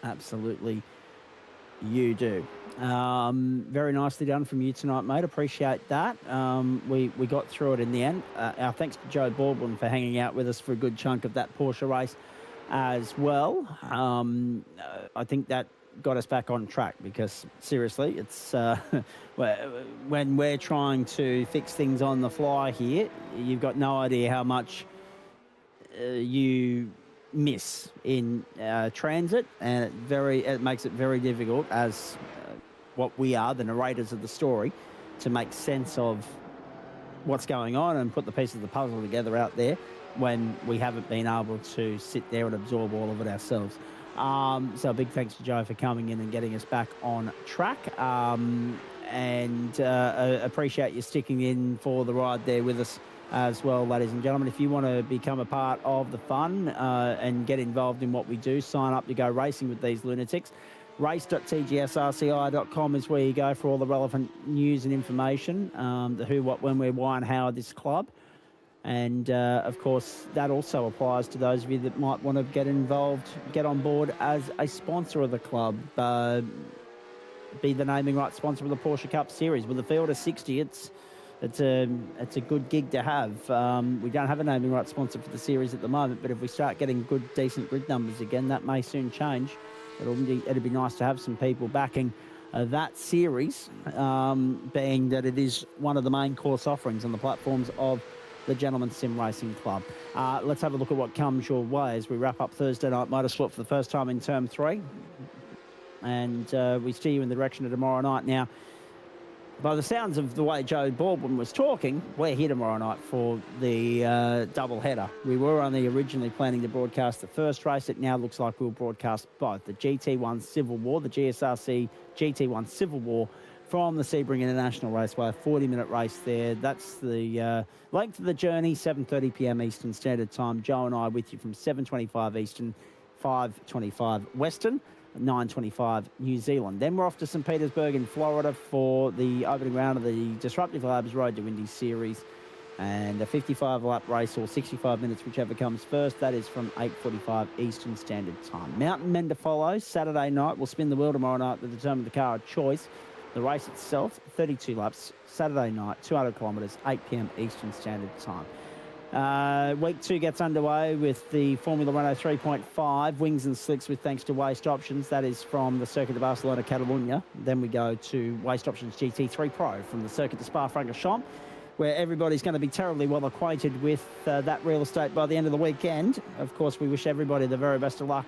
Absolutely, you do. Very nicely done from you tonight, mate. Appreciate that. We got through it in the end. Our thanks to Joe Baldwin for hanging out with us for a good chunk of that Porsche race as well. I think that got us back on track, because seriously, it's when we're trying to fix things on the fly here, you've got no idea how much you miss in transit, and it makes it very difficult as what we are, the narrators of the story, to make sense of what's going on and put the pieces of the puzzle together out there when we haven't been able to sit there and absorb all of it ourselves. So a big thanks to Joe for coming in and getting us back on track, and appreciate you sticking in for the ride there with us as well, ladies and gentlemen. If you want to become a part of the fun and get involved in what we do, sign up to go racing with these lunatics. Race.GSRC.inc is where you go for all the relevant news and information, the who, what, when, where, why and how of this club. And, of course, that also applies to those of you that might want to get involved, get on board as a sponsor of the club, be the naming rights sponsor of the Porsche Cup Series. With a field of 60, it's a good gig to have. We don't have a naming rights sponsor for the series at the moment, but if we start getting good, decent grid numbers again, that may soon change. It'd be nice to have some people backing that series, being that it is one of the main course offerings on the platforms of the Gentlemen's Sim Racing Club. Let's have a look at what comes your way as we wrap up Thursday Night Motorsport for the first time in Term 3. And we steer you in the direction of tomorrow night. Now, by the sounds of the way Joe Baldwin was talking, we're here tomorrow night for the double header. We were only originally planning to broadcast the first race. It now looks like we'll broadcast both. The GT1 Civil War, the GSRC GT1 Civil War from the Sebring International Raceway, a 40-minute race there. That's the length of the journey, 7:30 p.m. Eastern Standard Time. Joe and I with you from 7:25 Eastern, 5:25 Western, 9:25 New Zealand. Then we're off to St. Petersburg in Florida for the opening round of the Disruptive Labs Road to Indy Series, and a 55-lap race, or 65 minutes, whichever comes first. That is from 8:45 Eastern Standard Time. Mountain Men to follow. Saturday night, we'll spin the wheel tomorrow night to determine the car of choice. The race itself, 32 laps, Saturday night, 200 kilometres, 8 p.m. Eastern Standard Time. Week 2 gets underway with the Formula Renault 3.5, wings and slicks with thanks to Waste Options. That is from the Circuit de Barcelona, Catalunya. Then we go to Waste Options GT3 Pro from the Circuit de Spa-Francorchamps, where everybody's going to be terribly well acquainted with that real estate by the end of the weekend. Of course, we wish everybody the very best of luck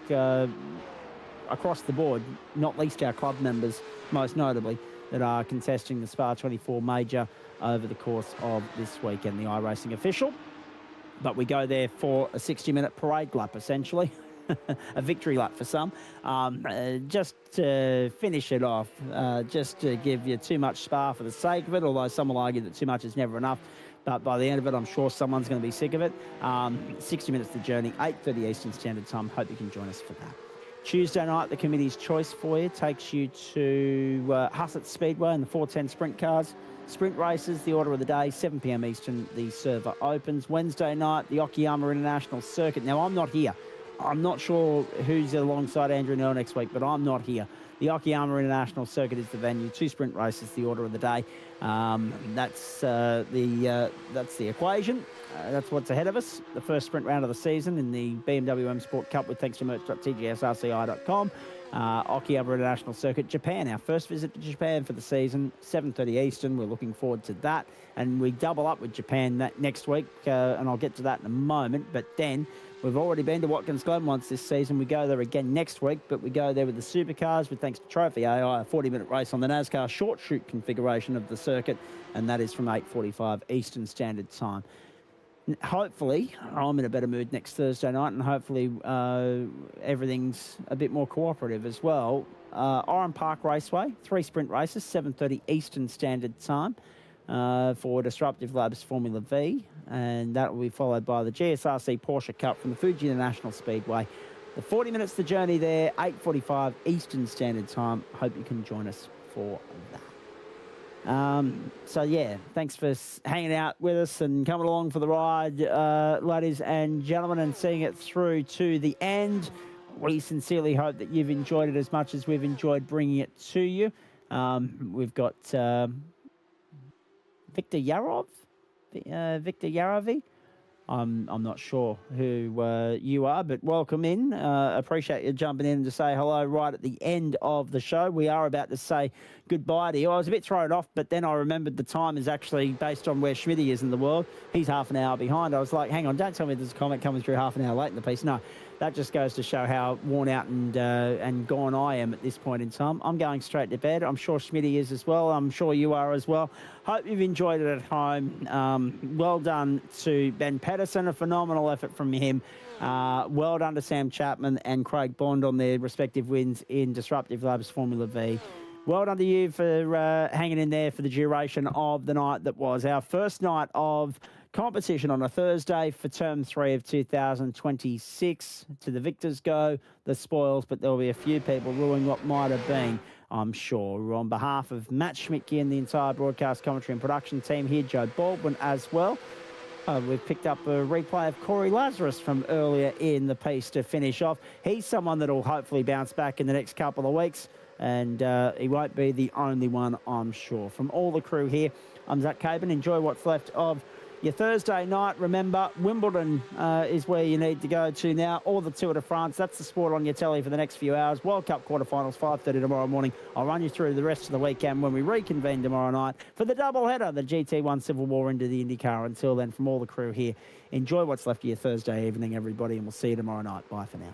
across the board, not least our club members, most notably, that are contesting the Spa 24 Major over the course of this weekend, the iRacing official. But we go there for a 60-minute parade lap, essentially, a victory lap for some, just to finish it off, just to give you too much Spa for the sake of it, although some will argue that too much is never enough. But by the end of it, I'm sure someone's going to be sick of it. 60 minutes the journey, 8:30 Eastern Standard Time. Hope you can join us for that. Tuesday night, the committee's choice for you takes you to Hussett Speedway and the 410 sprint cars. Sprint races, the order of the day, 7 p.m. Eastern, the server opens. Wednesday night, the Okayama International Circuit. Now, I'm not here. I'm not sure who's alongside Andrew Neal next week, but I'm not here. The Okayama International Circuit is the venue. 2 sprint races, the order of the day. That's the equation. That's what's ahead of us. The first sprint round of the season in the BMW M Sport Cup with thanks to merch.tgsrci.com. Okayama International Circuit, Japan. Our first visit to Japan for the season, 7:30 Eastern. We're looking forward to that. And we double up with Japan that next week, and I'll get to that in a moment. But then we've already been to Watkins Glen once this season. We go there again next week, but we go there with the supercars with thanks to Trophy AI, a 40-minute race on the NASCAR short shoot configuration of the circuit, and that is from 8:45 Eastern Standard Time. Hopefully, I'm in a better mood next Thursday night, and hopefully everything's a bit more cooperative as well. Oran Park Raceway, 3 sprint races, 7:30 Eastern Standard Time. for Disruptive Labs Formula V, and that will be followed by the GSRC Porsche Cup from the Fuji International Speedway. The 40 minutes to journey there, 8:45 Eastern Standard Time. Hope you can join us for that. So, yeah, thanks for hanging out with us and coming along for the ride, ladies and gentlemen, and seeing it through to the end. We sincerely hope that you've enjoyed it as much as we've enjoyed bringing it to you. We've got Victor Yarovi. I'm not sure who you are, but welcome in. Appreciate you jumping in to say hello right at the end of the show. We are about to say goodbye to you. I was a bit thrown off, but then I remembered the time is actually based on where Schmitty is in the world. He's half an hour behind. I was like, hang on, don't tell me there's a comment coming through half an hour late in the piece. No, that just goes to show how worn out and gone I am at this point in time. I'm going straight to bed. I'm sure Schmitty is as well. I'm sure you are as well. Hope you've enjoyed it at home. Well done to Ben Pedersen, a phenomenal effort from him. Well done to Sam Chapman and Craig Bond on their respective wins in Disruptive Labs Formula V. Well done to you for hanging in there for the duration of the night that was our first night of competition on a Thursday for Term 3 of 2026. To the victors go the spoils, but there'll be a few people ruining what might have been, I'm sure. On behalf of Matt Schmidtke and the entire broadcast commentary and production team here, Joe Baldwin as well. We've picked up a replay of Corey Lazarus from earlier in the piece to finish off. He's someone that will hopefully bounce back in the next couple of weeks, and he won't be the only one, I'm sure. From all the crew here, I'm Zach Caban. Enjoy what's left of your Thursday night. Remember, Wimbledon is where you need to go to now, or the Tour de France. That's the sport on your telly for the next few hours. World Cup quarterfinals, 5:30 tomorrow morning. I'll run you through the rest of the weekend when we reconvene tomorrow night for the doubleheader, the GT1 Civil War into the IndyCar. Until then, from all the crew here, enjoy what's left of your Thursday evening, everybody, and we'll see you tomorrow night. Bye for now.